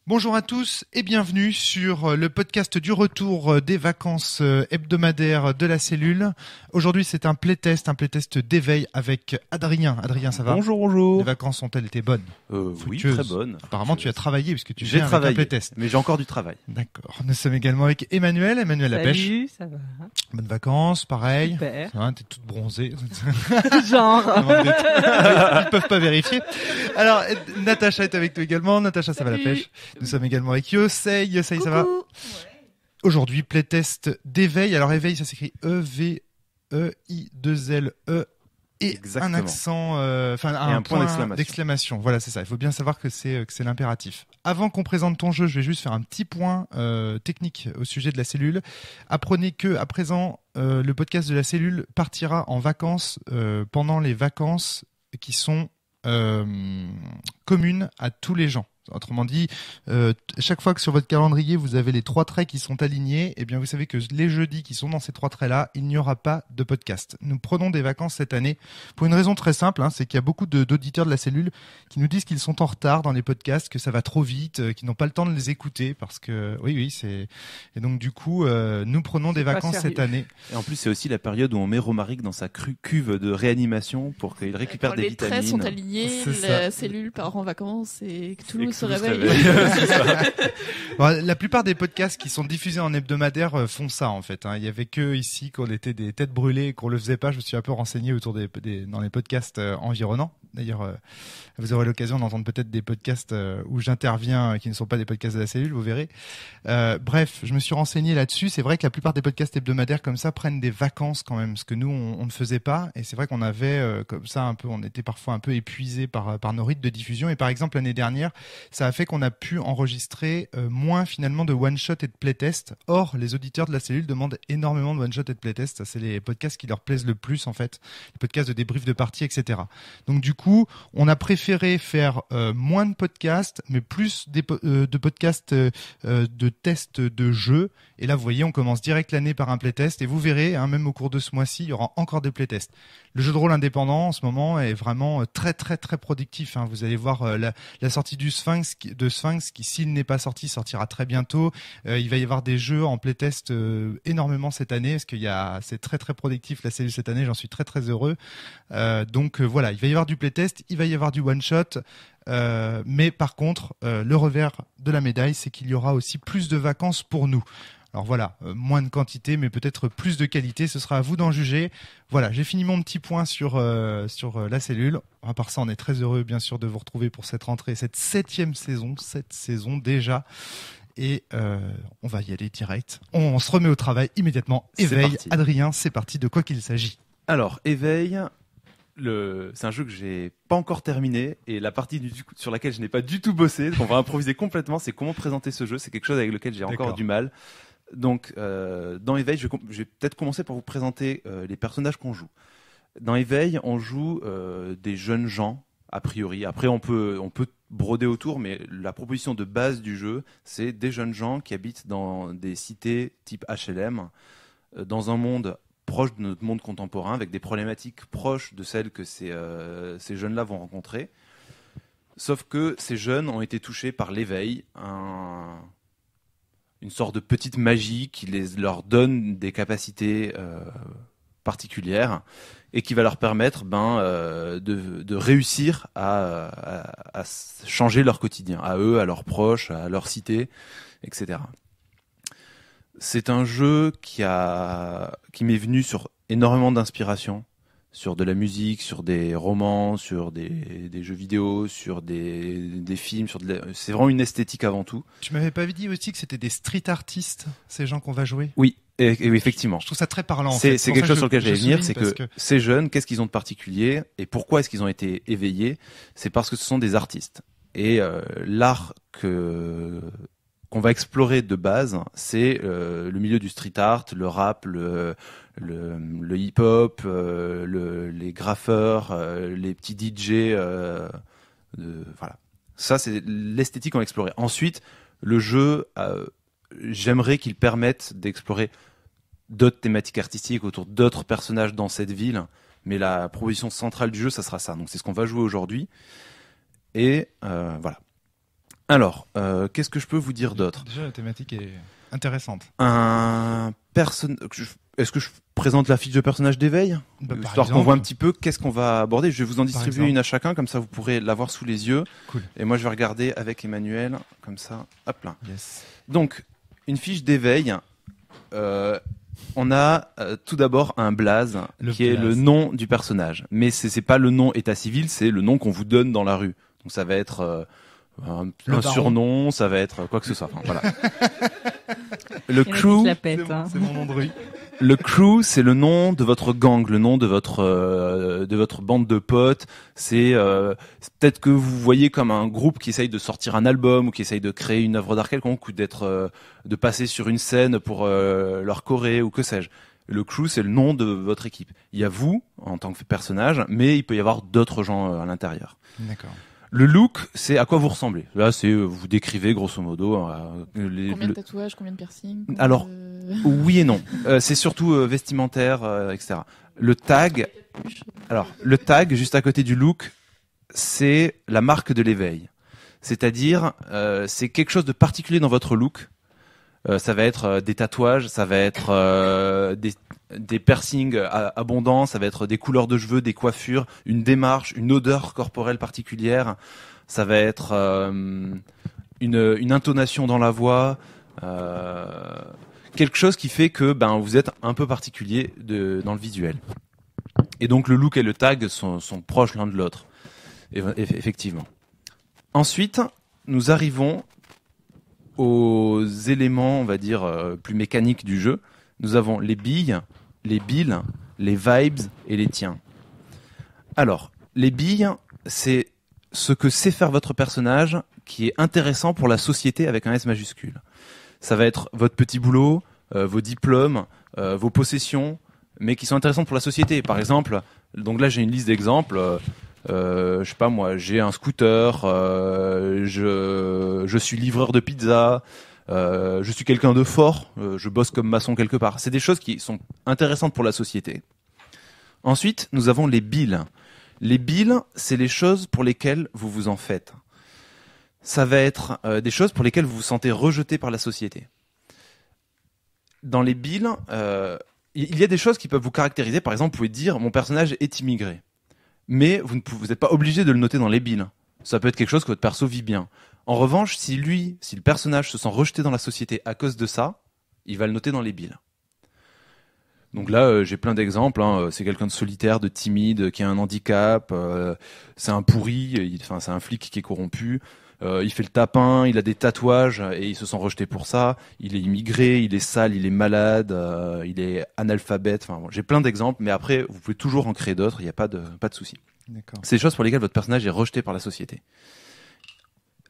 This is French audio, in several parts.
Bonjour à tous et bienvenue sur le podcast du retour des vacances hebdomadaires de la cellule. Aujourd'hui, c'est un playtest d'éveil avec Adrien. Adrien, ça va ? Bonjour. Les vacances ont-elles été bonnes ? Oui, très bonnes. Apparemment, tu as travaillé puisque tu J'ai viens avec travaillé, un playtest. mais j'ai encore du travail. D'accord. Nous sommes également avec Emmanuel la pêche. Salut, ça va. Bonnes vacances, pareil. Super. Ça va, t'es toute bronzée. Genre. Ils peuvent pas vérifier. Alors, Natacha est avec toi également. Natacha, ça va la Salut. pêche. Nous sommes également avec Yosei. Yosei, ça va ? Coucou. Aujourd'hui, playtest d'éveil. Alors, éveil, ça s'écrit E-V-E-I-2-L-E. Et Exactement. un accent, un point d'exclamation. Voilà, c'est ça. Il faut bien savoir que c'est l'impératif. Avant qu'on présente ton jeu, je vais juste faire un petit point technique au sujet de la cellule. Apprenez que à présent, le podcast de la cellule partira en vacances pendant les vacances qui sont communes à tous les gens. Autrement dit, chaque fois que sur votre calendrier vous avez les 3 traits qui sont alignés, eh bien vous savez que les jeudis qui sont dans ces 3 traits-là, il n'y aura pas de podcast. Nous prenons des vacances cette année pour une raison très simple, c'est qu'il y a beaucoup d'auditeurs de la cellule qui nous disent qu'ils sont en retard dans les podcasts, que ça va trop vite, qu'ils n'ont pas le temps de les écouter parce que oui c'est et donc du coup nous prenons des pas vacances sérieux. cette année. Et en plus, c'est aussi la période où on met Romaric dans sa cuve de réanimatation pour qu'il récupère Quand des les vitamines. traits sont alignés, C'est la cellule part en vacances et que tout le Et monde que se tout le monde réveille. C'est ça. Bon, la plupart des podcasts qui sont diffusés en hebdomadaire font ça en fait. Il y avait que ici qu'on était des têtes brûlées et qu'on le faisait pas. Je me suis un peu renseigné autour dans les podcasts environnants. D'ailleurs, vous aurez l'occasion d'entendre peut-être des podcasts où j'interviens qui ne sont pas des podcasts de la cellule, vous verrez. Bref, je me suis renseigné là-dessus. C'est vrai que la plupart des podcasts hebdomadaires comme ça prennent des vacances quand même, ce que nous on ne faisait pas. Et c'est vrai qu'on avait comme ça un peu, on était parfois un peu épuisés par nos rythmes de diffusion. Et par exemple l'année dernière, ça a fait qu'on a pu enregistrer moins finalement de one-shot et de playtest. Or, les auditeurs de la cellule demandent énormément de one-shot et de playtest. Ça, c'est les podcasts qui leur plaisent le plus en fait, les podcasts de débrief de partie, etc. Donc du coup, on a préféré faire moins de podcasts, mais plus de podcasts de tests de jeux. Et là, vous voyez, on commence direct l'année par un playtest. Et vous verrez, même au cours de ce mois-ci, il y aura encore des playtests. Le jeu de rôle indépendant, en ce moment, est vraiment très, très, très productif. Vous allez voir la sortie du Sphinx, qui, s'il n'est pas sorti, sortira très bientôt. Il va y avoir des jeux en playtest énormément cette année, parce c'est très, très productif, la cellule cette année. J'en suis très, très heureux. Donc voilà, il va y avoir du playtest, il va y avoir du one-shot. Mais par contre, le revers de la médaille, c'est qu'il y aura aussi plus de vacances pour nous. Alors voilà, moins de quantité, mais peut-être plus de qualité. Ce sera à vous d'en juger. Voilà, j'ai fini mon petit point sur la cellule. À part ça, on est très heureux, bien sûr, de vous retrouver pour cette rentrée, cette 7e saison, cette saison déjà. Et on va y aller direct. On se remet au travail immédiatement. C'est Éveil, parti. Adrien, c'est parti. De quoi qu'il s'agit ? Alors, Éveil, c'est un jeu que j'ai pas encore terminé et la partie sur laquelle je n'ai pas du tout bossé, donc on va improviser complètement, c'est comment présenter ce jeu. C'est quelque chose avec lequel j'ai encore D'accord. du mal. Donc, dans Éveil, je vais peut-être commencer par vous présenter les personnages qu'on joue. Dans Éveil, on joue des jeunes gens, a priori. Après, on peut broder autour, mais la proposition de base du jeu, c'est des jeunes gens qui habitent dans des cités type HLM, dans un monde proche de notre monde contemporain, avec des problématiques proches de celles que ces jeunes-là vont rencontrer. Sauf que ces jeunes ont été touchés par l'éveil, une sorte de petite magie qui leur donne des capacités particulières et qui va leur permettre de réussir à changer leur quotidien, à eux, à leurs proches, à leur cité, etc. C'est un jeu qui m'est venu sur énormément d'inspiration, sur de la musique, sur des romans, sur des jeux vidéo, sur des films, c'est vraiment une esthétique avant tout. Tu m'avais pas dit aussi que c'était des street artistes, ces gens qu'on va jouer ? Oui, et effectivement. Je trouve ça très parlant. C'est pour quelque ça chose sur lequel je j'allais venir, c'est souligne que ces jeunes, qu'est-ce qu'ils ont de particulier et pourquoi est-ce qu'ils ont été éveillés ? C'est parce que ce sont des artistes. Et l'art qu'on va explorer de base, c'est le milieu du street art, le rap, le hip-hop, les graffeurs, les petits DJ. Voilà. Ça, c'est l'esthétique qu'on va explorer. Ensuite, le jeu, j'aimerais qu'il permette d'explorer d'autres thématiques artistiques autour d'autres personnages dans cette ville. Mais la proposition centrale du jeu, ça sera ça. Donc c'est ce qu'on va jouer aujourd'hui. Et voilà. Alors, qu'est-ce que je peux vous dire d'autre? Déjà, la thématique est intéressante. Est-ce que je présente la fiche de personnage d'éveil, Par histoire qu'on exemple. voit un petit peu qu'est-ce qu'on va aborder. Je vais vous en Par distribuer exemple. une à chacun, comme ça vous pourrez l'avoir sous les yeux. Cool. Et moi je vais regarder avec Emmanuel, comme ça, hop là. Yes. Donc, une fiche d'éveil. On a tout d'abord un blaze, Le qui est blaze. le nom du personnage. Mais c'est pas le nom état civil, c'est le nom qu'on vous donne dans la rue. Donc ça va être un baron. surnom, ça va être quoi que ce soit. Enfin, voilà. Le Il y en a qui crew, se la pètent, hein. C'est mon nom de rue. le crew, c'est le nom de votre gang, le nom de votre bande de potes. C'est peut-être que vous voyez comme un groupe qui essaye de sortir un album ou qui essaye de créer une œuvre d'art quelconque ou de passer sur une scène pour leur choré ou que sais-je. Le crew, c'est le nom de votre équipe. Il y a vous en tant que personnage, mais il peut y avoir d'autres gens à l'intérieur. D'accord. Le look, c'est à quoi vous ressemblez. Là, c'est vous décrivez grosso modo Combien de tatouages, combien de piercings Alors, oui et non. C'est surtout vestimentaire, etc. Le tag, juste à côté du look, c'est la marque de l'éveil. C'est-à-dire, c'est quelque chose de particulier dans votre look. Ça va être des tatouages, ça va être des piercings abondants, ça va être des couleurs de cheveux, des coiffures, une démarche, une odeur corporelle particulière. Ça va être une intonation dans la voix. Quelque chose qui fait que vous êtes un peu particulier dans le visuel. Et donc le look et le tag sont proches l'un de l'autre, effectivement. Ensuite, nous arrivons aux éléments, on va dire, plus mécaniques du jeu. Nous avons les billes, les billes, les vibes et les tiens. Alors, les billes, c'est ce que sait faire votre personnage qui est intéressant pour la société avec un S majuscule. Ça va être votre petit boulot, vos diplômes, vos possessions, mais qui sont intéressantes pour la société. Par exemple, donc là j'ai une liste d'exemples. Je sais pas moi, j'ai un scooter, je suis livreur de pizza, je suis quelqu'un de fort, je bosse comme maçon quelque part. C'est des choses qui sont intéressantes pour la société. Ensuite, nous avons les billes. Les billes, c'est les choses pour lesquelles vous vous en faites. Ça va être des choses pour lesquelles vous vous sentez rejeté par la société. Dans les billes, il y a des choses qui peuvent vous caractériser. Par exemple, vous pouvez dire mon personnage est immigré. Mais vous n'êtes pas obligé de le noter dans les billes. Ça peut être quelque chose que votre perso vit bien. En revanche, si le personnage se sent rejeté dans la société à cause de ça, il va le noter dans les billes. Donc là, j'ai plein d'exemples. C'est quelqu'un de solitaire, de timide, qui a un handicap. C'est un pourri. C'est un flic qui est corrompu. Il fait le tapin. Il a des tatouages et il se sent rejeté pour ça. Il est immigré. Il est sale. Il est malade. Il est analphabète. Enfin, bon, j'ai plein d'exemples. Mais après, vous pouvez toujours en créer d'autres. Il n'y a pas de souci. D'accord. C'est des choses pour lesquelles votre personnage est rejeté par la société.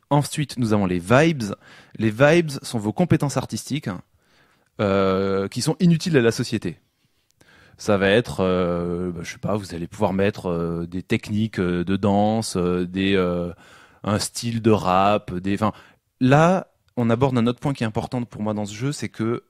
Ensuite, nous avons les vibes. Les vibes sont vos compétences artistiques qui sont inutiles à la société. Ça va être, je sais pas, vous allez pouvoir mettre des techniques de danse, un style de rap, là, on aborde un autre point qui est important pour moi dans ce jeu, c'est que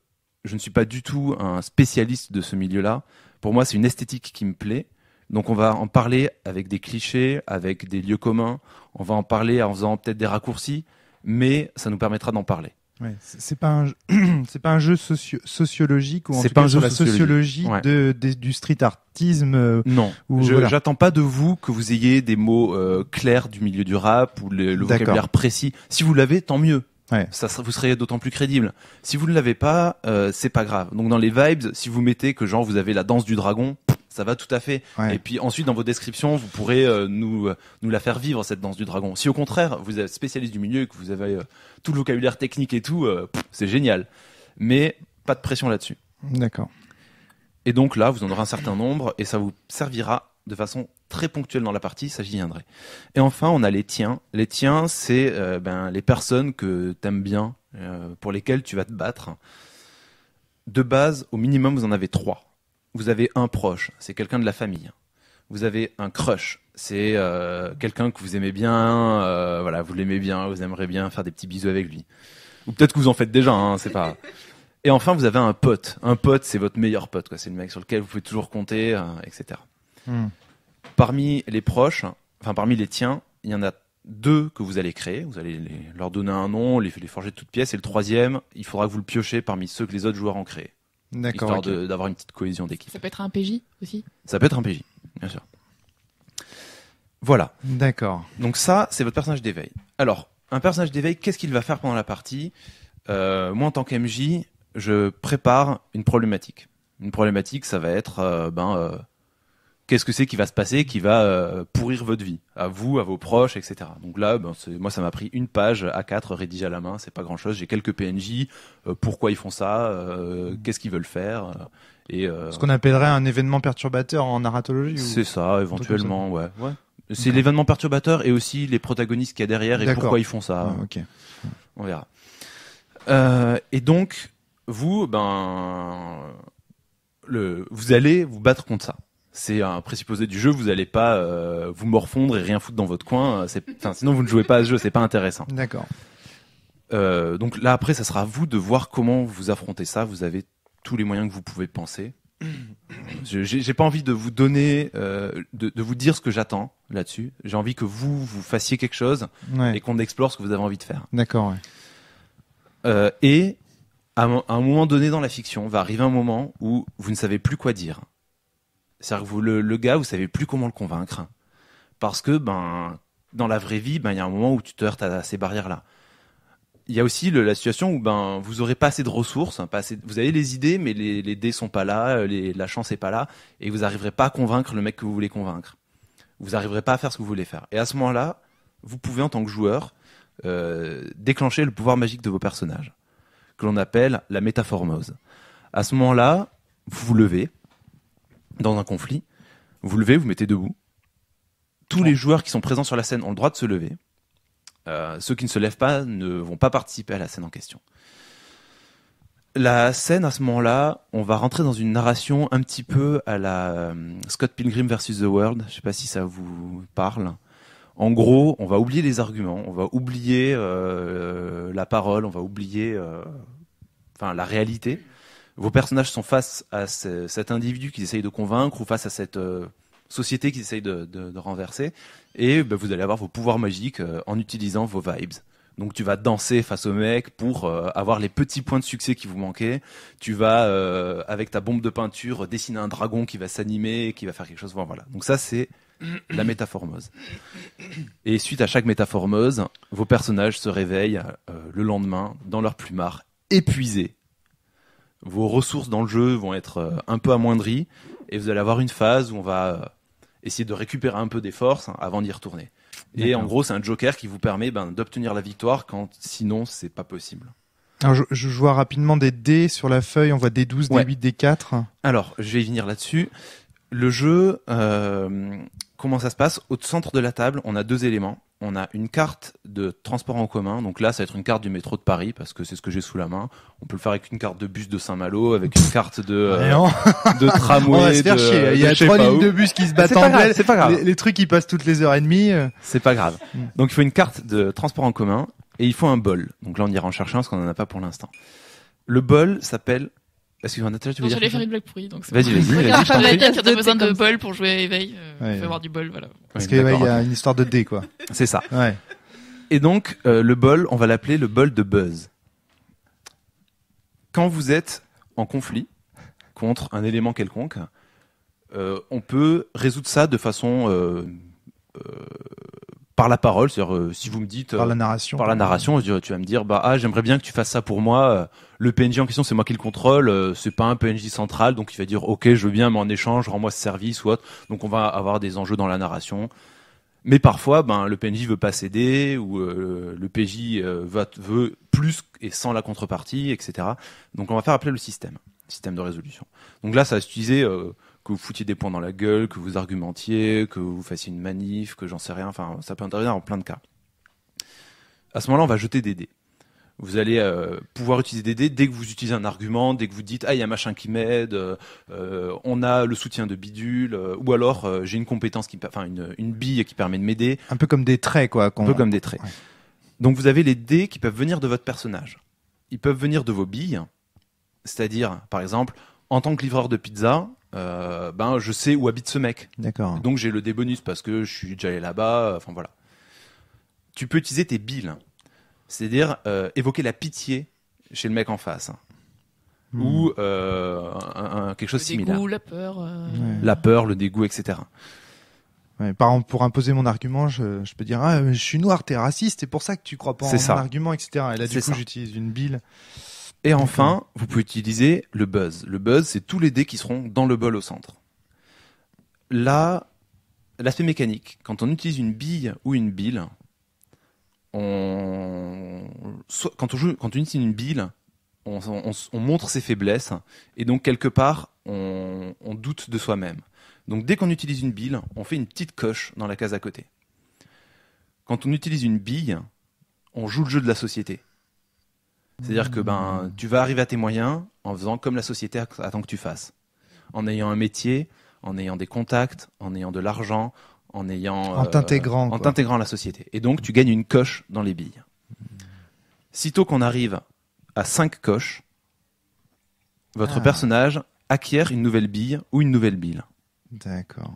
je ne suis pas du tout un spécialiste de ce milieu-là. Pour moi, c'est une esthétique qui me plaît. Donc on va en parler avec des clichés, avec des lieux communs. On va en parler en faisant peut-être des raccourcis, mais ça nous permettra d'en parler. Ouais, c'est pas un jeu sociologique ou en C'est tout pas cas un jeu sur la sociologie Ouais. du street artisme. Non, Voilà. j'attends pas de vous que vous ayez des mots clairs du milieu du rap ou le D'accord. vocabulaire précis. Si vous l'avez, tant mieux. Ouais. Vous serez d'autant plus crédible. Si vous ne l'avez pas, c'est pas grave. Donc dans les vibes, si vous mettez que genre vous avez la danse du dragon, ça va tout à fait. Ouais. Et puis ensuite dans vos descriptions, vous pourrez nous la faire vivre cette danse du dragon. Si au contraire vous êtes spécialiste du milieu et que vous avez tout le vocabulaire technique et tout, c'est génial. Mais pas de pression là-dessus. D'accord. Et donc là, vous en aurez un certain nombre et ça vous servira de façon très ponctuelle dans la partie, ça j'y viendrai. Et enfin, on a les tiens. Les tiens, c'est les personnes que t'aimes bien, pour lesquelles tu vas te battre. De base, au minimum, vous en avez 3. Vous avez un proche, c'est quelqu'un de la famille. Vous avez un crush, c'est quelqu'un que vous aimez bien, voilà, vous l'aimez bien, vous aimeriez bien faire des petits bisous avec lui. Ou peut-être que vous en faites déjà, hein, c'est pas... Et enfin, vous avez un pote. Un pote, c'est votre meilleur pote, quoi. C'est le mec sur lequel vous pouvez toujours compter, etc. Parmi les proches, enfin parmi les tiens, il y en a 2 que vous allez créer, vous allez leur donner un nom, les forger de toutes pièces, et le 3e, il faudra que vous le piochez parmi ceux que les autres joueurs ont créés. D'accord. Histoire d'avoir une petite cohésion d'équipe. Ça peut être un PJ aussi. Ça peut être un PJ, bien sûr. Voilà. D'accord. Donc ça, c'est votre personnage d'éveil. Alors, un personnage d'éveil, qu'est-ce qu'il va faire pendant la partie ? Moi, en tant qu'MJ, je prépare une problématique. Une problématique, ça va être, qu'est-ce que c'est qui va se passer, qui va pourrir votre vie, à vous, à vos proches, etc. Donc là, moi, ça m'a pris une page A4 rédigée à la main, c'est pas grand-chose. J'ai quelques PNJ, pourquoi ils font ça, qu'est-ce qu'ils veulent faire, et ce qu'on appellerait un événement perturbateur en narratologie. C'est ça, éventuellement, ouais. C'est l'événement perturbateur et aussi les protagonistes qu'il y a derrière et pourquoi ils font ça. Ah, ok. On verra. Et donc, vous, vous allez vous battre contre ça. C'est un présupposé du jeu. Vous n'allez pas vous morfondre et rien foutre dans votre coin. Sinon, vous ne jouez pas à ce jeu. C'est pas intéressant. D'accord. Donc là, après, ça sera à vous de voir comment vous affrontez ça. Vous avez tous les moyens que vous pouvez penser. J'ai pas envie de vous donner, de vous dire ce que j'attends là-dessus. J'ai envie que vous fassiez quelque chose et qu'on explore ce que vous avez envie de faire. D'accord. Ouais. Et à un moment donné dans la fiction, va arriver un moment où vous ne savez plus quoi dire. C'est-à-dire que le gars, vous savez plus comment le convaincre, parce que dans la vraie vie, il y a un moment où tu te heurtes à ces barrières-là. Il y a aussi la situation où vous aurez pas assez de ressources, vous avez les idées, mais les dés sont pas là, la chance est pas là, et vous arriverez pas à convaincre le mec que vous voulez convaincre. Vous arriverez pas à faire ce que vous voulez faire. Et à ce moment-là, vous pouvez en tant que joueur déclencher le pouvoir magique de vos personnages, que l'on appelle la métaformose. À ce moment-là, vous vous levez dans un conflit, vous levez, vous mettez debout. Tous les joueurs qui sont présents sur la scène ont le droit de se lever. Ceux qui ne se lèvent pas ne vont pas participer à la scène en question. La scène, à ce moment-là, on va rentrer dans une narration un petit peu à la Scott Pilgrim vs. The World. Je ne sais pas si ça vous parle. En gros, on va oublier les arguments, on va oublier la parole, on va oublier la réalité. Vos personnages sont face à cet individu qu'ils essayent de convaincre ou face à cette société qu'ils essayent de renverser. Et vous allez avoir vos pouvoirs magiques en utilisant vos vibes. Donc tu vas danser face au mec pour avoir les petits points de succès qui vous manquaient. Tu vas, avec ta bombe de peinture, dessiner un dragon qui va s'animer, qui va faire quelque chose. Voilà. Donc ça, c'est la métaformose. Et suite à chaque métaformose, vos personnages se réveillent le lendemain dans leur plumard, épuisés. Vos ressources dans le jeu vont être un peu amoindries et vous allez avoir une phase où on va essayer de récupérer un peu des forces avant d'y retourner. Et en gros, c'est un joker qui vous permet d'obtenir la victoire quand sinon c'est pas possible. Alors je vois rapidement des dés sur la feuille, on voit des 12, des 8, des 4. Alors, je vais y venir là-dessus. Le jeu, comment ça se passe ? Au centre de la table, on a 2 éléments. On a une carte de transport en commun. Donc là, ça va être une carte du métro de Paris parce que c'est ce que j'ai sous la main. On peut le faire avec une carte de bus de Saint-Malo, avec une carte de tramway. On va se faire chier. Il y a 3 lignes de bus qui se battent en duel. C'est pas grave. Les trucs qui passent toutes les heures et demie. C'est pas grave. Donc il faut une carte de transport en commun et il faut un bol. Donc là, on ira en chercher un parce qu'on en a pas pour l'instant. Le bol s'appelle... Excuse-moi, Natalia, tu veux dire j'allais faire une blague pourrie. Donc vas-y, je t'avais dit que t'as besoin de bol pour jouer à éveil. Il faut avoir du bol, voilà. Parce qu'il y a une histoire de dés, quoi. C'est ça. Ouais. Et donc, le bol, on va l'appeler le bol de buzz. Quand vous êtes en conflit contre un élément quelconque, on peut résoudre ça de façon par la parole. C'est-à-dire, si vous me dites... Par la narration. Par la narration, tu vas me dire, j'aimerais bien que tu fasses ça pour moi. Le PNJ en question, c'est moi qui le contrôle. C'est pas un PNJ central, donc il va dire, ok, je veux bien, mais en échange, rends-moi ce service ou autre. Donc on va avoir des enjeux dans la narration. Mais parfois, le PNJ veut pas céder ou le PJ veut plus et sans la contrepartie, etc. Donc on va faire appeler le système de résolution. Donc là, ça va s'utiliser que vous foutiez des points dans la gueule, que vous argumentiez, que vous fassiez une manif, que j'en sais rien. Enfin, ça peut intervenir en plein de cas. À ce moment-là, on va jeter des dés. Vous allez pouvoir utiliser des dés dès que vous utilisez un argument, dès que vous dites il y a machin qui m'aide, on a le soutien de bidule, ou alors j'ai une compétence une bille qui permet de m'aider. Un peu comme des traits, quoi. Un peu comme des traits. Ouais. Donc vous avez les dés qui peuvent venir de votre personnage. Ils peuvent venir de vos billes, c'est-à-dire par exemple en tant que livreur de pizza, je sais où habite ce mec. D'accord. Donc j'ai le dé bonus parce que je suis déjà allé là-bas. Enfin voilà. tu peux utiliser tes billes. C'est-à-dire évoquer la pitié chez le mec en face. Ou quelque chose de similaire. Le dégoût, la peur. La peur, le dégoût, etc. Ouais, par exemple, pour imposer mon argument, je peux dire je suis noir, t'es raciste, c'est pour ça que tu crois pas en mon argument, etc. Et là, du coup, j'utilise une bille. Et enfin, vous pouvez utiliser le buzz. Le buzz, c'est tous les dés qui seront dans le bol au centre. Là, l'aspect mécanique, quand on utilise une bille ou une bille, quand on utilise une bille, on montre ses faiblesses et donc quelque part, on doute de soi-même. Donc dès qu'on utilise une bille, on fait une petite coche dans la case à côté. Quand on utilise une bille, on joue le jeu de la société. C'est-à-dire que tu vas arriver à tes moyens en faisant comme la société attend que tu fasses. En ayant un métier, en ayant des contacts, en ayant de l'argent, en t'intégrant à la société. Et donc tu gagnes une coche dans les billes. Sitôt qu'on arrive à 5 coches, votre personnage acquiert une nouvelle bille ou une nouvelle bille. D'accord.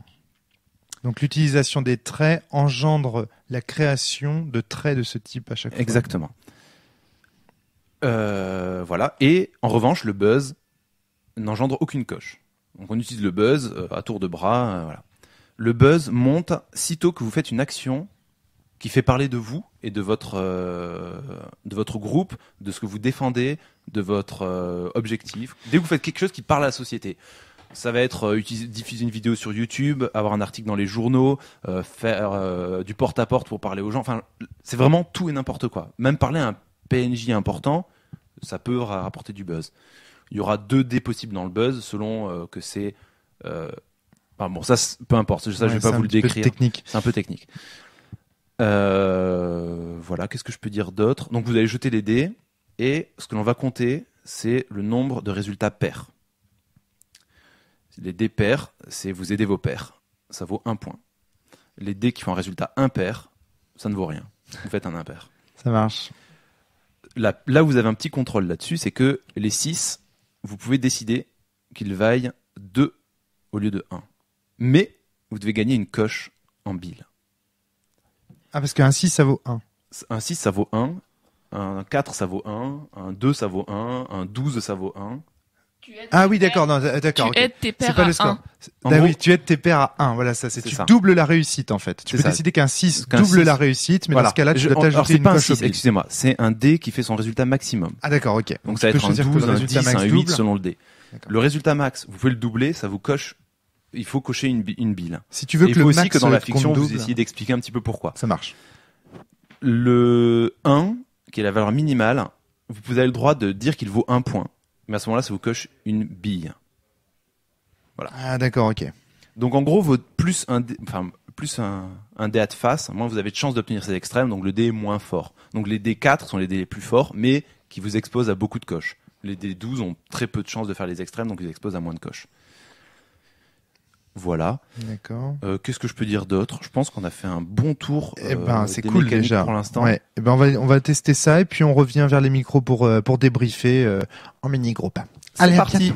Donc l'utilisation des traits engendre la création de traits de ce type à chaque fois. Exactement. Voilà. Et en revanche, le buzz n'engendre aucune coche. Donc on utilise le buzz à tour de bras. Voilà. Le buzz monte sitôt que vous faites une action qui fait parler de vous et de votre groupe, de ce que vous défendez, de votre objectif. Dès que vous faites quelque chose qui parle à la société. Ça va être diffuser une vidéo sur YouTube, avoir un article dans les journaux, faire du porte-à-porte pour parler aux gens. Enfin, c'est vraiment tout et n'importe quoi. Même parler à un PNJ important, ça peut rapporter du buzz. Il y aura 2 dés possibles dans le buzz, selon que c'est... ça, peu importe. Ça, je vais pas vous le décrire. C'est un peu technique. Voilà, qu'est-ce que je peux dire d'autre ? Donc, vous allez jeter les dés, et ce que l'on va compter, c'est le nombre de résultats pairs. Les dés pairs, c'est vous aidez vos pairs. Ça vaut 1 point. Les dés qui font un résultat impair, ça ne vaut rien. Vous faites un impair. Ça marche. Là, vous avez un petit contrôle là-dessus, c'est que les 6, vous pouvez décider qu'ils vaillent 2 au lieu de 1. Mais vous devez gagner une coche en bille. Ah, parce qu'un 6, ça vaut 1. Un 6, ça vaut 1. Un 4, ça vaut 1. Un 2, ça vaut 1. Un 12, ça vaut 1. Ah oui, d'accord, d'accord. Tu aides tes pairs c'est pas à le score. 1. Oui, tu aides tes pairs à 1. Voilà, ça, tu doubles la réussite, en fait. Tu peux décider qu'un 6 double la réussite, mais dans ce cas-là, tu dois t'ajouter une coche. Excusez-moi, c'est un dé qui fait son résultat maximum. Ah d'accord, ok. Donc ça va être un 12, un 10, un 8 selon le dé. Le résultat max, vous pouvez le doubler, ça vous coche. Il faut cocher une bille. Si tu veux que le max, il faut aussi que dans la fiction, vous essayez d'expliquer un petit peu pourquoi. Ça marche. Le 1, qui est la valeur minimale, vous avez le droit de dire qu'il vaut 1 point. Mais à ce moment-là, ça vous coche une bille. Voilà. Ah d'accord, ok. Donc en gros, plus un dé à de face, moins vous avez de chances d'obtenir ces extrêmes, donc le dé est moins fort. Donc les dés 4 sont les dés les plus forts, mais qui vous exposent à beaucoup de coches. Les dés 12 ont très peu de chances de faire les extrêmes, donc ils exposent à moins de coches. Voilà. D'accord. Qu'est-ce que je peux dire d'autre ? Je pense qu'on a fait un bon tour. C'est cool déjà. Pour l'instant. Ouais. On va tester ça et puis on revient vers les micros pour débriefer en mini groupe. Allez, parti.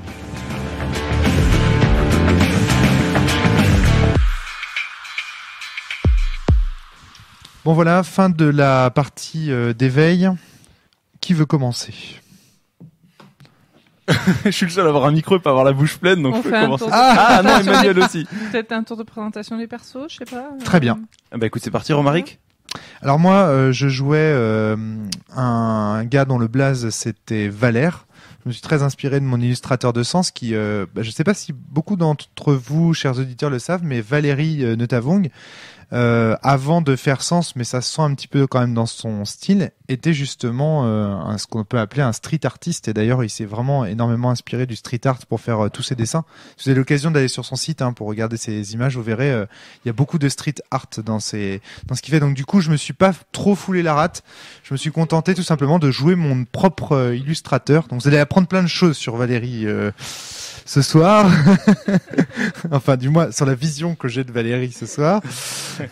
Bon voilà, fin de la partie d'éveil. Qui veut commencer ? Je suis le seul à avoir un micro et pas avoir la bouche pleine, donc on je peux fait commencer. Non, Emmanuel aussi. Peut-être un tour de présentation des persos, je sais pas. Très bien. Écoute, c'est parti, Romaric. Alors moi, je jouais un gars dont le blaze c'était Valère. Je me suis très inspiré de mon illustrateur de sens qui, je sais pas si beaucoup d'entre vous, chers auditeurs, le savent, mais Valérie Neutavong, avant de faire sens, mais ça se sent un petit peu quand même dans son style, était justement ce qu'on peut appeler un street artiste. Et d'ailleurs, il s'est vraiment énormément inspiré du street art pour faire tous ses dessins. Si vous avez l'occasion d'aller sur son site pour regarder ses images, vous verrez, il y a beaucoup de street art dans ce qu'il fait. Donc du coup, je me suis pas trop foulé la rate. Je me suis contenté tout simplement de jouer mon propre illustrateur. Donc vous allez apprendre plein de choses sur Valérie ce soir. Enfin, du moins sur la vision que j'ai de Valérie ce soir.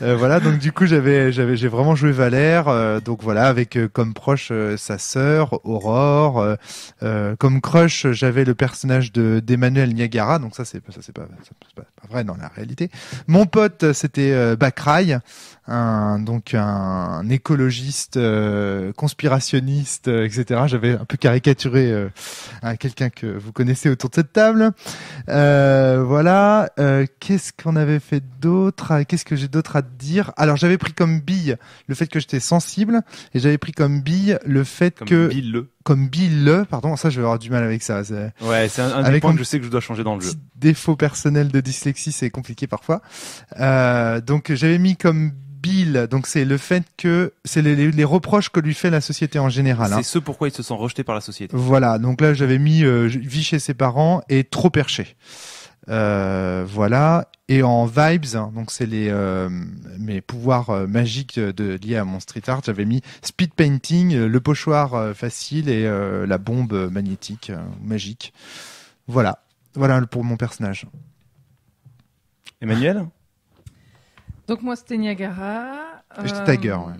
Voilà, donc du coup j'ai vraiment joué Valère. Donc voilà, avec comme proche sa sœur Aurore. Comme crush, j'avais le personnage d'Emmanuel Niagara. Donc ça c'est pas vrai dans la réalité. Mon pote, c'était Bakrai, donc un écologiste, conspirationniste, etc. J'avais un peu caricaturé quelqu'un que vous connaissez autour de cette table. Voilà. Qu'est-ce qu'on avait fait d'autre? Qu'est-ce que j'ai d'autre à te dire? Alors j'avais pris comme bille le fait que j'étais sensible, et j'avais pris comme bille le fait comme bille, pardon, ça je vais avoir du mal avec ça. Ouais, c'est un des points que je sais que je dois changer dans le jeu. Défaut personnel de dyslexie, c'est compliqué parfois. Donc j'avais mis comme bille, donc c'est le fait que c'est les reproches que lui fait la société en général. C'est ce pourquoi il se sent rejeté par la société. Voilà, donc là j'avais mis vit chez ses parents et trop perché. Voilà. Et en vibes, donc c'est mes pouvoirs magiques liés à mon street art. J'avais mis speed painting, le pochoir facile et la bombe magnétique magique. Voilà pour mon personnage. Emmanuel? Donc moi c'était Niagara. J'étais Tiger, ouais.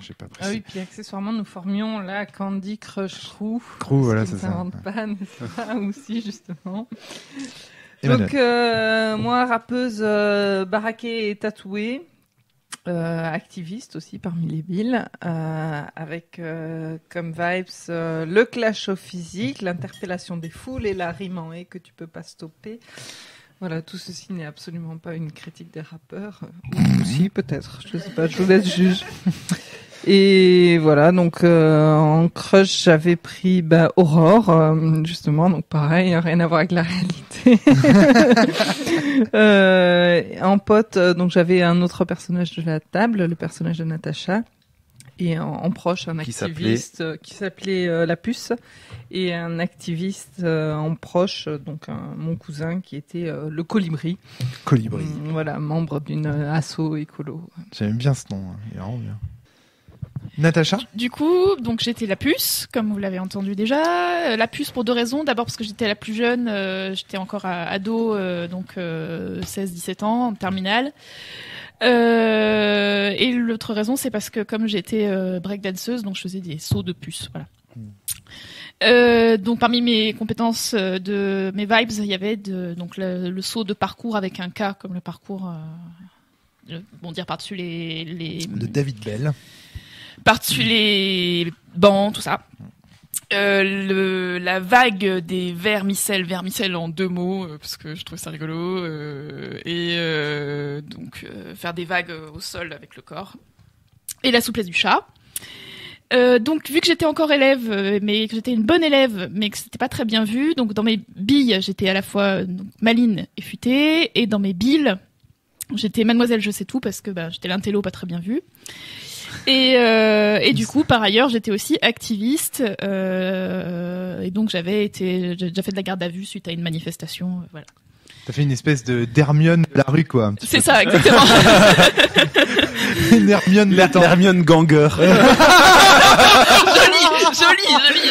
J'ai pas précisé. Ah oui, puis accessoirement nous formions la Candy Crush Crew. Voilà, c'est ça. S'invente pas, n'est-ce pas, aussi justement. Emmanuel. Donc moi rappeuse baraquée et tatouée, activiste aussi parmi les billes, avec comme vibes le clash au physique, l'interpellation des foules et la rime en et que tu peux pas stopper. Voilà, tout ceci n'est absolument pas une critique des rappeurs. Ou si, peut-être. Je sais pas, je vous laisse juge. Et voilà, donc en crush, j'avais pris Aurore, justement, donc pareil, rien à voir avec la réalité. En pote, donc j'avais un autre personnage de la table, le personnage de Natacha. Et en proche, un activiste qui s'appelait La Puce, et un activiste en proche, donc mon cousin qui était le Colibri. Colibri. Voilà, membre d'une asso écolo. J'aime bien ce nom, il est vraiment bien. Natacha? Du coup, donc j'étais la puce, comme vous l'avez entendu déjà. La puce pour deux raisons. D'abord parce que j'étais la plus jeune, j'étais encore ado, donc 16-17 ans, en terminale. Et l'autre raison, c'est parce que comme j'étais breakdanceuse, donc je faisais des sauts de puce, voilà. Donc parmi mes compétences de mes vibes, il y avait donc le saut de parcours avec un K, comme le parcours, dire par-dessus les de David Bell. Par-dessus les bancs, tout ça. La vague des vermicelles en deux mots, parce que je trouve ça rigolo, donc faire des vagues au sol avec le corps. Et la souplesse du chat. Donc vu que j'étais encore élève, mais que j'étais une bonne élève, mais que c'était pas très bien vu, donc dans mes billes, j'étais à la fois maline et futée, et dans mes billes, j'étais mademoiselle je sais tout, parce que j'étais l'intello pas très bien vu. Et du coup, par ailleurs, j'étais aussi activiste, et donc j'ai déjà fait de la garde à vue suite à une manifestation, voilà. T'as fait une espèce d'Hermione de la rue, quoi. C'est ça, exactement. Une Hermione Hermione Ganger. Joli,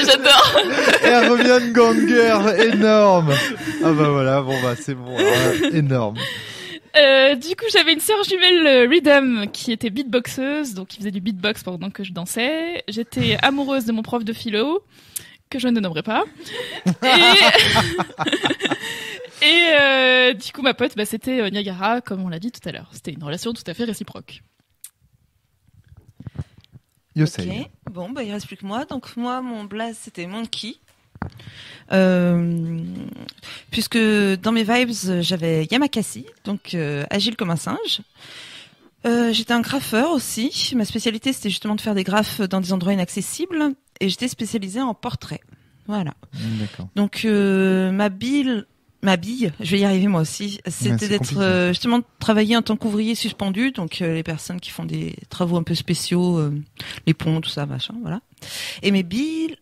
j'adore. Hermione Ganger, énorme. Ah voilà, c'est bon, énorme. Du coup, j'avais une sœur jumelle Rhythm qui était beatboxeuse, donc qui faisait du beatbox pendant que je dansais. J'étais amoureuse de mon prof de philo, que je ne nommerai pas. Et du coup, ma pote, c'était Niagara, comme on l'a dit tout à l'heure. C'était une relation tout à fait réciproque. Yosei. Ok, bon, il reste plus que moi. Donc moi, mon blaze, c'était Monkey. Puisque dans mes vibes, j'avais Yamakasi, donc agile comme un singe. J'étais un graffeur aussi. Ma spécialité, c'était justement de faire des graphes dans des endroits inaccessibles. Et j'étais spécialisée en portrait. Voilà. D'accord. Donc ma bille, je vais y arriver moi aussi, c'était d'être justement de travailler en tant qu'ouvrier suspendu, donc les personnes qui font des travaux un peu spéciaux, les ponts, tout ça, machin, voilà. Et mes billes,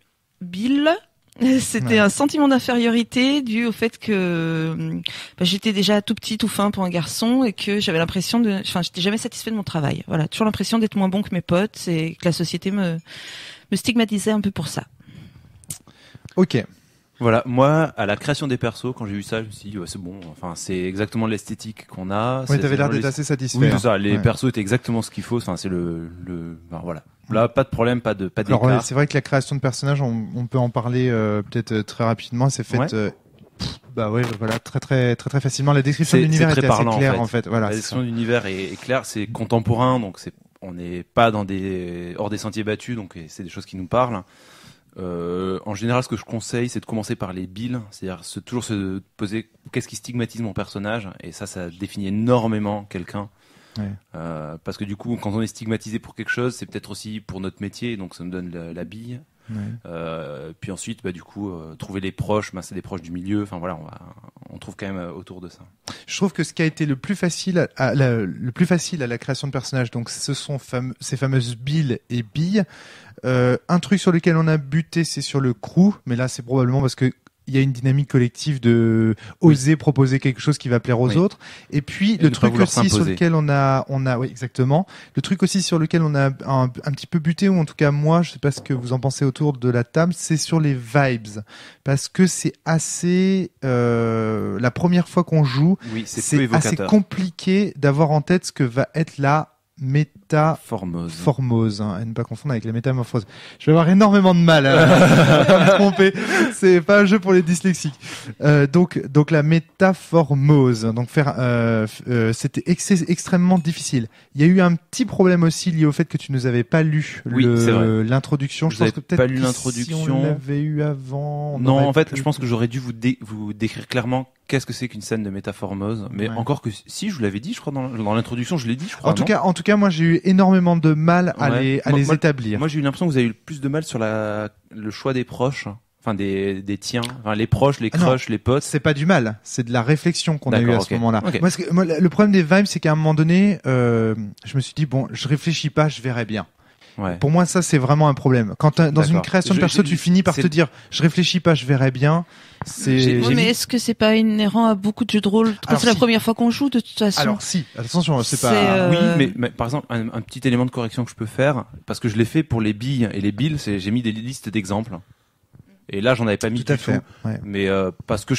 c'était un sentiment d'infériorité dû au fait que j'étais déjà tout petit, tout fin pour un garçon, et que j'avais l'impression j'étais jamais satisfait de mon travail. Voilà, toujours l'impression d'être moins bon que mes potes, et que la société me stigmatisait un peu pour ça. Ok. Voilà, moi, à la création des persos, quand j'ai vu ça, je me suis dit, c'est bon, enfin, c'est exactement l'esthétique qu'on a. Oui, t'avais l'air d'être assez satisfait. Oui, c'est ça, les persos étaient exactement ce qu'il faut, enfin, c'est voilà. Là, pas de problème, pas d'écart. C'est vrai que la création de personnages, on peut en parler peut-être très rapidement, c'est fait Bah ouais, voilà, très facilement. La description de C'est l'univers très était assez parlant, claire en en fait. Voilà. La c'est description de l'univers est claire, c'est contemporain, donc on n'est pas hors des sentiers battus, donc c'est des choses qui nous parlent. En général, ce que je conseille, c'est de commencer par les billes, c'est-à-dire toujours se poser qu'est-ce qui stigmatise mon personnage, et ça définit énormément quelqu'un. Ouais. Parce que du coup, quand on est stigmatisé pour quelque chose, c'est peut-être aussi pour notre métier, donc ça me donne la bille. Ouais. Puis ensuite, bah, du coup, trouver les proches, c'est des proches du milieu. Enfin voilà, on trouve quand même autour de ça. Je trouve que ce qui a été le plus facile à la création de personnages, donc ce sont ces fameuses billes et billes. Un truc sur lequel on a buté, c'est sur le crew, mais là c'est probablement parce que il y a une dynamique collective de oser proposer quelque chose qui va plaire aux autres. Et puis le truc aussi sur lequel on a, oui exactement. Le truc aussi sur lequel on a un petit peu buté, ou en tout cas moi, je sais pas ce que vous en pensez autour de la table, c'est sur les vibes, parce que c'est assez la première fois qu'on joue, c'est assez compliqué d'avoir en tête ce que va être la métaformose, à ne pas confondre avec les métamorphoses. Je vais avoir énormément de mal à me tromper. C'est pas un jeu pour les dyslexiques. Donc la métaformose. Donc c'était extrêmement difficile. Il y a eu un petit problème aussi lié au fait que tu nous avais pas lu l'introduction. Je pense que peut-être pas lu l'introduction. Si on l'avait eu avant. Non, en fait, je pense que j'aurais dû vous décrire clairement qu'est-ce que c'est qu'une scène de métaformose, mais encore que si je vous l'avais dit, je crois dans l'introduction, je l'ai dit, je crois. En tout cas, moi j'ai eu énormément de mal à les établir. Moi j'ai eu l'impression que vous avez eu plus de mal sur le choix des proches, enfin des tiens, enfin les proches, les crushs, les potes. C'est pas du mal, c'est de la réflexion qu'on a eu à ce moment-là. Okay. Moi, le problème des vibes, c'est qu'à un moment donné, je me suis dit bon, je réfléchis pas, je verrai bien. Ouais. Pour moi, ça, c'est vraiment un problème. Quand dans une création de perso, tu finis par te dire, je réfléchis pas, je verrai bien. Mais est-ce que c'est pas inhérent à beaucoup de jeux de rôle quand c'est la première fois qu'on joue, de toute façon? Alors si, attention, c'est pas. Oui, mais par exemple, un petit élément de correction que je peux faire, parce que je l'ai fait pour les billes et les billes, j'ai mis des listes d'exemples. Et là, j'en avais pas mis du tout. Ouais. Mais parce que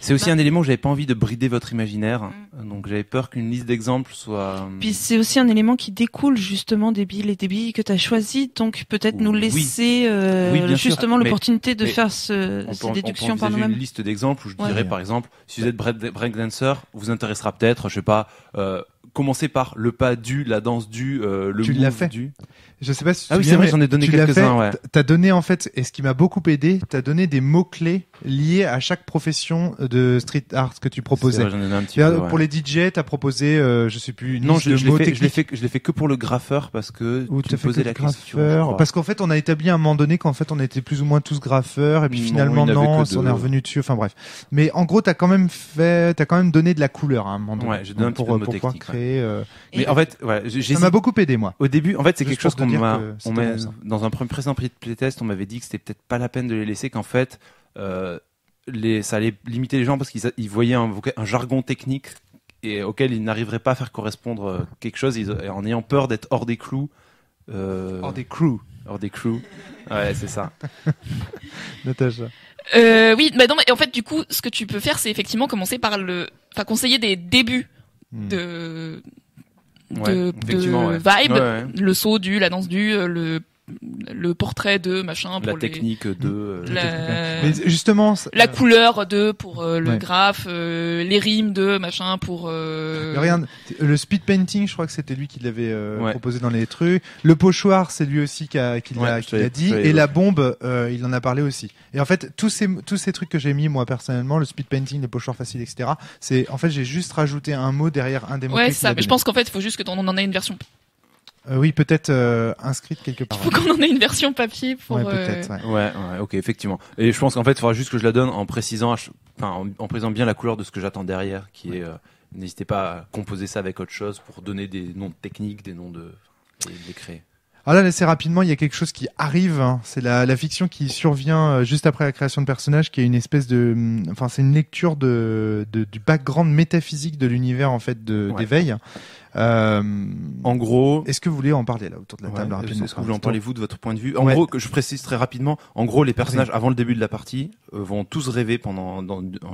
c'est aussi un élément où j'avais pas envie de brider votre imaginaire, donc j'avais peur qu'une liste d'exemples soit. Puis c'est aussi un élément qui découle justement des billes et des billes que tu as choisi, donc peut-être nous laisser justement l'opportunité de faire ces déductions par nous-mêmes. Une liste d'exemples où je dirais par exemple, si vous êtes breakdancer, vous intéressera peut-être, je sais pas, commencer par le pas du, la danse du, le move du. Je sais pas si tu oui, c'est vrai, j'en ai donné quelques-uns, ouais. T'as donné, en fait, et ce qui m'a beaucoup aidé, t'as donné des mots-clés liés à chaque profession de street art que tu proposais. Vrai, j'en ai donné un petit peu, pour les DJ, t'as proposé, je sais plus, une liste je l'ai fait que pour le graffeur parce que tu me posais la question. Parce qu'en fait, on a établi à un moment donné qu'en fait, on était plus ou moins tous graffeurs, et puis finalement, non, on est revenu dessus, enfin bref. Mais en gros, t'as quand même donné de la couleur à un moment donné. Ouais, j'ai donné un petit peu de mots techniques. Créer, mais en fait, ça m'a beaucoup aidé, moi. Au début, en fait, c'est quelque chose qu'on dans un précédent playtest, on m'avait dit que c'était peut-être pas la peine de les laisser, qu'en fait, ça allait limiter les gens parce qu'ils voyaient un jargon technique et auquel ils n'arriveraient pas à faire correspondre quelque chose, en ayant peur d'être hors des clous. Hors des crews. Ouais, c'est ça. Natacha. Oui, mais en fait, du coup, ce que tu peux faire, c'est effectivement commencer par conseiller des débuts de vibe, le saut du, la danse du, le portrait de machin pour la technique de mais justement la couleur de pour le graphe, les rimes de machin pour regarde, le speed painting, je crois que c'était lui qui l'avait proposé dans les trucs. Le pochoir, c'est lui aussi qui l'a dit, et la bombe, il en a parlé aussi. Et en fait, tous ces trucs que j'ai mis moi personnellement, le speed painting, les pochoirs faciles, etc. C'est en fait, j'ai juste rajouté un mot derrière un des mots. Ouais, ça. Mais je pense qu'en fait, il faut juste que on en ait une version. Oui, peut-être inscrite quelque part. Il faut qu'on en ait une version papier pour. Ouais, peut-être. Ouais, ok, effectivement. Et je pense qu'en fait, il faudra juste que je la donne en précisant, en précisant bien la couleur de ce que j'attends derrière, qui est. N'hésitez pas à composer ça avec autre chose pour donner des noms techniques, des noms et les créer. Alors là, assez rapidement, il y a quelque chose qui arrive. Hein. C'est la fiction qui survient juste après la création de personnages, qui est une espèce c'est une lecture du background métaphysique de l'univers en fait d'éveil. En gros, est-ce que vous voulez en parler là autour de la table rapidement? Est-ce que vous voulez en parler vous de votre point de vue? En gros, que je précise très rapidement. En gros, les personnages avant le début de la partie vont tous rêver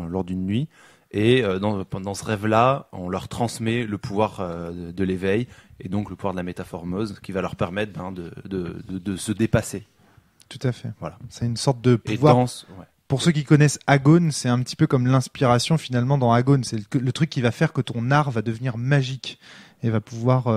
lors d'une nuit. Et dans ce rêve-là, on leur transmet le pouvoir de l'éveil et donc le pouvoir de la métaformose qui va leur permettre de se dépasser. Tout à fait. Voilà. C'est une sorte de pouvoir. Pour ceux qui connaissent Agone, c'est un petit peu comme l'inspiration finalement dans Agone. C'est le truc qui va faire que ton art va devenir magique et va pouvoir...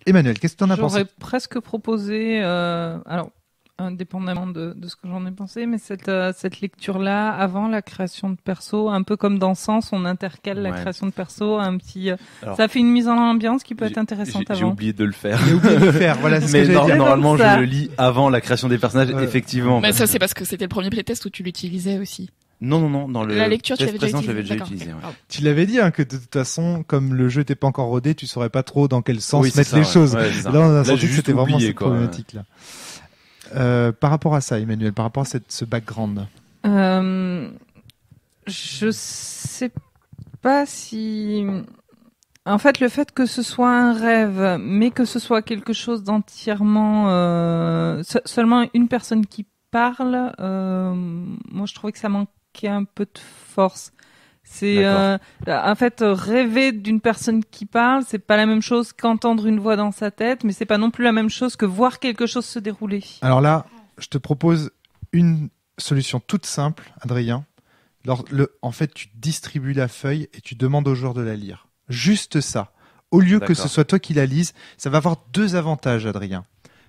Emmanuel, qu'est-ce que tu en as pensé? J'aurais presque proposé, alors indépendamment de ce que j'en ai pensé, mais cette lecture-là avant la création de perso, un peu comme dans Sens, on intercale la création de perso à un petit... Alors, ça fait une mise en ambiance qui peut être intéressante J'ai avant. oublié de le faire. J'ai oublié de le faire, voilà, c'est ce Mais que j'allais dire. normalement, C'est comme ça. je le lis avant la création des personnages, effectivement. Mais ça, c'est parce que c'était le premier playtest où tu l'utilisais aussi. Non, dans le La lecture, tu test l'avais déjà précédent, je l'avais déjà D'accord, utilisé. ok. Ouais. Pardon. Tu l'avais dit, hein, que de toute façon, comme le jeu n'était pas encore rodé, tu saurais pas trop dans quel sens Oui, c'est mettre ça, les ouais. choses. Ouais, c'est ça. Là, on a Là, senti j'ai que juste c'était vraiment oublié, cette quoi, problématique là. Par rapport à ça, Emmanuel, par rapport à ce background. Je sais pas si... En fait, le fait que ce soit un rêve, mais que ce soit quelque chose d'entièrement... seulement une personne qui parle, moi je trouvais que ça manquait un peu de force. C'est en fait rêver d'une personne qui parle, c'est pas la même chose qu'entendre une voix dans sa tête, mais c'est pas non plus la même chose que voir quelque chose se dérouler. Alors là, je te propose une solution toute simple, Adrien. En fait, tu distribues la feuille et tu demandes aux joueurs de la lire. Juste ça. Au lieu que ce soit toi qui la lise, ça va avoir deux avantages, Adrien.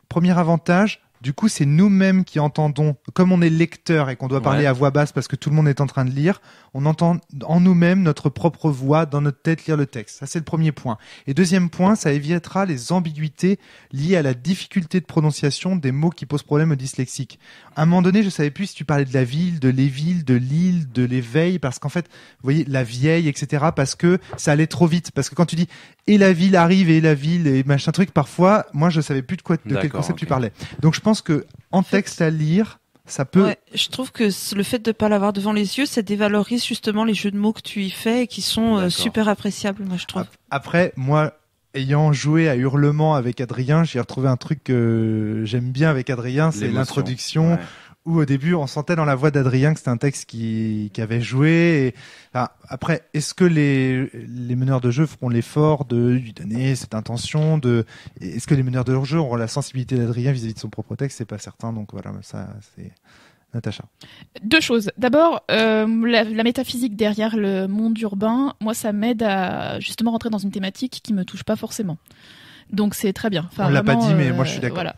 Premier avantage, du coup, c'est nous-mêmes qui entendons, comme on est lecteur et qu'on doit parler à voix basse parce que tout le monde est en train de lire, on entend en nous-mêmes notre propre voix dans notre tête lire le texte. Ça, c'est le premier point. Et deuxième point, ça évitera les ambiguïtés liées à la difficulté de prononciation des mots qui posent problème aux dyslexiques. À un moment donné, je savais plus si tu parlais de la ville, de l'éville, de l'île, de l'éveil, parce qu'en fait, vous voyez, la vieille, etc., parce que ça allait trop vite. Parce que quand tu dis et la ville arrive et la ville et machin truc, parfois, moi, je savais plus de quel concept tu parlais. Donc, je pense que en texte à lire, ça peut... Ouais, je trouve que le fait de pas l'avoir devant les yeux, ça dévalorise justement les jeux de mots que tu y fais et qui sont super appréciables, moi je trouve. Après, moi, ayant joué à Hurlement avec Adrien, j'ai retrouvé un truc que j'aime bien avec Adrien, c'est l'introduction. Où au début on sentait dans la voix d'Adrien que c'était un texte qui avait joué. Après, est-ce que les meneurs de jeu feront l'effort de lui donner cette intention est-ce que les meneurs de jeu auront la sensibilité d'Adrien vis-à-vis de son propre texte? C'est pas certain, donc voilà, ça c'est Natacha. Deux choses. D'abord, la métaphysique derrière le monde urbain, moi ça m'aide à justement rentrer dans une thématique qui me touche pas forcément. Donc c'est très bien. Enfin, on l'a pas dit, mais moi je suis d'accord. Voilà.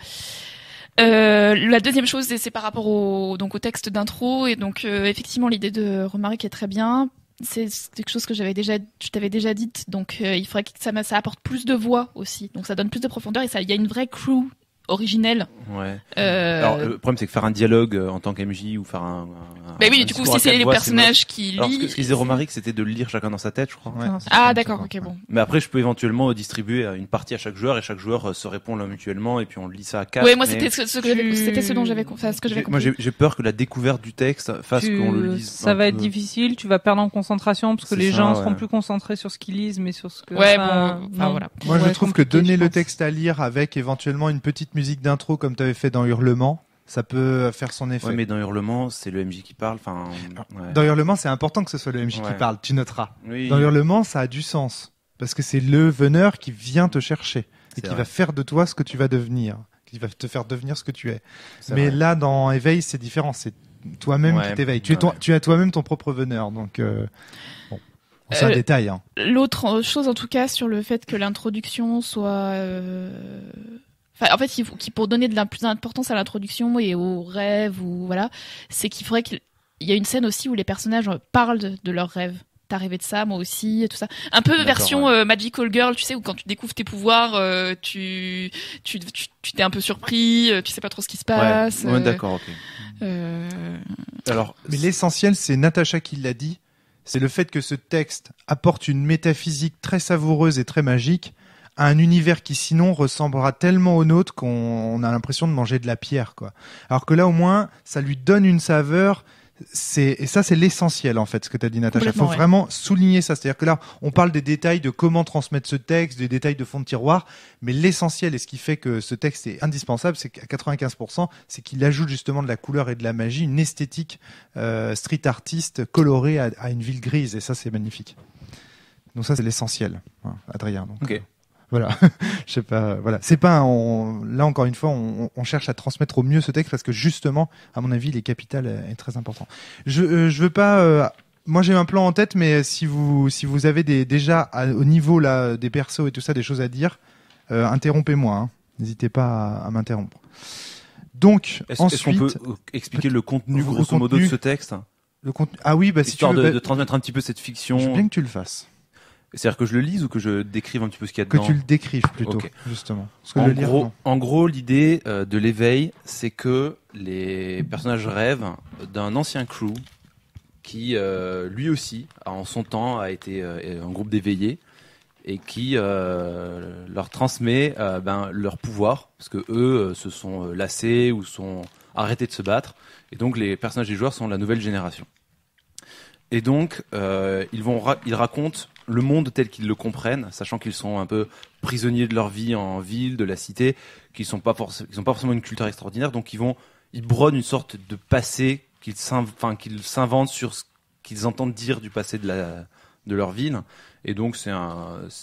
La deuxième chose, c'est par rapport au texte d'intro, et donc effectivement l'idée de Romaric est très bien. C'est quelque chose que je t'avais déjà dite, donc il faudrait que ça apporte plus de voix aussi, donc ça donne plus de profondeur et il y a une vraie crew originelle. Ouais. Alors le problème c'est que faire un dialogue en tant qu'MJ ou faire mais oui, du coup si c'est les personnages qui lisent. Alors ce que disait Romaric, c'était de le lire chacun dans sa tête, je crois. Ouais. Ah d'accord, ok, bon. Mais après je peux éventuellement distribuer une partie à chaque joueur et chaque joueur se répond l'un mutuellement et puis on lit ça à 4. Ouais, moi c'était ce dont j'avais compris. Moi j'ai peur que la découverte du texte fasse qu'on le lise. Ça va être difficile, tu vas perdre en concentration parce que les gens seront plus concentrés sur ce qu'ils lisent, mais sur ce que... Voilà. Moi je trouve que donner le texte à lire avec éventuellement une petite musique d'intro comme tu avais fait dans Hurlement, ça peut faire son effet. Ouais, mais dans Hurlement, c'est le MJ qui parle. Dans Hurlement, c'est important que ce soit le MJ qui parle, tu noteras. Oui. Dans Hurlement, ça a du sens. Parce que c'est le veneur qui vient te chercher. Et qui va faire de toi ce que tu vas devenir. Qui va te faire devenir ce que tu es. Mais là, dans Éveil, c'est différent. C'est toi-même qui t'éveille. Tu as toi-même ton propre veneur. Donc, bon. C'est un détail. Hein. L'autre chose, en tout cas, sur le fait que l'introduction soit... en fait, pour donner de la plus d'importance à l'introduction et aux rêves, c'est qu'il faudrait qu'il y a une scène aussi où les personnages parlent de leurs rêves. T'as rêvé de ça, moi aussi, et tout ça. Un peu version Magical Girl, tu sais, où quand tu découvres tes pouvoirs, tu t'es un peu surpris, tu sais pas trop ce qui se passe. Ouais, d'accord, ok. Alors, mais l'essentiel, c'est Natacha qui l'a dit, c'est le fait que ce texte apporte une métaphysique très savoureuse et très magique à un univers qui sinon ressemblera tellement au nôtre qu'on a l'impression de manger de la pierre, quoi. Alors que là, au moins, ça lui donne une saveur. Et ça, c'est l'essentiel, en fait, ce que tu as dit, Natacha. Il faut vraiment souligner ça. C'est-à-dire que là, on parle des détails de comment transmettre ce texte, des détails de fond de tiroir, mais l'essentiel et ce qui fait que ce texte est indispensable, c'est qu'à 95%, c'est qu'il ajoute justement de la couleur et de la magie, une esthétique street artiste colorée à une ville grise. Et ça, c'est magnifique. Donc ça, c'est l'essentiel, Adrien. Donc, ok. Voilà, je sais pas. Voilà, c'est pas. Là encore une fois, on cherche à transmettre au mieux ce texte parce que justement, à mon avis, il est capital et très important. Je veux pas. Moi, j'ai un plan en tête, mais si vous avez déjà au niveau là des persos et tout ça, des choses à dire, interrompez-moi. Hein. N'hésitez pas à m'interrompre. Donc Est-ce qu'on peut expliquer le contenu grosso modo de ce texte? Le contenu. Ah oui, si tu veux, de transmettre un petit peu cette fiction. Je veux bien que tu le fasses. C'est-à-dire que je le lise ou que je décrive un petit peu ce qu'il y a dedans? Que tu le décrives plutôt, justement. Parce que en gros, l'idée de l'éveil, c'est que les personnages rêvent d'un ancien crew qui, lui aussi, en son temps, a été un groupe d'éveillés et qui leur transmet leur pouvoir, parce que eux se sont lassés ou sont arrêtés de se battre, et donc les personnages des joueurs sont la nouvelle génération. Et donc, ils racontent le monde tel qu'ils le comprennent, sachant qu'ils sont un peu prisonniers de leur vie en ville, de la cité, qu'ils n'ont pas forcément une culture extraordinaire, donc ils brodent une sorte de passé qu'ils s'inventent sur ce qu'ils entendent dire du passé de leur ville, et donc c'est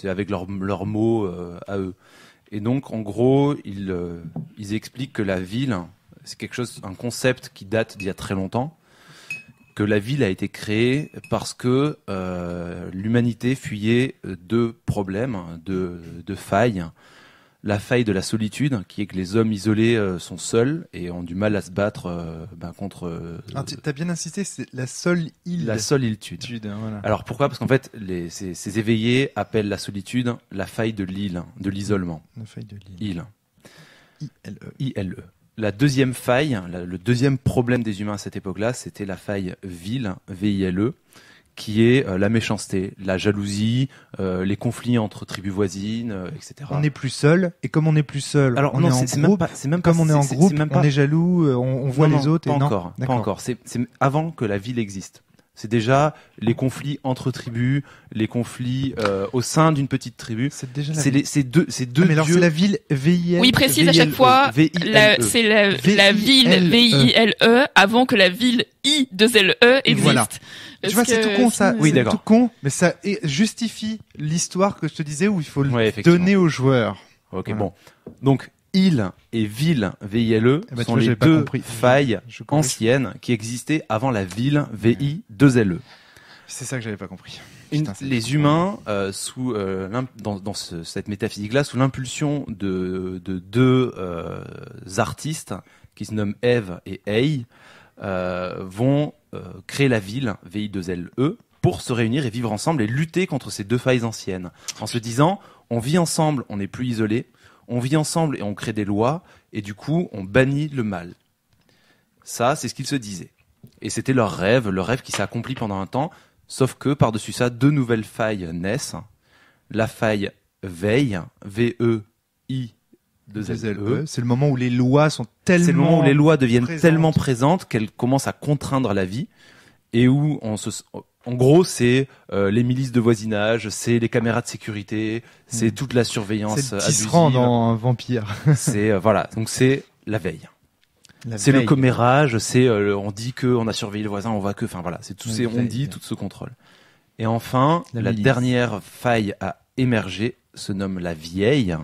avec leurs mots à eux. Et donc, en gros, ils expliquent que la ville, c'est un concept qui date d'il y a très longtemps, que la ville a été créée parce que l'humanité fuyait deux problèmes, deux failles. La faille de la solitude, qui est que les hommes isolés sont seuls et ont du mal à se battre contre... T'as bien insisté, c'est la solitude. La solitude. Voilà. Alors pourquoi? Parce qu'en fait, ces éveillés appellent la solitude la faille de l'isolement. La faille de l'île. I-L-E. La deuxième faille, le deuxième problème des humains à cette époque-là, c'était la faille ville, V-I-L-E, qui est la méchanceté, la jalousie, les conflits entre tribus voisines, etc. On n'est plus seul, et comme on n'est plus seul, alors on non, est en groupe. Comme on est en groupe, on est jaloux, on voit les autres. Pas encore. C'est avant que la ville existe. C'est déjà les conflits entre tribus, les conflits au sein d'une petite tribu. C'est déjà ces deux mais alors dieux. c'est la ville V-I-L. Oui, précise à chaque fois. C'est la ville V-I-L-E avant que la ville I-2-L-E existe. Voilà. Tu vois, c'est tout con, ça. Oui, c'est d'accord. tout con, mais ça justifie l'histoire que je te disais où il faut le donner aux joueurs. Ok, Voilà. bon. Donc, île et ville, V-I-L-E, sont les deux failles anciennes qui existaient avant la ville, V-I-2-L-E. C'est ça que j'avais pas compris. Les humains, dans cette métaphysique-là, sous l'impulsion de deux artistes qui se nomment Eve et Ei, vont créer la ville, VI2LE, pour se réunir et vivre ensemble et lutter contre ces deux failles anciennes. En se disant, on vit ensemble, on n'est plus isolés, on vit ensemble et on crée des lois, et du coup, on bannit le mal. Ça, c'est ce qu'ils se disaient. Et c'était leur rêve qui s'est accompli pendant un temps, sauf que, par-dessus ça, deux nouvelles failles naissent. La faille veille, V-E-I, c'est le moment où les lois sont tellement... C'est le moment où les lois deviennent tellement présentes qu'elles commencent à contraindre la vie, et où en gros, c'est les milices de voisinage, c'est les caméras de sécurité, c'est toute la surveillance abusive. C'est le tisserand dans Vampire. Voilà, donc c'est la veille. C'est le commérage, on dit que on a surveillé le voisin, on voit que, enfin voilà, c'est tout tout ce contrôle. Et enfin, la dernière faille à émerger se nomme la vieille,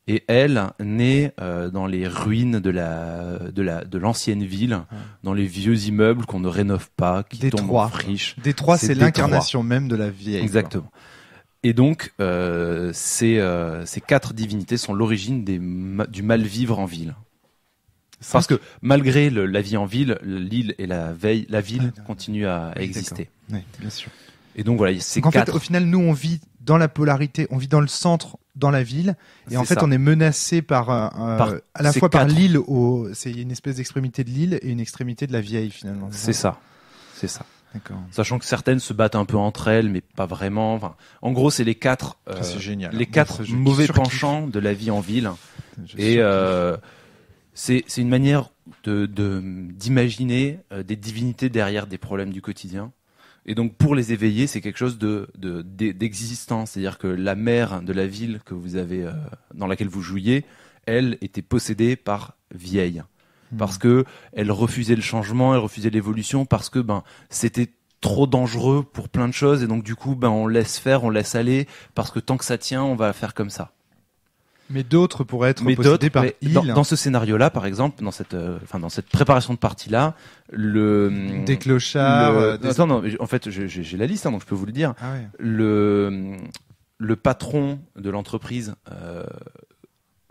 et elle naît dans les ruines de l'ancienne ville, dans les vieux immeubles qu'on ne rénove pas, qui tombent en friche. Détroit, c'est l'incarnation même de la vieille. Exactement. Quoi. Et donc, ces quatre divinités sont l'origine du mal-vivre en ville. Parce que malgré la vie en ville, l'île et la ville continuent à exister. Oui, bien sûr. Et donc voilà, c'est quatre. En fait, au final, nous, on vit dans la polarité, on vit dans le centre, dans la ville, et en fait, on est menacé par à la fois par l'île, c'est une espèce d'extrémité de l'île et une extrémité de la vieille finalement. C'est ça. D'accord. Sachant que certaines se battent un peu entre elles, mais pas vraiment. Enfin, en gros, c'est les quatre, c'est génial. Les quatre mauvais penchants de la vie en ville. Et c'est une manière d'imaginer des divinités derrière des problèmes du quotidien. Et donc pour les éveillés, c'est quelque chose d'existant. C'est-à-dire que la mère de la ville que vous avez, dans laquelle vous jouiez, elle était possédée par vieille. Parce que elle refusait le changement, elle refusait l'évolution, parce que c'était trop dangereux pour plein de choses, et donc du coup on laisse faire, on laisse aller, parce que tant que ça tient, on va faire comme ça. Mais d'autres pourraient être Mais possédés d'autres, par mais il. dans ce scénario-là, par exemple, dans cette préparation de partie-là, Des clochards. des- Attends, non, mais en fait, j'ai la liste, hein, donc je peux vous le dire. Ah ouais. Le patron de l'entreprise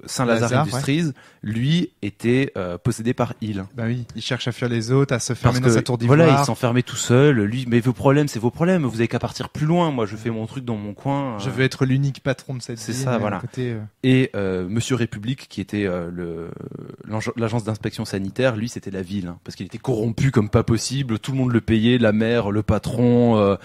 Saint-Lazare Lazare, Industries, lui, était possédé par il. Bah oui, il cherche à fuir les autres, à se Parce fermer dans que sa tour d'ivoire. voilà, il s'enfermait tout seul. Lui, mais vos problèmes, c'est vos problèmes. Vous avez qu'à partir plus loin. Moi, je fais mon truc dans mon coin. Je veux être l'unique patron de cette C'est ville, ça, mais à voilà. côté, Et Monsieur République, qui était l'agence d'inspection sanitaire, lui, c'était la ville, hein, parce qu'il était corrompu comme pas possible. Tout le monde le payait, la maire, le patron,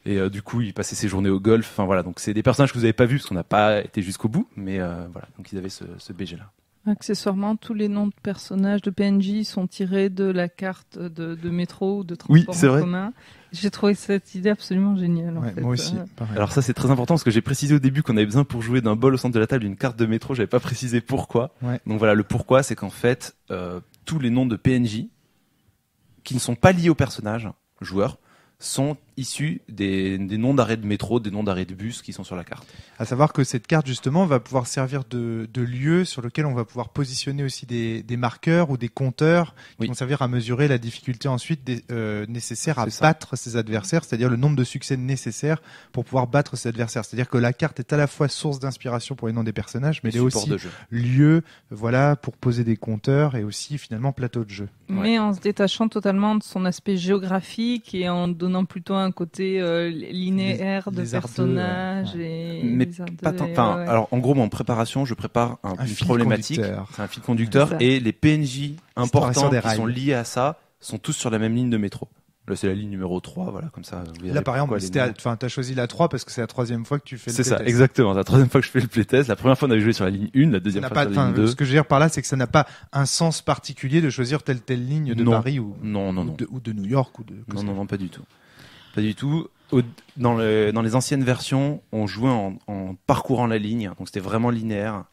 et du coup, il passait ses journées au golf. Enfin voilà, donc c'est des personnages que vous avez pas vus parce qu'on n'a pas été jusqu'au bout, mais voilà, donc ils avaient ce BG là. Accessoirement, tous les noms de personnages de PNJ sont tirés de la carte de métro ou de Oui, transport c'est en vrai. commun. J'ai trouvé cette idée absolument géniale. En ouais, fait. moi aussi. Pareil. Alors ça, c'est très important parce que j'ai précisé au début qu'on avait besoin pour jouer d'un bol au centre de la table d'une carte de métro. J'avais pas précisé pourquoi. Ouais. Donc voilà, le pourquoi, c'est qu'en fait, tous les noms de PNJ qui ne sont pas liés aux personnages joueurs sont issus des noms d'arrêts de métro, des noms d'arrêts de bus qui sont sur la carte. À savoir que cette carte, justement, va pouvoir servir de lieu sur lequel on va pouvoir positionner aussi des marqueurs ou des compteurs qui Oui. vont servir à mesurer la difficulté ensuite nécessaire à C'est ça. battre ses adversaires, c'est-à-dire le nombre de succès nécessaires pour pouvoir battre ses adversaires. C'est-à-dire que la carte est à la fois source d'inspiration pour les noms des personnages, mais Les elle est supports aussi de jeu. lieu, voilà, pour poser des compteurs et aussi finalement plateau de jeu. Mais en se détachant totalement de son aspect géographique et en donnant plutôt un côté linéaire de les arts personnages d'eux, et Mais les arts pas d'eux, tant. et Enfin, ouais. alors en gros, moi, en préparation, je prépare une fil problématique. conducteur. C'est un fil conducteur C'est ça. et les PNJ importants sur des qui sont rails. liés à ça sont tous sur la même ligne de métro. Là, c'est la ligne numéro 3, voilà, comme ça. Vous verrez Là, par exemple, pourquoi les noms. t'as choisi la 3 parce que c'est la troisième fois que tu fais le C'est ça, playtest. exactement. C'est la troisième fois que je fais le playtest. La première fois, on avait joué sur la ligne 1, la Ça deuxième n'a fois pas, sur la ligne enfin, 2. ce que je veux dire par là, c'est que ça n'a pas un sens particulier de choisir telle ligne de Non. Paris ou, Non, non, non. ou de New York ou de. que Non, sais-je. non, non, pas du tout. Pas du tout. Dans les anciennes versions, on jouait en parcourant la ligne, donc c'était vraiment linéaire.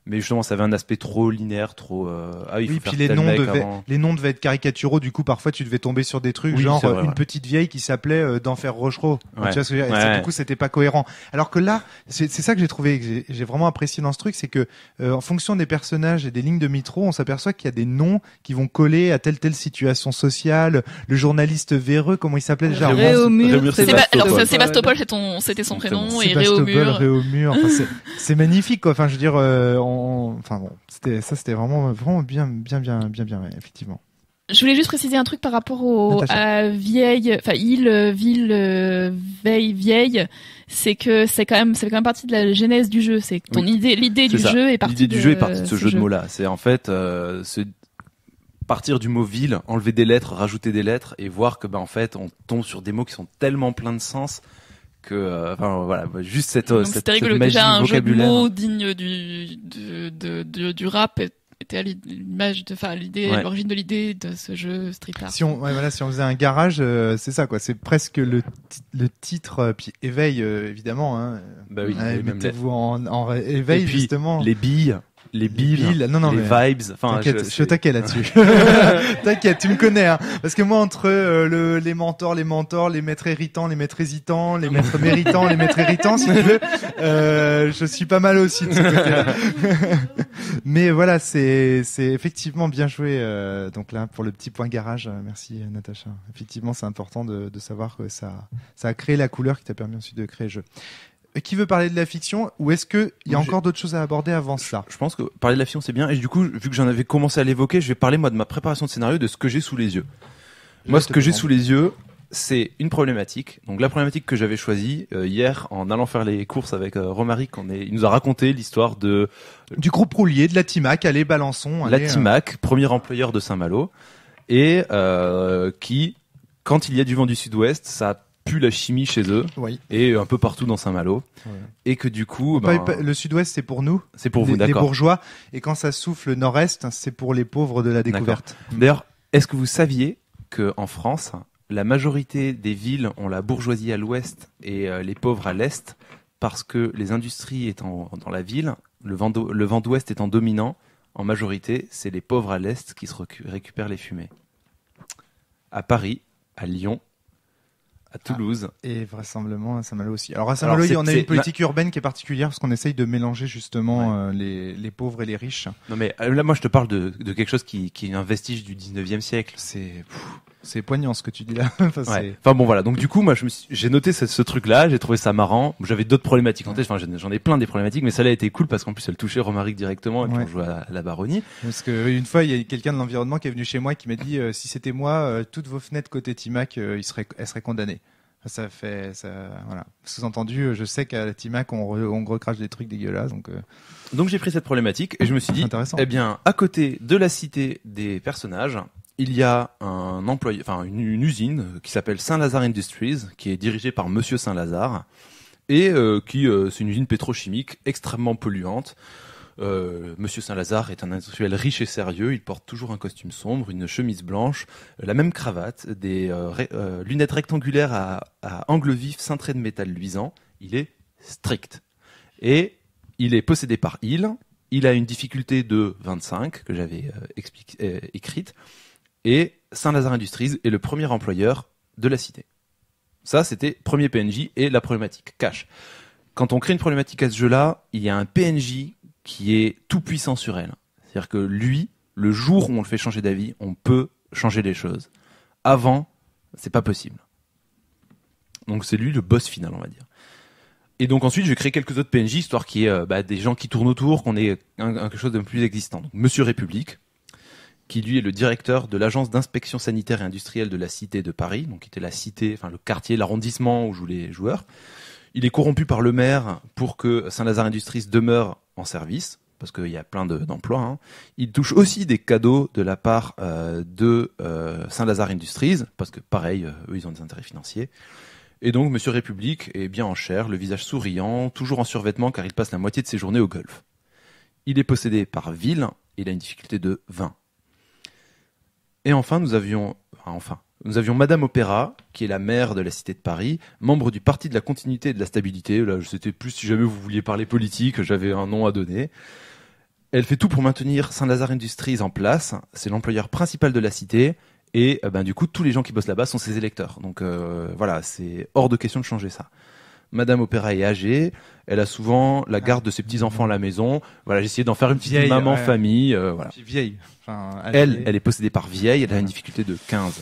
Mais justement, ça avait un aspect trop linéaire, trop. Ah oui, il faut Oui, faire puis les tel noms, mec devaient, avant. les noms devaient être caricaturaux, du coup parfois tu devais tomber sur des trucs Oui, genre c'est vrai, une ouais. petite vieille qui s'appelait d'Enfer Rochereau. Ouais. Tu vois ce que je veux dire. Et Ouais. du coup c'était pas cohérent. Alors que là, c'est ça que j'ai trouvé, que j'ai vraiment apprécié dans ce truc, c'est que en fonction des personnages et des lignes de métro, on s'aperçoit qu'il y a des noms qui vont coller à telle situation sociale. Le journaliste véreux, comment il s'appelait déjà Réaumur, Réaumur, Alors Sébastopol. Sébastopol, c'était son Exactement. prénom, et Sébastopol, Réaumur. Réaumur. Enfin, c'est magnifique, quoi. Enfin, je veux dire, enfin bon, c'était vraiment bien, ouais, effectivement. Je voulais juste préciser un truc par rapport Natacha. à vieille, enfin ville, veille, vieille. C'est que ça fait quand même partie de la genèse du jeu. C'est que l'idée C'est du ça. jeu est partie L'idée du jeu est partie de ce jeu de jeu. mots-là. C'est en fait partir du mot ville, enlever des lettres, rajouter des lettres et voir que en fait on tombe sur des mots qui sont tellement pleins de sens que enfin voilà, juste cette Donc cette, c'était cette rigolo. magie Déjà un jeu de vocabulaire. mots digne du rap était à l'image de, enfin l'idée, Ouais. l'origine de l'idée de ce jeu Street Art. Si on faisait un garage, c'est ça, quoi. C'est presque le titre, puis éveil, évidemment. Hein. Bah oui, Ouais, les mêmes mettez-vous en éveil, Et puis, justement. les billes, les billes, non, les mais- vibes. Enfin, T'inquiète, je suis au taquet là-dessus. T'inquiète, tu me connais, hein. Parce que moi, entre les mentors, les maîtres irritants, les maîtres hésitants, les maîtres méritants, les maîtres irritants, si tu veux, je suis pas mal aussi de ce côté-là. Mais voilà, c'est effectivement bien joué. Donc là, pour le petit point garage, merci Natacha. Effectivement, c'est important de savoir que ça a créé la couleur qui t'a permis ensuite de créer le jeu. Qui veut parler de la fiction, ou est-ce que il y a Moi, encore d'autres choses à aborder avant ça? Je pense que parler de la fiction c'est bien et du coup vu que j'en avais commencé à l'évoquer, je vais parler moi de ma préparation de scénario, de ce que j'ai sous les yeux. Moi ce que j'ai sous les yeux, c'est une problématique. Donc la problématique que j'avais choisie hier en allant faire les courses avec Romaric, il nous a raconté l'histoire de Du groupe Roulier, de la Timac, allez Balançon. la allez, Timac, premier employeur de Saint-Malo, et qui, quand il y a du vent du sud-ouest, ça pue la chimie chez eux Oui. et un peu partout dans Saint-Malo, Ouais. et que du coup, Le sud-ouest, c'est pour nous, c'est pour vous, les d'accord. bourgeois, et quand ça souffle nord-est, c'est pour les pauvres de la découverte. D'ailleurs, est-ce que vous saviez que en France, la majorité des villes ont la bourgeoisie à l'ouest et les pauvres à l'est, parce que les industries étant dans la ville, le vent d'ouest étant dominant, en majorité, c'est les pauvres à l'est qui se récupèrent les fumées. À Paris, à Lyon, à Toulouse. Et vraisemblablement à Saint-Malo aussi. Alors à Saint-Malo, Alors, on a une politique urbaine qui est particulière parce qu'on essaye de mélanger justement les pauvres et les riches. Non mais là, moi, je te parle de quelque chose qui est un vestige du 19e siècle. C'est poignant ce que tu dis là. Enfin, Ouais. Enfin bon voilà, donc du coup moi j'ai noté ce truc-là, j'ai trouvé ça marrant. J'avais d'autres problématiques en tête, enfin j'en ai plein des problématiques, mais celle-là a été cool parce qu'en plus elle touchait Romaric directement et puis on jouait à la baronnie. Parce que une fois il y a quelqu'un de l'environnement qui est venu chez moi et qui m'a dit si c'était moi, toutes vos fenêtres côté Timac, elles seraient condamnées. Ça fait voilà. Sous-entendu, je sais qu'à la Timac on recrache des trucs dégueulasses Donc j'ai pris cette problématique et je me suis dit eh bien à côté de la cité des personnages, il y a un employé, enfin une usine qui s'appelle Saint-Lazare Industries, qui est dirigée par Monsieur Saint-Lazare et c'est une usine pétrochimique extrêmement polluante. Monsieur Saint-Lazare est un industriel riche et sérieux. Il porte toujours un costume sombre, une chemise blanche, la même cravate, des lunettes rectangulaires à angle vif cintrées de métal luisant. Il est strict et il est possédé par il a une difficulté de 25 que j'avais écrite. Et Saint-Lazare Industries est le premier employeur de la cité. Ça, c'était premier PNJ et la problématique. Cash. Quand on crée une problématique à ce jeu-là, il y a un PNJ qui est tout puissant sur elle. C'est-à-dire que lui, le jour où on le fait changer d'avis, on peut changer les choses. Avant, c'est pas possible. Donc c'est lui le boss final, on va dire. Et donc ensuite, je vais créer quelques autres PNJ, histoire qu'il y ait des gens qui tournent autour, qu'on ait quelque chose de plus existant. Donc, Monsieur République, qui lui est le directeur de l'agence d'inspection sanitaire et industrielle de la cité de Paris, donc qui était la cité, enfin le quartier, l'arrondissement où jouent les joueurs. Il est corrompu par le maire pour que Saint-Lazare Industries demeure en service, parce qu'il y a plein d'emplois. Hein. Il touche aussi des cadeaux de la part de Saint-Lazare Industries, parce que pareil, eux ils ont des intérêts financiers. Et donc Monsieur République est bien en chair, le visage souriant, toujours en survêtement car il passe la moitié de ses journées au golf. Il est possédé par Ville, il a une difficulté de 20. Et enfin, nous avions Madame Opéra, qui est la maire de la cité de Paris, membre du Parti de la continuité et de la stabilité. Là, je sais plus si jamais vous vouliez parler politique, j'avais un nom à donner. Elle fait tout pour maintenir Saint-Lazare Industries en place. C'est l'employeur principal de la cité. Et du coup, tous les gens qui bossent là-bas sont ses électeurs. Donc voilà, c'est hors de question de changer ça. Madame Opéra est âgée, elle a souvent la garde de ses petits-enfants à la maison. Voilà, j'ai essayé d'en faire une petite maman famille. Voilà. Vieille. Enfin, elle est possédée par vieille, elle a une difficulté de 15.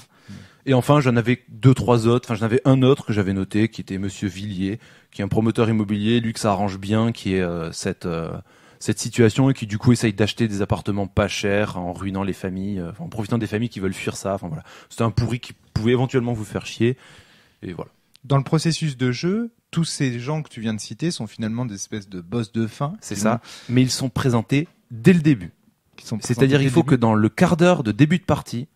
Et enfin, j'en avais 2-3 autres. Enfin, j'en avais un autre que j'avais noté, qui était Monsieur Villiers, qui est un promoteur immobilier, lui que ça arrange bien, qui est cette situation et qui du coup essaye d'acheter des appartements pas chers en ruinant les familles, en profitant des familles qui veulent fuir ça. Enfin voilà, c'était un pourri qui pouvait éventuellement vous faire chier. Et voilà. Dans le processus de jeu, tous ces gens que tu viens de citer sont finalement des espèces de boss de fin. C'est ça. Mais ils sont présentés dès le début. C'est-à-dire il faut que dans le quart d'heure de début de partie,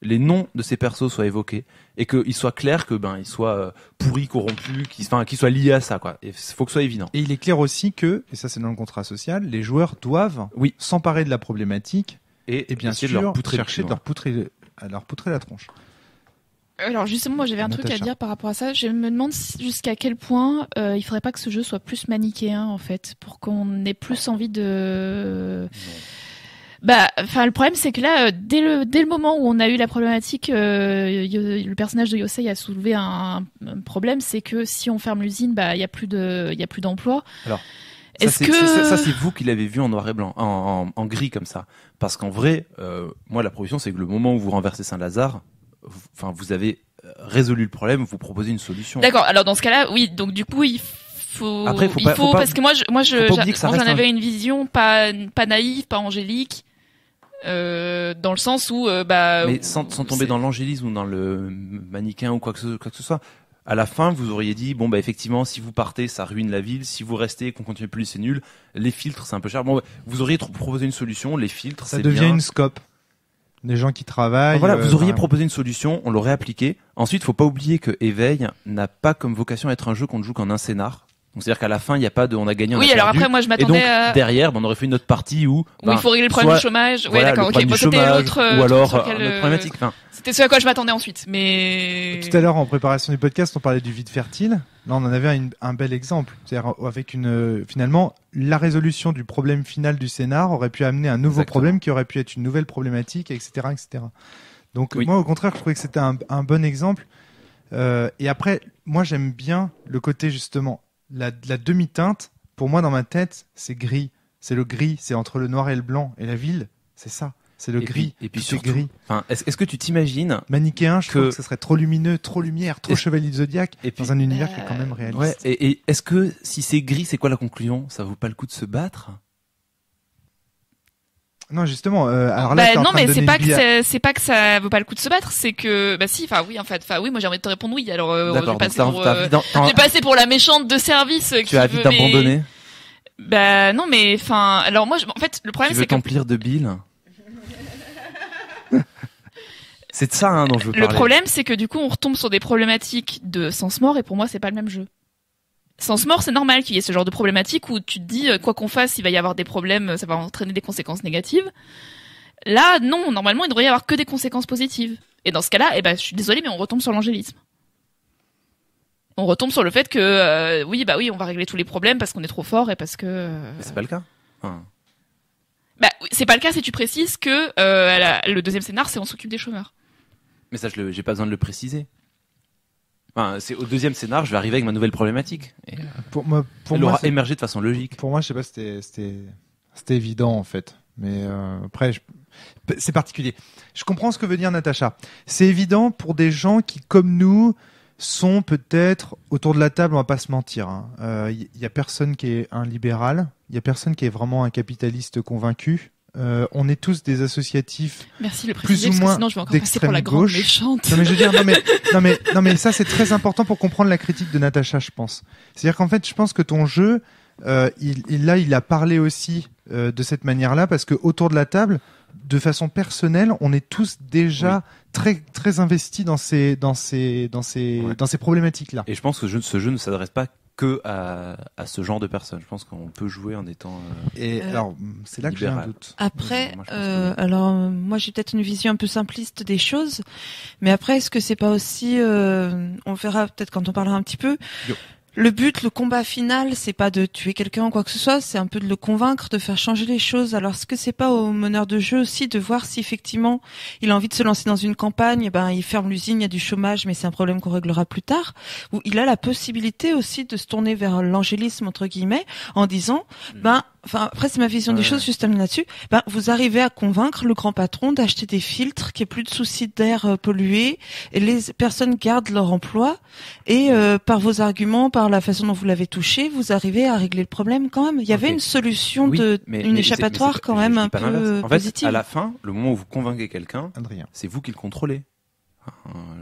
les noms de ces persos soient évoqués et qu'il soit clair que ils soient pourris, corrompus, qu'ils soient liés à ça quoi. Il faut que ce soit évident. Et il est clair aussi que, et ça c'est dans le contrat social, les joueurs doivent s'emparer de la problématique et bien sûr chercher de leur poutrer la tronche. Alors justement, moi j'avais un truc à dire par rapport à ça. Je me demande jusqu'à quel point il faudrait pas que ce jeu soit plus manichéen en fait, pour qu'on ait plus envie de. Le problème c'est que là, dès le moment où on a eu la problématique, le personnage de Yosei a soulevé un problème, c'est que si on ferme l'usine, il y a plus d'emplois. Alors. Ça c'est vous qui l'avez vu en noir et blanc, en gris comme ça. Parce qu'en vrai, moi la proposition c'est que le moment où vous renversez Saint-Lazare, vous avez résolu le problème, vous proposez une solution. D'accord. Alors dans ce cas-là, oui. Donc du coup, il faut. Après, parce que moi, j'en avais une vision pas naïve, pas angélique, dans le sens où, Mais sans tomber dans l'angélisme ou dans le manichéen ou quoi que ce soit. À la fin, vous auriez dit effectivement, si vous partez, ça ruine la ville. Si vous restez et qu'on continue plus, c'est nul. Les filtres, c'est un peu cher. Vous auriez proposé une solution. Les filtres, c'est bien. Ça devient une scope. Des gens qui travaillent. Voilà, vous auriez proposé une solution, on l'aurait appliquée. Ensuite, faut pas oublier que Éveil n'a pas comme vocation à être un jeu qu'on ne joue qu'en un scénar. Donc c'est-à-dire qu'à la fin, il n'y a pas de on a gagné, on a perdu. Oui, alors après, moi je m'attendais et donc, derrière, on aurait fait une autre partie où il faut régler le problème du chômage. Voilà, d'accord, ok. C'était l'autre ou alors notre problématique. C'était ce à quoi je m'attendais ensuite, mais. Tout à l'heure, en préparation du podcast, on parlait du vide fertile. Là, on en avait un bel exemple. C'est-à-dire, avec finalement, la résolution du problème final du scénar aurait pu amener un nouveau problème qui aurait pu être une nouvelle problématique, etc., etc. Donc, moi, au contraire, je trouvais que c'était un bon exemple. Et après, moi j'aime bien le côté justement la demi-teinte. Pour moi, dans ma tête, c'est gris. C'est le gris, c'est entre le noir et le blanc. Et la ville, c'est ça. C'est le gris. Et puis c'est surtout, gris. enfin, est-ce que tu t'imagines Manichéen, je trouve que ce serait trop lumineux, trop lumière, trop Et- chevalier du Zodiac, et puis- dans un univers qui est quand même réaliste. Ouais. Et est-ce que si c'est gris, c'est quoi la conclusion? Ça vaut pas le coup de se battre? Non, justement. Alors là, t'es en non, train de mais c'est donner pas une que bille c'est pas que ça vaut pas le coup de se battre, c'est que bah si, enfin oui, en fait, enfin oui, moi j'ai envie de te répondre oui. Alors D'accord. j'ai Donc passé pour t'as j'ai passé pour la méchante de service tu as envie d'abandonner? Bah non, mais enfin, alors moi, en fait, le problème Tu veux c'est que t'emplir de bile? C'est de ça hein, dont je veux le parler. problème c'est que du coup on retombe sur des problématiques de sens mort et pour moi c'est pas le même jeu. Sens mort, c'est normal qu'il y ait ce genre de problématique où tu te dis quoi qu'on fasse, il va y avoir des problèmes, ça va entraîner des conséquences négatives. Là, non, normalement, il devrait y avoir que des conséquences positives. Et dans ce cas-là, je suis désolée, mais on retombe sur l'angélisme. On retombe sur le fait que oui, on va régler tous les problèmes parce qu'on est trop fort et parce que Mais c'est pas le cas. Enfin, oui, c'est pas le cas si tu précises que le deuxième scénar, c'est on s'occupe des chômeurs. mais ça, j'ai pas besoin de le préciser. Enfin, c'est au deuxième scénar, je vais arriver avec ma nouvelle problématique. Et Pour moi, elle aura c'est- émergé de façon logique. Pour moi, je sais pas, c'était évident en fait. Mais après, c'est particulier. Je comprends ce que veut dire Natacha. C'est évident pour des gens qui, comme nous, sont peut-être autour de la table. On va pas se mentir. Il y a personne qui est un libéral. Il y a personne qui est vraiment un capitaliste convaincu. On est tous des associatifs. Merci de le Plus préciser, ou parce que moins sinon je vais encore passer pour la d'extrême grande gauche. méchante. Non mais je veux dire, non mais ça c'est très important pour comprendre la critique de Natacha, je pense. C'est-à-dire qu'en fait, je pense que ton jeu, il a parlé aussi de cette manière-là parce que autour de la table, de façon personnelle, on est tous déjà très très investis dans ces problématiques-là. Et je pense que ce jeu ne s'adresse pas que à ce genre de personnes. Je pense qu'on peut jouer en étant Et alors, c'est là que j'ai un libéral. doute. Après, Moi, je pense que moi j'ai peut-être une vision un peu simpliste des choses, mais après est-ce que c'est pas aussi, on verra peut-être quand on parlera un petit peu. Yo. Le but, le combat final, c'est pas de tuer quelqu'un ou quoi que ce soit, c'est un peu de le convaincre, de faire changer les choses. Alors, est-ce que c'est pas au meneur de jeu aussi de voir si effectivement il a envie de se lancer dans une campagne, il ferme l'usine, il y a du chômage, mais c'est un problème qu'on réglera plus tard, ou il a la possibilité aussi de se tourner vers l'angélisme entre guillemets en disant, après c'est ma vision des choses, juste terminer là-dessus, vous arrivez à convaincre le grand patron d'acheter des filtres, qu'il n'y ait plus de soucis d'air pollué, et les personnes gardent leur emploi, et par vos arguments, par la façon dont vous l'avez touché, vous arrivez à régler le problème quand même. Il y avait Ok. une solution Oui, une échappatoire quand même un peu En fait, positive. à la fin, le moment où vous convainquez quelqu'un, Adrien. c'est vous qui le contrôlez.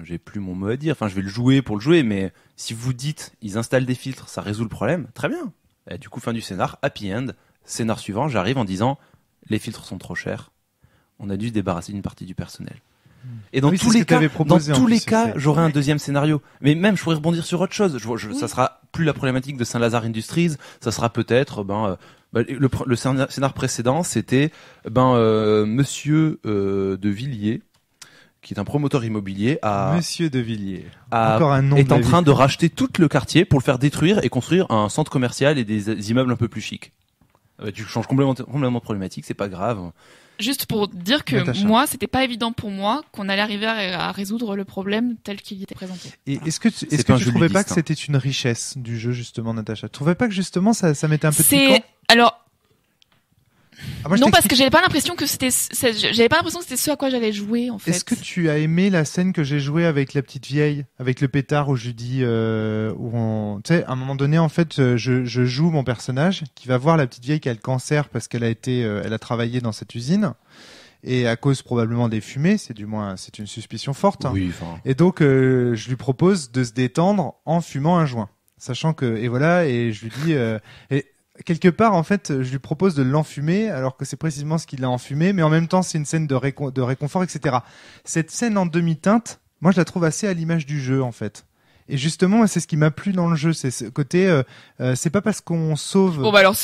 J'ai plus mon mot à dire. Enfin, je vais le jouer pour le jouer, mais si vous dites, ils installent des filtres, ça résout le problème, très bien. Et du coup, fin du scénar, happy end. Scénar suivant, j'arrive en disant, les filtres sont trop chers. On a dû se débarrasser d'une partie du personnel. Et dans Oui, c'est tous ce les que cas, t'avais proposé, dans en tous plus, les cas, c'est- j'aurai un deuxième scénario. Mais même, je pourrais rebondir sur autre chose. Ça sera plus la problématique de Saint-Lazare Industries. Ça sera peut-être, le scénar précédent, c'était, Monsieur de Villiers, qui est un promoteur immobilier, Monsieur de Villiers. a- Encore un nom. est de la en train vie. de racheter tout le quartier pour le faire détruire et construire un centre commercial et des immeubles un peu plus chics. Tu changes complètement de problématique, c'est pas grave. Juste pour dire que Natacha. moi, c'était pas évident pour moi qu'on allait arriver à résoudre le problème tel qu'il était présenté. Et est-ce que tu pas un jeu trouvais pas ludiste, que c'était une richesse du jeu justement, Natacha? Tu trouvais pas que justement ça mettait un peu de C'est piquant? alors Ah, moi, je non parce t'explique. que j'avais pas l'impression que c'était ce à quoi j'allais jouer en fait. Est-ce que tu as aimé la scène que j'ai jouée avec la petite vieille, avec le pétard où je dis, tu sais, à un moment donné, en fait, je joue mon personnage qui va voir la petite vieille qui a le cancer parce qu'elle elle a travaillé dans cette usine et à cause probablement des fumées, c'est une suspicion forte. Hein. Oui, enfin. Et donc, je lui propose de se détendre en fumant un joint, sachant que et je lui dis et quelque part, en fait, je lui propose de l'enfumer, alors que c'est précisément ce qu'il a enfumé, mais en même temps, c'est une scène de réconfort, etc. Cette scène en demi-teinte, moi, je la trouve assez à l'image du jeu, en fait. Et justement, c'est ce qui m'a plu dans le jeu, c'est ce côté, c'est pas parce qu'on sauve. Bon bah alors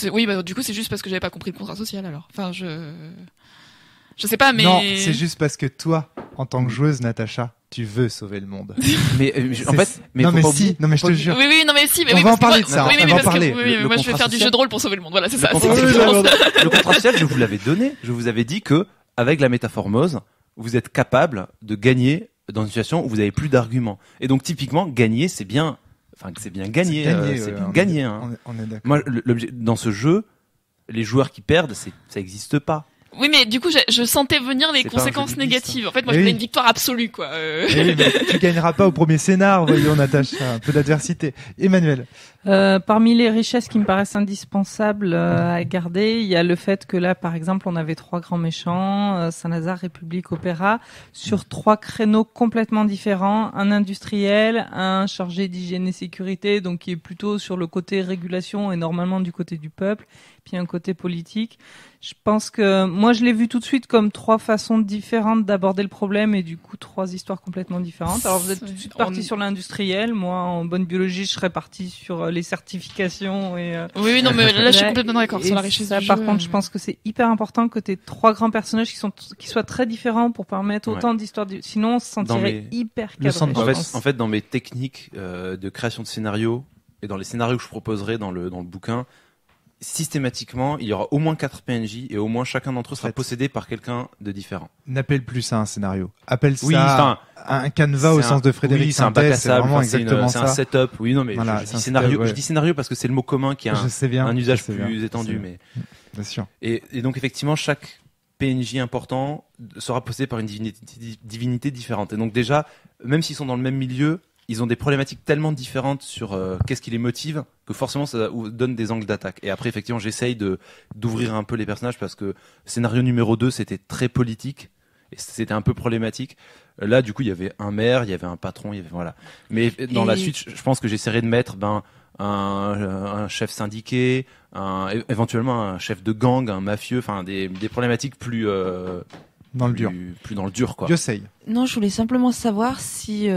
du coup c'est juste parce que j'avais pas compris le contrat social alors. Enfin je sais pas mais Non, c'est juste parce que toi, en tant que joueuse, Natacha, tu veux sauver le monde. Mais en fait, non, faut mais pas si, oublier- non, mais je te jure. Oui, non, mais si, mais On oui, va en parce que parler moi- de ça, oui, on mais va en parce que- parler. oui, mais Le moi, je vais contrat faire du social. jeu de rôle pour sauver le monde. Voilà, c'est ça. Le c'est contrat la social, différence. le contrat social, je vous l'avais donné. Je vous avais dit que, avec la métaphormose, vous êtes capable de gagner dans une situation où vous avez plus d'arguments. Et donc typiquement, gagner, c'est bien gagné. C'est bien gagné. Hein. On est d'accord. Moi, l'objet dans ce jeu, les joueurs qui perdent, ça existe pas. Oui, mais du coup, je sentais venir les C'est pas un conséquences jeu de liste, négatives. En fait, moi, Eh je voulais oui. une victoire absolue, quoi. Eh, mais tu gagneras pas au premier scénar, voyons Natacha, un peu d'adversité. Emmanuel. Parmi les richesses qui me paraissent indispensables à garder, il y a le fait que là, par exemple, on avait 3 grands méchants, Saint-Lazare, République, Opéra, sur 3 créneaux complètement différents. Un industriel, un chargé d'hygiène et sécurité, donc qui est plutôt sur le côté régulation et normalement du côté du peuple, puis un côté politique. Je pense que moi, je l'ai vu tout de suite comme 3 façons différentes d'aborder le problème et du coup 3 histoires complètement différentes. Alors vous êtes tout de suite parti sur l'industriel. Moi, en bonne biologie, je serais parti sur les certifications et Oui, non, mais là, je suis complètement d'accord et sur la richesse ça, du par jeu. contre, je pense que c'est hyper important que tu aies 3 grands personnages qui soient très différents pour permettre Ouais. autant d'histoires. Sinon, on se sentirait hyper cadré. sandbox. En fait, dans mes techniques de création de scénarios et dans les scénarios que je proposerai dans le bouquin, systématiquement, il y aura au moins 4 PNJ et au moins chacun d'entre eux sera possédé par quelqu'un de différent. N'appelle plus ça un scénario. Appelle ça Oui, enfin, un canevas au sens de Frédéric oui, c'est un Saintet, bac à c'est sable, vraiment enfin, exactement c'est ça. un setup. Oui, non, mais Voilà, je c'est dis un scénario. setup, ouais. Je dis scénario parce que c'est le mot commun qui a Je sais bien, un usage je sais bien. plus étendu, C'est- mais Bien sûr. et donc effectivement chaque PNJ important sera possédé par une divinité différente. Et donc déjà, même s'ils sont dans le même milieu, ils ont des problématiques tellement différentes sur qu'est-ce qui les motive que forcément ça donne des angles d'attaque. Et après effectivement, j'essaye d'ouvrir un peu les personnages parce que scénario numéro 2, c'était très politique et c'était un peu problématique. Là, du coup, il y avait un maire, il y avait un patron, il y avait voilà. Mais dans la suite, je pense que j'essaierai de mettre un chef syndiqué, éventuellement un chef de gang, un mafieux, enfin des problématiques plus Dans le dur. plus dans le dur quoi. Yosei. Non, je voulais simplement savoir si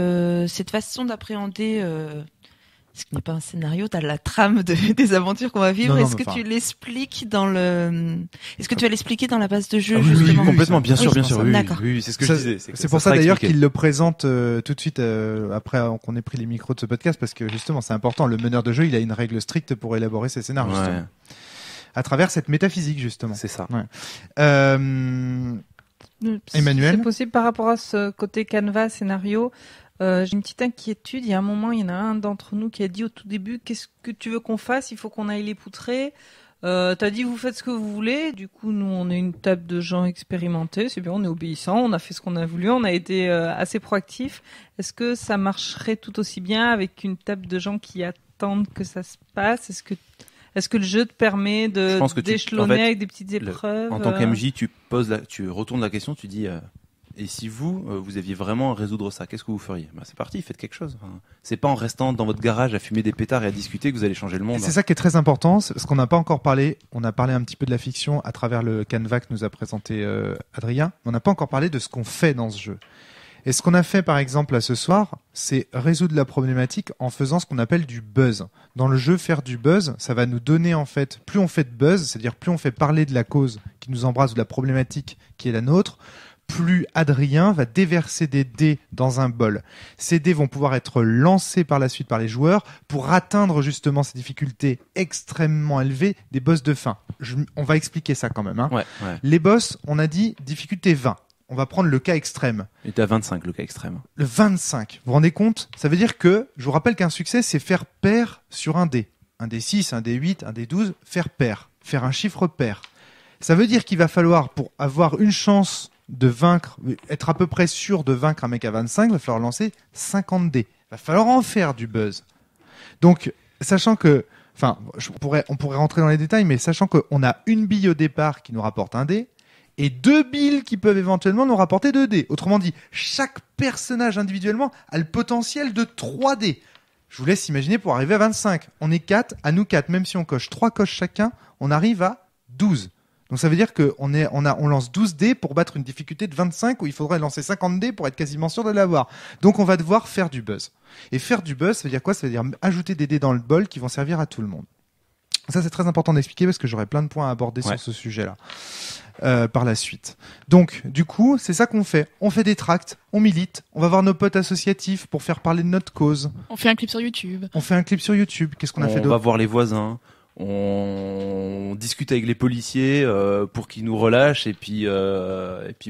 cette façon d'appréhender ce qui n'est pas un scénario, t'as la trame des aventures qu'on va vivre. Non, Est-ce mais que enfin- tu l'expliques est-ce que tu vas l'expliquer dans la base de jeu Ah oui, justement complètement, bien Oui, sûr, je bien pense sûr. ça. Oui, D'accord. oui, c'est ce que Ça- je disais. C'est pour ça sera d'ailleurs expliqué. qu'il le présente tout de suite après qu'on ait pris les micros de ce podcast parce que justement c'est important. Le meneur de jeu, il a une règle stricte pour élaborer ses scénarios Ouais, justement. À travers cette métaphysique justement. c'est ça. Emmanuel. C'est possible par rapport à ce côté canevas, scénario. J'ai une petite inquiétude. Il y a un moment, il y en a un d'entre nous qui a dit au tout début, qu'est-ce que tu veux qu'on fasse? Il faut qu'on aille les poutrer. T'as dit, vous faites ce que vous voulez. Du coup, nous, on est une table de gens expérimentés. C'est bien, on est obéissants. On a fait ce qu'on a voulu. On a été assez proactifs. Est-ce que ça marcherait tout aussi bien avec une table de gens qui attendent que ça se passe? Est-ce que le jeu te permet Je pense que d'échelonner en fait, avec des petites épreuves? En tant qu'MJ, tu retournes la question, tu dis et si vous aviez vraiment à résoudre ça, qu'est-ce que vous feriez? C'est parti, faites quelque chose. Enfin, c'est pas en restant dans votre garage à fumer des pétards et à discuter que vous allez changer le monde. C'est ça qui est très important, parce qu'on n'a pas encore parlé. On a parlé un petit peu de la fiction à travers le canevas que nous a présenté Adrien. On n'a pas encore parlé de ce qu'on fait dans ce jeu. Et ce qu'on a fait, par exemple, là ce soir, c'est résoudre la problématique en faisant ce qu'on appelle du buzz. Dans le jeu, faire du buzz, ça va nous donner, en fait, plus on fait de buzz, c'est-à-dire plus on fait parler de la cause qui nous embrasse ou de la problématique qui est la nôtre, plus Adrien va déverser des dés dans un bol. Ces dés vont pouvoir être lancés par la suite par les joueurs pour atteindre justement ces difficultés extrêmement élevées des boss de fin. On va expliquer ça quand même. Hein. Ouais. Les boss, on a dit difficulté 20. On va prendre le cas extrême. Et t'es à 25, le cas extrême. Le 25. Vous vous rendez compte? Ça veut dire que, je vous rappelle qu'un succès, c'est faire pair sur un dé. Un dé 6, un dé 8, un dé 12, faire pair. Faire un chiffre pair. Ça veut dire qu'il va falloir, pour avoir une chance de vaincre, être à peu près sûr de vaincre un mec à 25, il va falloir lancer 50 dés. Il va falloir en faire du buzz. Donc, sachant que, enfin, on pourrait rentrer dans les détails, mais sachant qu'on a une bille au départ qui nous rapporte un dé, et 2 billes qui peuvent éventuellement nous rapporter 2 dés. Autrement dit, chaque personnage individuellement a le potentiel de 3 dés. Je vous laisse imaginer pour arriver à 25. On est 4, à nous 4, même si on coche 3 coches chacun, on arrive à 12. Donc ça veut dire qu'on lance 12 dés pour battre une difficulté de 25 où il faudrait lancer 50 dés pour être quasiment sûr de l'avoir. Donc on va devoir faire du buzz. Et faire du buzz, ça veut dire quoi? Ça veut dire ajouter des dés dans le bol qui vont servir à tout le monde. Ça c'est très important d'expliquer parce que j'aurai plein de points à aborder sur ce sujet-là par la suite. Donc du coup, c'est ça qu'on fait. On fait des tracts, on milite, on va voir nos potes associatifs pour faire parler de notre cause. On fait un clip sur YouTube. On fait un clip sur YouTube. Qu'est-ce qu'on a fait On va d'autre? voir les voisins. on discute avec les policiers pour qu'ils nous relâchent et puis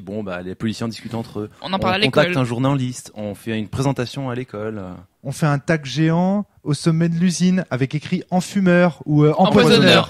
bon bah les policiers en discutent entre eux. On en parle à l'école. On contacte un journaliste, on fait une présentation à l'école. On fait un tag géant au sommet de l'usine avec écrit enfumeur ou Empoisonneur.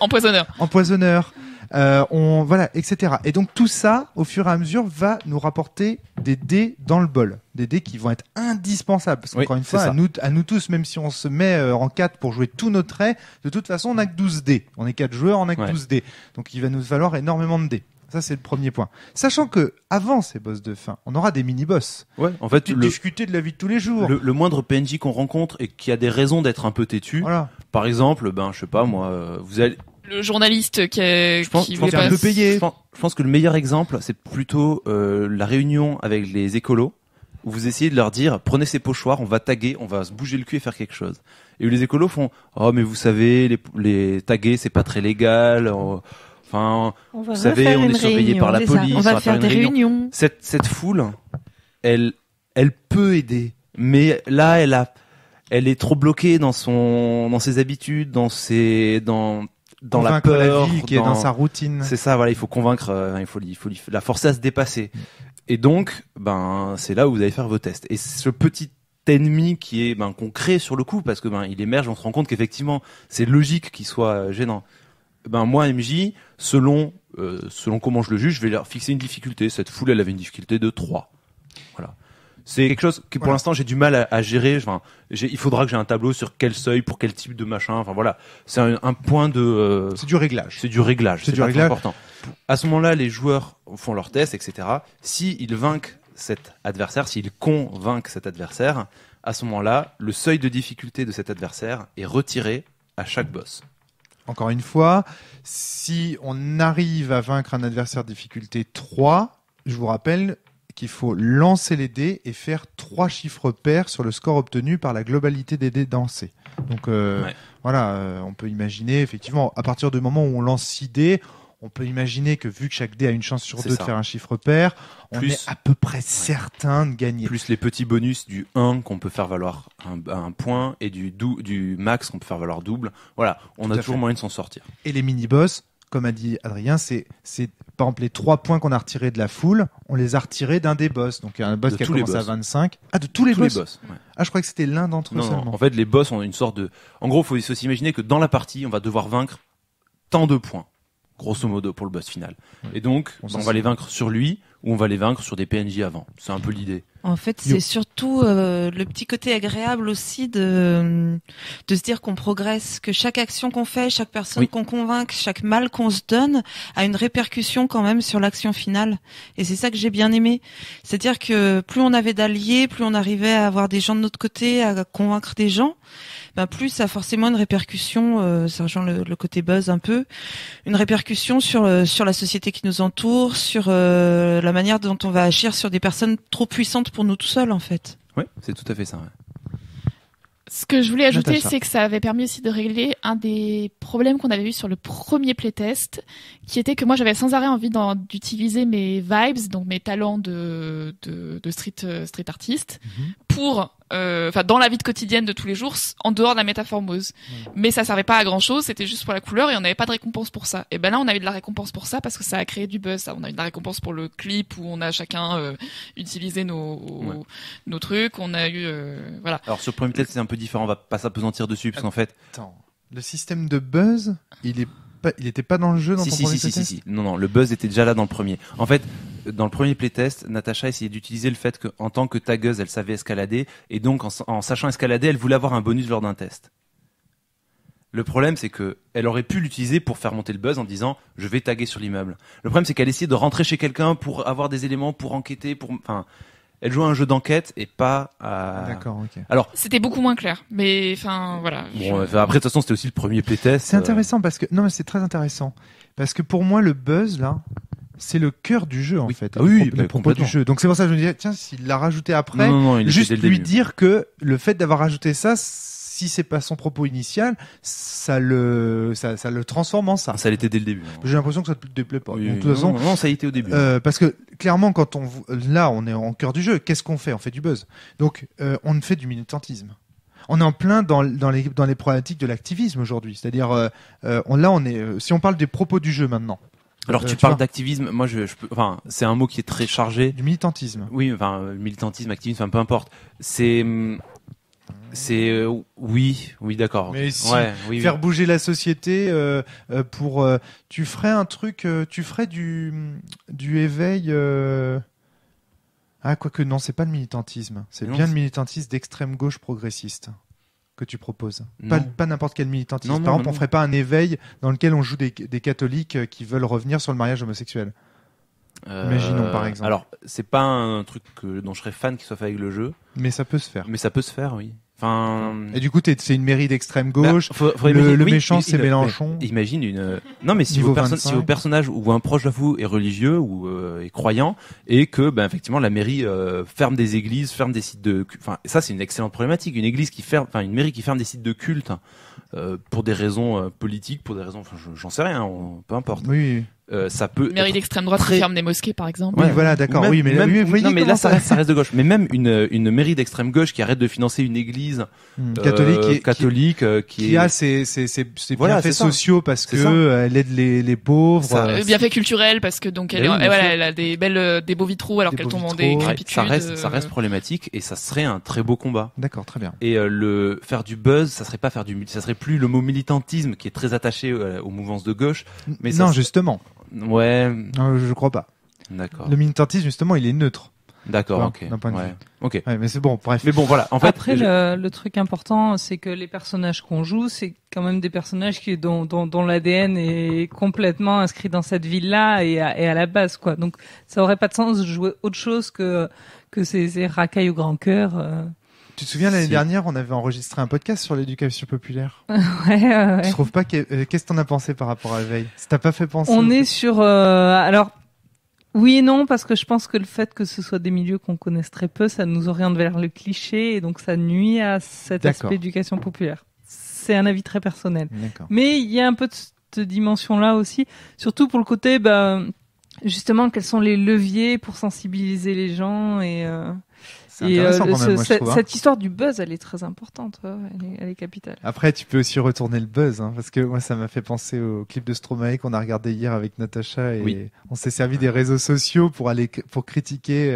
empoisonneur. Voilà, etc. Et donc tout ça, au fur et à mesure, va nous rapporter des dés dans le bol, des dés qui vont être indispensables. Parce qu'encore une fois, à nous tous, même si on se met en 4 pour jouer tous nos traits, de toute façon, on n'a que 12 dés. On est 4 joueurs, on n'a que 12 dés. Donc il va nous falloir énormément de dés. Ça, c'est le premier point. Sachant que avant ces boss de fin, on aura des mini-boss. Ouais, en fait, discuter de la vie de tous les jours. Le moindre PNJ qu'on rencontre et qui a des raisons d'être un peu têtu. Voilà. Par exemple, je sais pas moi, vous allez. Le journaliste qui voulait pas le payer. Je pense que le meilleur exemple, c'est plutôt la réunion avec les écolos où vous essayez de leur dire prenez ces pochoirs, on va taguer, on va se bouger le cul et faire quelque chose. Et où les écolos font oh mais vous savez les taguer c'est pas très légal. Enfin, vous savez, on est surveillé par la police. On va faire des réunions. Cette foule, elle peut aider, mais là, elle est trop bloquée dans ses habitudes, dans la peur, la vie qui est dans sa routine. C'est ça, voilà, il faut convaincre, il faut la forcer à se dépasser. Et donc, c'est là où vous allez faire vos tests. Et ce petit ennemi qui est, qu'on crée sur le coup, parce que, il émerge, on se rend compte qu'effectivement, c'est logique qu'il soit gênant. Moi, MJ, selon comment je le juge, je vais leur fixer une difficulté. Cette foule, elle avait une difficulté de 3. Voilà. C'est quelque chose que pour l'instant j'ai du mal à gérer. Il faudra que j'ai un tableau sur quel seuil, pour quel type de machin. Enfin voilà, c'est un point de. C'est du réglage. C'est du réglage. C'est important. À ce moment-là, les joueurs font leurs tests, etc. S'ils vainquent cet adversaire, s'ils convainquent cet adversaire, à ce moment-là, le seuil de difficulté de cet adversaire est retiré à chaque boss. Encore une fois, si on arrive à vaincre un adversaire de difficulté 3, je vous rappelle qu'il faut lancer les dés et faire 3 chiffres pairs sur le score obtenu par la globalité des dés dansés. Donc voilà, on peut imaginer effectivement, à partir du moment où on lance 6 dés, on peut imaginer que vu que chaque dé a une chance sur 2 de faire un chiffre pair, on est à peu près certain de gagner. Plus les petits bonus du 1 qu'on peut faire valoir un point et du max qu'on peut faire valoir double. Voilà, on a toujours moyen de s'en sortir. Et les mini-boss, comme a dit Adrien, c'est par exemple les 3 points qu'on a retirés de la foule, on les a retirés d'un des boss. Donc il y a un boss qui a commencé à 25. Ah, de tous les boss. Ouais. Ah, je crois que c'était l'un d'entre eux seulement. Non, en fait, les boss ont une sorte de... En gros, il faut s'imaginer que dans la partie, on va devoir vaincre tant de points, grosso modo, pour le boss final. Et donc, on va les vaincre sur lui, ou on va les vaincre sur des PNJ avant. C'est un peu l'idée. En fait, c'est surtout le petit côté agréable aussi de se dire qu'on progresse, que chaque action qu'on fait, chaque personne qu'on convainc, chaque mal qu'on se donne a une répercussion quand même sur l'action finale. Et c'est ça que j'ai bien aimé. C'est-à-dire que plus on avait d'alliés, plus on arrivait à avoir des gens de notre côté, à convaincre des gens, plus ça a forcément une répercussion, ça rejoint le côté buzz un peu, une répercussion sur la société qui nous entoure, sur la manière dont on va agir sur des personnes trop puissantes pour nous tout seuls en fait. Oui, c'est tout à fait ça. Ouais. Ce que je voulais ajouter, c'est que ça avait permis aussi de régler un des problèmes qu'on avait eu sur le premier playtest, qui était que moi j'avais sans arrêt envie d'utiliser mes vibes, donc mes talents de street artiste, pour dans la vie quotidienne de tous les jours, en dehors de la métamorphose. Mais ça servait pas à grand chose, c'était juste pour la couleur et on n'avait pas de récompense pour ça. Et ben là, on a eu de la récompense pour ça parce que ça a créé du buzz. On a eu de la récompense pour le clip où on a chacun utilisé nos trucs. On a eu voilà. Alors sur le premier test, c'est un peu différent. On va pas s'apesantir dessus parce qu'en fait. Attends, le système de buzz, il était pas dans le jeu dans ton premier playtest. Si. Non, le buzz était déjà là dans le premier. En fait, dans le premier playtest, Natacha essayait d'utiliser le fait qu'en tant que tagueuse, elle savait escalader et donc en sachant escalader, elle voulait avoir un bonus lors d'un test. Le problème, c'est que elle aurait pu l'utiliser pour faire monter le buzz en disant je vais taguer sur l'immeuble. Le problème, c'est qu'elle essayait de rentrer chez quelqu'un pour avoir des éléments pour enquêter, elle jouait à un jeu d'enquête et pas à... D'accord, ok. Alors, c'était beaucoup moins clair, mais voilà. Bon, après, de toute façon, c'était aussi le premier playtest. C'est intéressant parce que... Non, mais c'est très intéressant. Parce que pour moi, le buzz, là, c'est le cœur du jeu, en fait. Le propos du jeu. Donc c'est pour ça que je me disais, tiens, s'il l'a rajouté après, juste lui dire que le fait d'avoir rajouté ça, si c'est pas son propos initial, ça le transforme en ça. Ça l'était dès le début. J'ai l'impression que ça te déplaît pas. Oui, de toute façon, non, ça a été au début. Parce que clairement, quand on est en cœur du jeu, qu'est-ce qu'on fait ? On fait du buzz. Donc, on fait du militantisme. on est en plein dans les problématiques de l'activisme aujourd'hui. C'est-à-dire, si on parle des propos du jeu maintenant. Alors tu tu parles vois. d'activisme, moi c'est un mot qui est très chargé. Du militantisme. Oui, militantisme, activisme, peu importe. Oui, d'accord. Mais si, oui. faire bouger la société tu ferais un truc, tu ferais du éveil. Ah, quoique non, c'est pas le militantisme. C'est Non, bien c'est- le militantisme d'extrême gauche progressiste que tu proposes. Non. Pas n'importe quel militantisme. Non, Par exemple, non. on ferait pas un éveil dans lequel on joue des catholiques qui veulent revenir sur le mariage homosexuel. Imaginons, par exemple. Alors, c'est pas un truc dont je serais fan qu'il soit fait avec le jeu, Mais ça peut se faire. mais ça peut se faire, oui. Enfin. Et du coup, c'est une mairie d'extrême gauche. Faudrait le imaginer- méchant, c'est Mélenchon. mais imagine une. Non, mais si Niveau vos 25. personnages ou un proche de vous est religieux ou est croyant et que, effectivement, la mairie ferme des églises, ferme des sites de. Enfin, ça, c'est une excellente problématique. Une église qui ferme, une mairie qui ferme des sites de culte pour des raisons politiques, pour des raisons. Enfin, j'en sais rien. Peu importe. Oui. Ça peut. Mairie être d'extrême droite très- qui ferme des mosquées, par exemple. Oui, Ouais. voilà, d'accord. Même- Oui, mais même- vous voyez non, mais comment là, ça reste de gauche. Mais même une mairie d'extrême gauche qui arrête de financer une église catholique qui a ses Voilà, bienfaits c'est ça. sociaux parce C'est que ça. elle aide les pauvres. Ça- Bienfait culturel parce que donc elle, Ben oui, bien sûr. elle a des beaux vitraux alors Des qu'elle beaux tombe en vitraux. des Ouais, crépitudes. ça reste problématique et ça serait un très beau combat. D'accord, très bien. Et le faire du buzz, ça serait plus le mot militantisme qui est très attaché aux mouvances de gauche. Mais ça non, se- justement. Ouais, Non, je crois pas. d'accord. Le militantisme, justement, il est neutre. D'accord, Enfin, ok. d'un point de Ouais. vue. Ok. Ouais, mais c'est bon, bref. Mais bon, voilà. En fait, Après, le truc important, c'est que les personnages qu'on joue, c'est quand même des personnages dont l'ADN est complètement inscrit dans cette ville-là et à la base, quoi. Donc, ça aurait pas de sens de jouer autre chose que ces racailles au grand cœur. Tu te souviens, l'année Si. dernière, on avait enregistré un podcast sur l'éducation populaire. Ouais. Tu trouves pas qu'est-ce que t'en as pensé par rapport à Veille? Ça t'a pas fait penser? On est sur alors oui et non, parce que je pense que le fait que ce soit des milieux qu'on connaisse très peu, ça nous oriente vers le cliché et donc ça nuit à cet D'accord. aspect éducation populaire. C'est un avis très personnel. D'accord. Mais il y a un peu de cette dimension-là aussi, surtout pour le côté, justement, quels sont les leviers pour sensibiliser les gens C'est intéressant quand même, moi, je trouve. Hein. cette histoire du buzz, elle est très importante, ouais, elle est capitale. Après, tu peux aussi retourner le buzz, hein, parce que moi, ça m'a fait penser au clip de Stromae qu'on a regardé hier avec Natacha, et Oui. on s'est servi des réseaux sociaux pour critiquer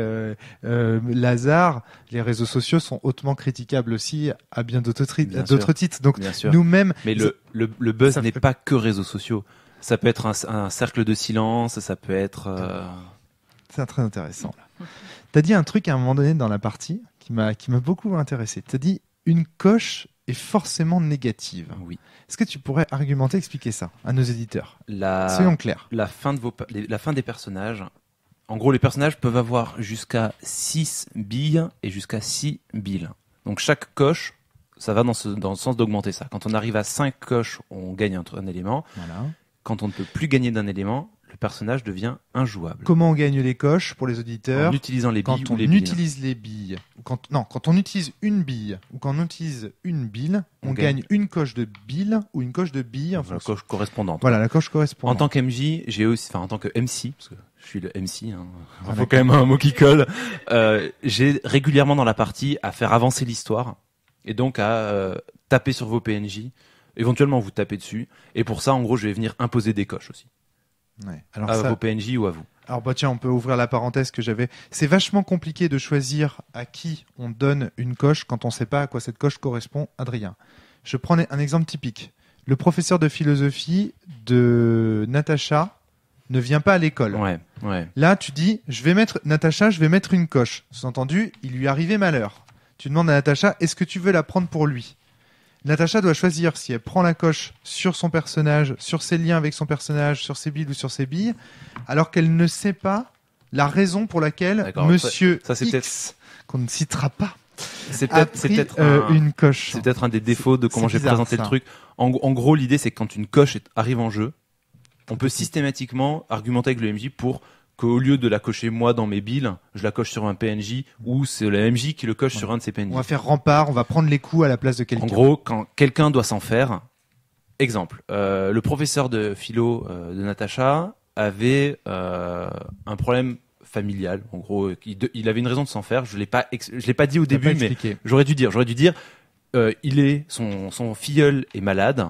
Lazare. Les réseaux sociaux sont hautement critiquables aussi à bien d'autres Bien d'autres sûr. titres. Donc, bien sûr. nous-mêmes, Mais le buzz ça n'est fait- pas que réseaux sociaux. Ça peut être un cercle de silence, ça peut être. c'est très intéressant. Là. T'as dit un truc à un moment donné dans la partie qui m'a beaucoup intéressé. T'as dit une coche est forcément négative. Oui. Est-ce que tu pourrais argumenter, expliquer ça à nos éditeurs? La Soyons clairs. fin la fin des personnages. En gros, les personnages peuvent avoir jusqu'à 6 billes et jusqu'à 6 billes. Donc chaque coche, ça va dans le sens d'augmenter ça. Quand on arrive à 5 coches, on gagne un élément. Voilà. Quand on ne peut plus gagner d'un élément, le personnage devient injouable. Comment on gagne les coches pour les auditeurs? En utilisant les billes Quand ou on les billes. utilise les billes, quand on utilise une bille ou quand on utilise une bille, on On gagne gagne une coche de bille ou une coche de bille. en La fonction- coche correspondante. Voilà, la coche correspond. En tant qu'MJ, en tant que MC, parce que je suis le MC, hein, il Ah, faut quand même un mot qui colle, j'ai régulièrement dans la partie à faire avancer l'histoire et donc à taper sur vos PNJ, éventuellement vous taper dessus, et pour ça, en gros, je vais venir imposer des coches aussi, Ouais. Alors, à ça- vos PNJ ou à vous. alors bah tiens, on peut ouvrir la parenthèse que j'avais. C'est vachement compliqué de choisir à qui on donne une coche quand on ne sait pas à quoi cette coche correspond. Adrien, je prends un exemple typique. Le professeur de philosophie de Natacha ne vient pas à l'école. Ouais. Là, tu dis, Natacha, je vais mettre une coche. Sous-entendu, il lui arrivait malheur. Tu demandes à Natacha, est-ce que tu veux la prendre pour lui? Natacha doit choisir si elle prend la coche sur son personnage, sur ses liens avec son personnage, sur ses billes ou sur ses billes, alors qu'elle ne sait pas la raison pour laquelle D'accord, Monsieur ça, c'est X, qu'on ne citera pas, C'est a peut-être pris une coche. C'est peut-être un des défauts de comment C'est j'ai bizarre, présenté ça. le truc. En gros, l'idée, c'est que quand une coche arrive en jeu, on peut systématiquement argumenter avec le MJ pour qu'au lieu de la cocher moi dans mes billes, je la coche sur un PNJ ou c'est le MJ qui le coche sur un de ses PNJ. On va faire rempart, on va prendre les coups à la place de quelqu'un. En gros, quand quelqu'un doit s'en faire, exemple, le professeur de philo de Natacha avait un problème familial. En gros, il avait une raison de s'en faire. Je l'ai pas dit au T'as début, pas mais expliqué. j'aurais dû dire, son filleul est malade,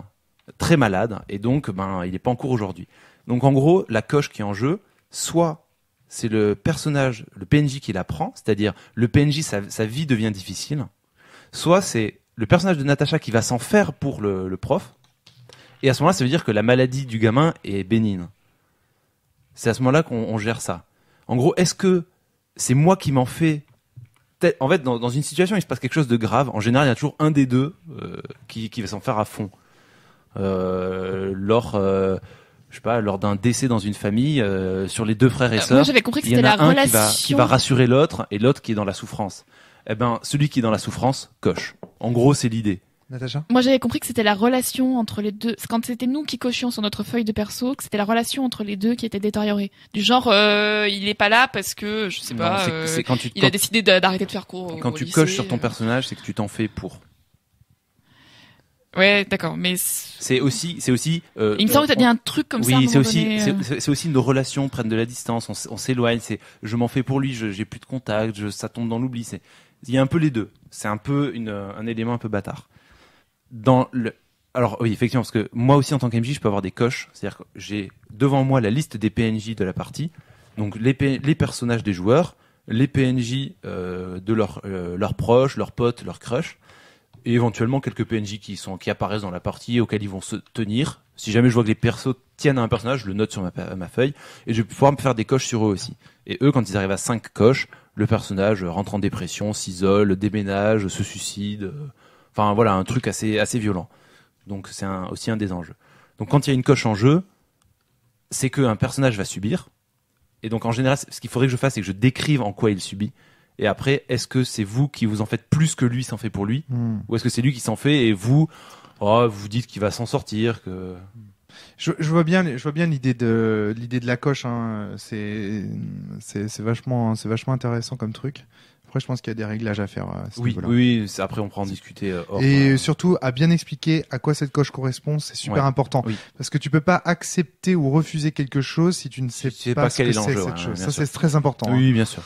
très malade, et donc il est pas en cours aujourd'hui. Donc en gros, la coche qui est en jeu, soit c'est le personnage, le PNJ qui la prend, c'est-à-dire le PNJ, sa vie devient difficile, soit c'est le personnage de Natacha qui va s'en faire pour le prof, et à ce moment-là, ça veut dire que la maladie du gamin est bénigne. C'est à ce moment-là qu'on gère ça. En gros, est-ce que c'est moi qui m'en fais... En fait, dans une situation, il se passe quelque chose de grave. En général, il y a toujours un des deux qui va s'en faire à fond. Lors d'un décès dans une famille, sur les deux frères et sœurs, moi, j'avais compris que il y en c'était a la un relation qui va rassurer l'autre et l'autre qui est dans la souffrance. Eh ben, celui qui est dans la souffrance coche. En gros, c'est l'idée. Natacha? Moi, j'avais compris que c'était la relation entre les deux. Quand c'était nous qui cochions sur notre feuille de perso, que c'était la relation entre les deux qui était détériorée. Du genre, il est pas là parce que, je sais pas, c'est quand il a décidé d'arrêter de faire cours quand au tu lycée. coches sur ton personnage, c'est que tu t'en fais pour. Ouais, d'accord, mais C'est aussi. il me semble que t'as dit un truc comme ça. Oui, à un moment donné, c'est aussi nos relations prennent de la distance. On s'éloigne. C'est je m'en fais pour lui. J'ai plus de contact. Ça tombe dans l'oubli. Il y a un peu les deux. C'est un peu un élément un peu bâtard. Alors oui, effectivement, parce que moi aussi en tant qu'MJ, je peux avoir des coches. C'est-à-dire que j'ai devant moi la liste des PNJ de la partie, donc les personnages des joueurs, les PNJ de leurs proches, leurs potes, leurs crushs, et éventuellement quelques PNJ qui apparaissent dans la partie auxquels ils vont se tenir. Si jamais je vois que les persos tiennent à un personnage, je le note sur ma feuille, et je vais pouvoir me faire des coches sur eux aussi. Et eux, quand ils arrivent à 5 coches, le personnage rentre en dépression, s'isole, déménage, se suicide. Enfin voilà, un truc assez violent. Donc c'est aussi un des enjeux. Donc quand il y a une coche en jeu, c'est qu'un personnage va subir. Et donc en général, ce qu'il faudrait que je fasse, c'est que je décrive en quoi il subit. Et après, est-ce que c'est vous qui vous en faites plus que lui s'en fait pour lui, ou est-ce que c'est lui qui s'en fait et vous dites qu'il va s'en sortir, que... Je vois bien l'idée de la coche, hein. C'est vachement intéressant comme truc. Après, je pense qu'il y a des réglages à faire à ce niveau-là. Oui, après on pourra en discuter hors. Et surtout, à bien expliquer à quoi cette coche correspond, c'est super important. Oui. Parce que tu peux pas accepter ou refuser quelque chose si tu ne sais pas ce que c'est cette chose. Ça, c'est très important. Oui, bien sûr.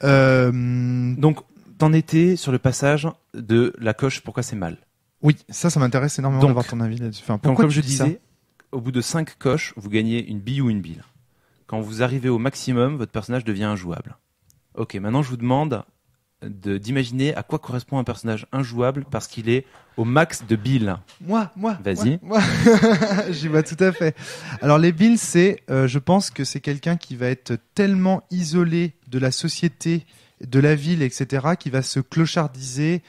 Donc, t'en étais sur le passage de la coche, pourquoi c'est mal? Oui, ça m'intéresse énormément d'avoir ton avis là-dessus. Enfin, pourquoi comme je disais, au bout de 5 coches, vous gagnez une bille ou une bille. Quand vous arrivez au maximum, votre personnage devient injouable. Ok, maintenant je vous demande d'imaginer à quoi correspond un personnage injouable parce qu'il est au max de billes. Moi. Vas-y. Moi. J'y vois tout à fait. Alors les billes, je pense que c'est quelqu'un qui va être tellement isolé de la société, de la ville, etc., qui va se clochardiser,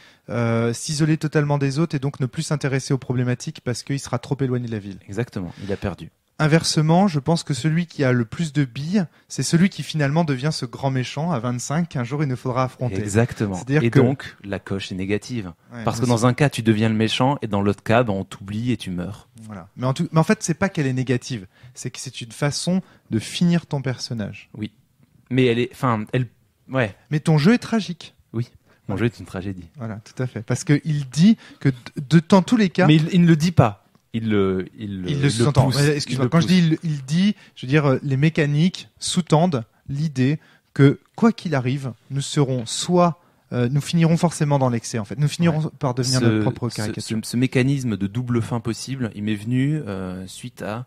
s'isoler totalement des autres et donc ne plus s'intéresser aux problématiques parce qu'il sera trop éloigné de la ville. Exactement, il a perdu. Inversement, je pense que celui qui a le plus de billes, c'est celui qui finalement devient ce grand méchant à 25 qu'un jour il nous faudra affronter. Exactement. Donc, la coche est négative. Ouais, parce que dans un cas, tu deviens le méchant et dans l'autre cas, on t'oublie et tu meurs. Voilà. Mais en fait, c'est pas qu'elle est négative. C'est que c'est une façon de finir ton personnage. Oui. Mais ouais. Mais ton jeu est tragique. Oui. Mon jeu est une tragédie. Voilà, tout à fait. Parce qu'il dit que dans tous les cas. Mais il ne le dit pas. Il le sous-entend. pousse. Excuse-moi. Quand je dis il dit, je veux dire, les mécaniques sous-tendent l'idée que, quoi qu'il arrive, nous serons nous finirons forcément dans l'excès, en fait. Nous finirons par devenir notre propre caricature. Ce mécanisme de double fin possible, il m'est venu suite à,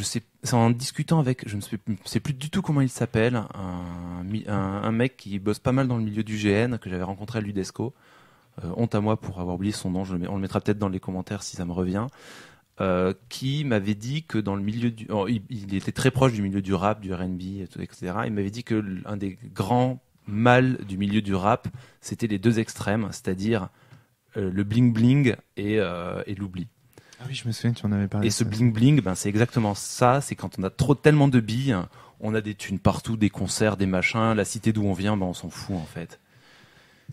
c'est en discutant avec, je ne sais plus du tout comment il s'appelle, un mec qui bosse pas mal dans le milieu du GN, que j'avais rencontré à l'UDESCO. Honte à moi pour avoir oublié son nom, on le mettra peut-être dans les commentaires si ça me revient, qui m'avait dit que dans le milieu il était très proche du milieu du rap, du R&B, etc. Il m'avait dit que l'un des grands mal du milieu du rap, c'était les deux extrêmes, c'est-à-dire le bling-bling et l'oubli. Ah oui, je me souviens, tu en avais parlé. Et ce bling-bling, c'est exactement ça, c'est quand on a tellement de billes, on a des thunes partout, des concerts, des machins, la cité d'où on vient, on s'en fout en fait.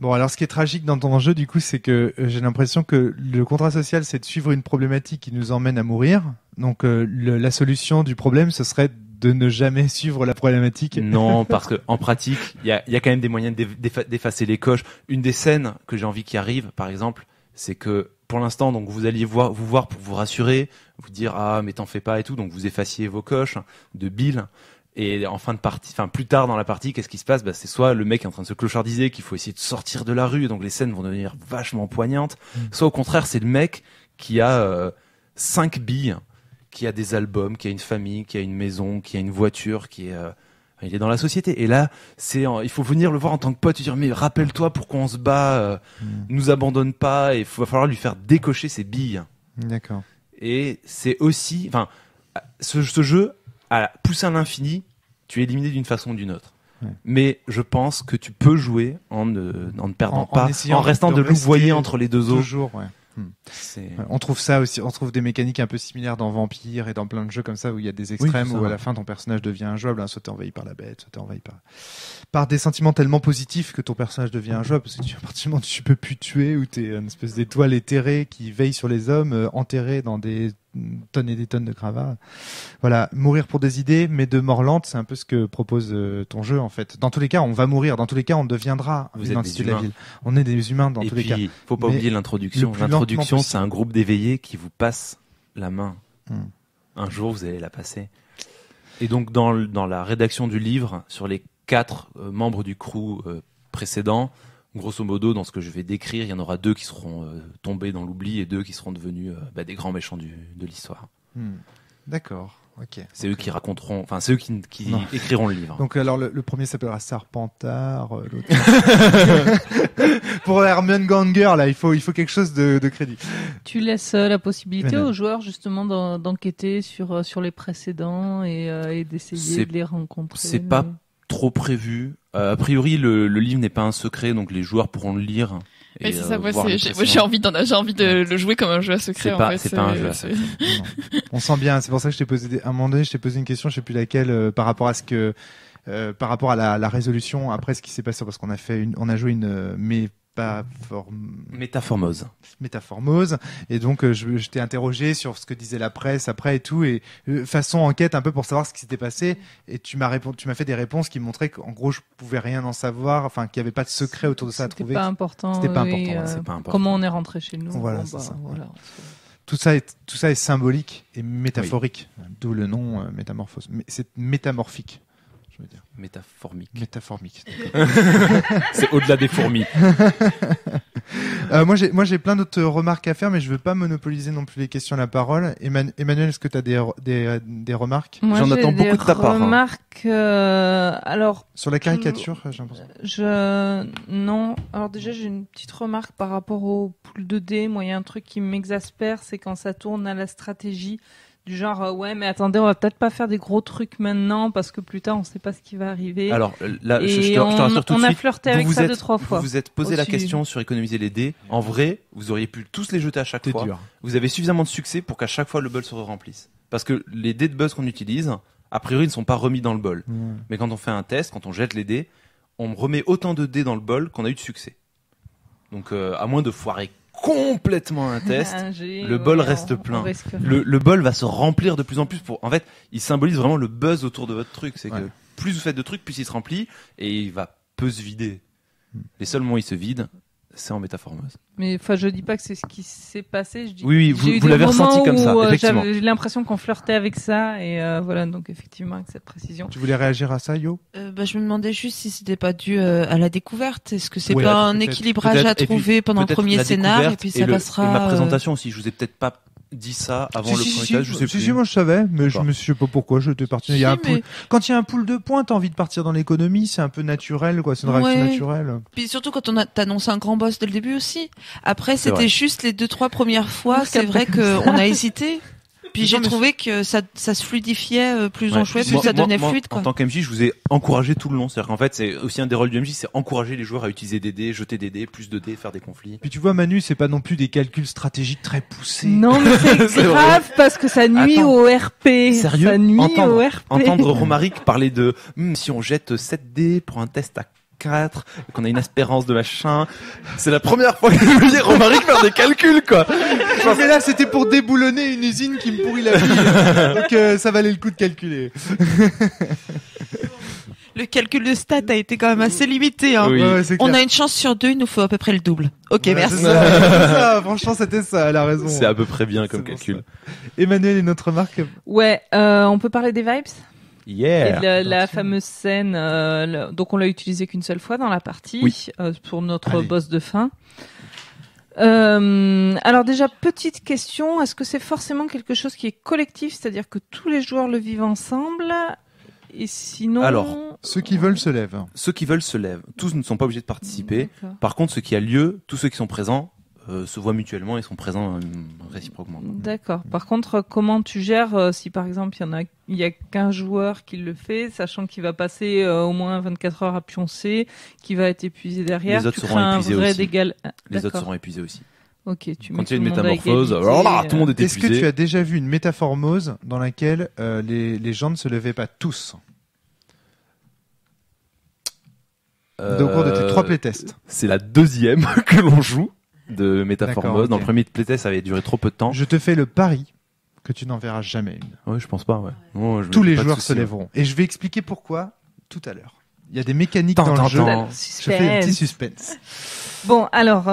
Bon, alors ce qui est tragique dans ton jeu, du coup, c'est que j'ai l'impression que le contrat social, c'est de suivre une problématique qui nous emmène à mourir. Donc la solution du problème, ce serait de ne jamais suivre la problématique. Non, parce que en pratique, il y a quand même des moyens d'effacer les coches. Une des scènes que j'ai envie qui arrive, par exemple, c'est que pour l'instant, donc vous alliez vous voir pour vous rassurer, vous dire ah mais t'en fais pas et tout, donc vous effaciez vos coches de billes. Et en fin de partie, enfin plus tard dans la partie, qu'est-ce qui se passe? C'est soit le mec est en train de se clochardiser, qu'il faut essayer de sortir de la rue, donc les scènes vont devenir vachement poignantes. Soit au contraire, c'est le mec qui a 5 billes, qui a des albums, qui a une famille, qui a une maison, qui a une voiture, il est dans la société. Et là, il faut venir le voir en tant que pote, et dire mais rappelle-toi pourquoi on se bat, nous abandonne pas, et va falloir lui faire décocher ses billes. D'accord. Et c'est aussi, enfin, ce jeu, à pousser à l'infini, tu es éliminé d'une façon ou d'une autre. Ouais. Mais je pense que tu peux jouer en ne perdant pas, essayant en restant de louvoyer rester entre les deux os. Toujours, ouais. On trouve ça aussi, on trouve des mécaniques un peu similaires dans Vampire et dans plein de jeux comme ça où il y a des extrêmes où à la fin ton personnage devient injouable, hein, soit t'es envahi par la bête, soit t'es envahi par des sentiments tellement positifs que ton personnage devient injouable parce que à partir du moment où tu peux plus tuer ou t'es une espèce d'étoile éthérée qui veille sur les hommes, enterrée dans des tonnes et des tonnes de gravats. Voilà, mourir pour des idées, mais de mort lente, c'est un peu ce que propose ton jeu en fait. Dans tous les cas, on va mourir. Dans tous les cas, on deviendra une entité de la ville. On est des humains dans tous les cas. Et puis, faut pas oublier l'introduction. L'introduction, c'est un groupe d'éveillés qui vous passe la main. Un jour, vous allez la passer. Et donc, dans la rédaction du livre, sur les 4 membres du crew précédents, grosso modo, dans ce que je vais décrire, il y en aura 2 qui seront tombés dans l'oubli et 2 qui seront devenus des grands méchants de l'histoire. D'accord. Ok. C'est eux qui raconteront, enfin c'est eux qui écriront le livre. Donc alors le premier s'appellera Serpentard, l'autre. Pour Hermione Ganger là, il faut quelque chose de crédit. Tu laisses la possibilité aux joueurs justement d'enquêter sur les précédents et d'essayer de les rencontrer. C'est pas trop prévu. A priori, le livre n'est pas un secret, donc les joueurs pourront le lire. Mais c'est ça, moi j'ai envie de le jouer comme un jeu à secret. C'est pas un jeu à secret. On sent bien. C'est pour ça que à un moment donné, je t'ai posé une question, je sais plus laquelle, par rapport à par rapport à la résolution après ce qui s'est passé, parce qu'on a joué une Métaformose. Et donc, je t'ai interrogé sur ce que disait la presse après et tout, et façon enquête un peu pour savoir ce qui s'était passé. Et tu m'as fait des réponses qui montraient qu'en gros, je pouvais rien en savoir, enfin, qu'il n'y avait pas de secret autour de ça à trouver. C'était pas important. C'est pas important. Comment on est rentré chez nous. Voilà, c'est ça. Voilà. Tout ça est symbolique et métaphorique. Oui. D'où le nom métamorphose. Mais c'est métamorphique. Je veux dire. Métaformique. C'est au-delà des fourmis. Moi, j'ai plein d'autres remarques à faire, mais je veux pas monopoliser non plus les questions à la parole. Emmanuel, est-ce que tu as des remarques? Moi, j'en attends beaucoup de ta part. Remarques, alors. Sur la caricature, j'ai l'impression. Non. Alors déjà, j'ai une petite remarque par rapport au pool 2D. Moi, il y a un truc qui m'exaspère, c'est quand ça tourne à la stratégie. Du genre, ouais, mais attendez, on va peut-être pas faire des gros trucs maintenant parce que plus tard, on sait pas ce qui va arriver. Alors, là, je te rassure tout de suite. On a flirté avec ça 2-3 fois. Vous vous êtes posé la question sur économiser les dés. En vrai, vous auriez pu tous les jeter à chaque fois. Dur. Vous avez suffisamment de succès pour qu'à chaque fois, le bol se remplisse. Parce que les dés de buzz qu'on utilise, a priori, ne sont pas remis dans le bol. Mais quand on fait un test, quand on jette les dés, on remet autant de dés dans le bol qu'on a eu de succès. Donc, à moins de foirer complètement un test, le bol reste plein. Le bol va se remplir de plus en plus en fait, il symbolise vraiment le buzz autour de votre truc. C'est que plus vous faites de trucs, plus il se remplit et il va peu se vider. Les seuls moments où il se vide, c'est en métaformose. Mais enfin, je dis pas que c'est ce qui s'est passé. Je dis oui, vous l'avez ressenti comme ça. Effectivement. J'avais l'impression qu'on flirtait avec ça et voilà, donc effectivement avec cette précision. Tu voulais réagir à ça, Yo? Je me demandais juste si c'était pas dû à la découverte. Est-ce que c'est pas un équilibrage à trouver pendant le premier scénar et puis ça passera. Et ma présentation aussi, je vous ai peut-être pas dit ça avant le premier test, je sais plus. Si, moi je savais, mais je me sais pas pourquoi j'étais parti. Quand il y a un pool de points, t'as envie de partir dans l'économie, c'est un peu naturel, quoi. C'est une réaction naturelle. Puis surtout quand t'annonces un grand boss dès le début aussi. Après, c'était juste les 2-3 premières fois, c'est vrai qu'on a hésité. Puis j'ai trouvé que ça se fluidifiait plus on jouait, plus ça devenait fluide, quoi. En tant qu'MJ, je vous ai encouragé tout le long. C'est-à-dire qu'en fait, c'est aussi un des rôles du MJ, c'est encourager les joueurs à utiliser des dés, jeter des dés, plus de dés, faire des conflits. Puis tu vois, Manu, c'est pas non plus des calculs stratégiques très poussés. Non, mais c'est grave parce que ça nuit au RP. Sérieux? Ça nuit au RP. Entendre Romaric parler de si on jette 7 dés pour un test à 4, qu'on a une espérance de machin. C'est la première fois que je voyais Romaric faire des calculs, quoi. Mais là, c'était pour déboulonner une usine qui me pourrit la vie. Donc, ça valait le coup de calculer. Le calcul de stats a été quand même assez limité, hein. Oui. On a une chance sur 2, il nous faut à peu près le double. Ok, merci. C'est ça. Franchement, c'était ça, elle a raison. C'est à peu près bien comme calcul. Emmanuel, une autre remarque? Ouais, on peut parler des vibes? Yeah. Et la fameuse scène, donc on l'a utilisée qu'une seule fois dans la partie, Oui. pour notre Allez. boss de fin. Alors déjà, petite question, est-ce que c'est forcément quelque chose qui est collectif, c'est-à-dire que tous les joueurs le vivent ensemble, et sinon... Alors, Ceux qui veulent se lèvent. Ceux qui veulent se lèvent. Tous ne sont pas obligés de participer. D'accord. Par contre, ce qui a lieu, tous ceux qui sont présents se voient mutuellement et sont présents réciproquement. D'accord. Par contre, comment tu gères si par exemple il y a qu'un joueur qui le fait, sachant qu'il va passer au moins 24 heures à pioncer, qui va être épuisé derrière, Les autres tu seront crées un épuisés vrai aussi. dégal. Les autres D'accord. seront épuisés aussi. Ok, tu mets Quand il y a tout une le monde à métamorphose, égalité, alors là, tout le monde est Est-ce que épuisé. tu as déjà vu une métaformose dans laquelle les gens ne se levaient pas tous au cours de tes 3 playtests? C'est la deuxième que l'on joue de Métaformose. D'accord, ok. Dans le premier playtest, ça avait duré trop peu de temps. Je te fais le pari que tu n'en verras jamais une. Ouais, je pense pas, ouais. Non, je me Tous fais les pas de joueurs soucis, se ouais. lèveront. Et je vais expliquer pourquoi tout à l'heure. Il y a des mécaniques Tant, dans tant, le jeu. tant. Je fais un petit suspense. Bon, alors,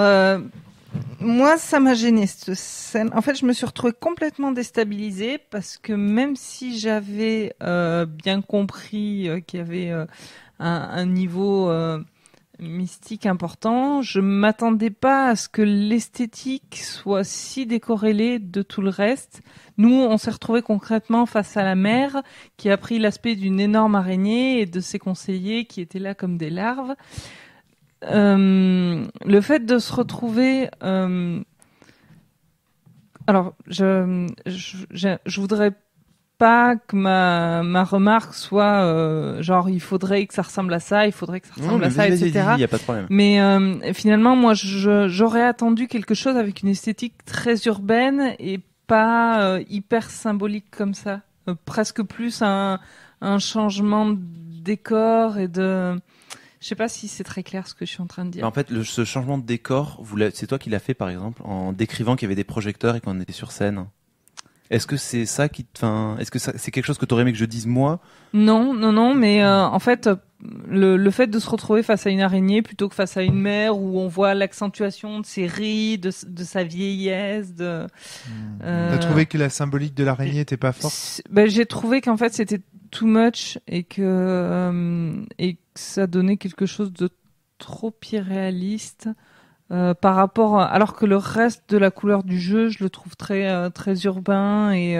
moi, ça m'a gêné cette scène. En fait, je me suis retrouvée complètement déstabilisée parce que même si j'avais bien compris qu'il y avait un niveau mystique important, je m'attendais pas à ce que l'esthétique soit si décorrélée de tout le reste. Nous, on s'est retrouvés concrètement face à la mer qui a pris l'aspect d'une énorme araignée et de ses conseillers qui étaient là comme des larves. Le fait de se retrouver, alors je voudrais pas que ma remarque soit genre il faudrait que ça ressemble à ça, il faudrait que ça Non, ressemble mais à ça, vas-y, etc. il y a pas de problème. Mais finalement, moi, j'aurais attendu quelque chose avec une esthétique très urbaine et pas hyper symbolique comme ça. Presque plus un changement de décor et de... Je sais pas si c'est très clair ce que je suis en train de dire. En fait, ce changement de décor, c'est toi qui l'as fait, par exemple, en décrivant qu'il y avait des projecteurs et qu'on était sur scène. Est-ce que c'est ça qui est-ce que c'est quelque chose que t'aurais aimé que je dise moi? Non, mais en fait, le fait de se retrouver face à une araignée plutôt que face à une mer où on voit l'accentuation de ses rides, de sa vieillesse, T'as trouvé que la symbolique de l'araignée était pas forte? J'ai trouvé qu'en fait c'était too much et que ça donnait quelque chose de trop irréaliste. Par rapport, alors que le reste de la couleur du jeu, je le trouve très urbain et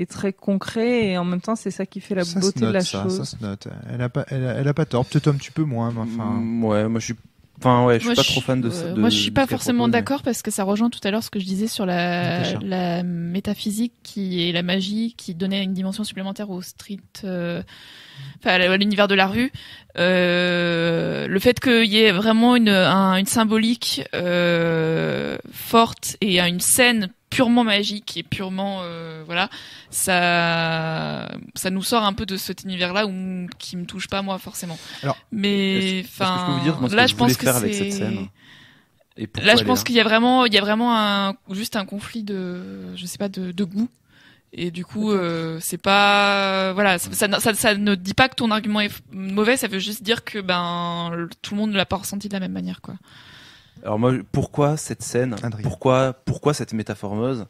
très concret, et en même temps, c'est ça qui fait la Ça beauté se note, de la ça chose. se note. Elle a pas tort. Peut-être un petit peu moins, mais enfin. Ouais, moi je suis je suis Moi, pas trop fan de ça. Moi, je suis pas ce qu'elle forcément propose, mais- d'accord parce que ça rejoint tout à l'heure ce que je disais sur Natacha. la métaphysique qui est la magie qui donnait une dimension supplémentaire au street, à l'univers de la rue. Le fait qu'il y ait vraiment une symbolique forte et une scène purement magique et purement voilà, ça nous sort un peu de cet univers-là qui me touche pas moi forcément. Alors, mais Est-ce que je peux vous dire moi, ce là que je je voulais pense que faire avec c'est cette scène et pourquoi là je elle est pense là qu'il y a vraiment juste un conflit de je sais pas de goût. Et du coup, c'est pas, voilà, ça ne dit pas que ton argument est mauvais, ça veut juste dire que tout le monde ne l'a pas ressenti de la même manière, quoi. Alors moi, pourquoi cette scène? Adrien. Pourquoi cette métaformeuse?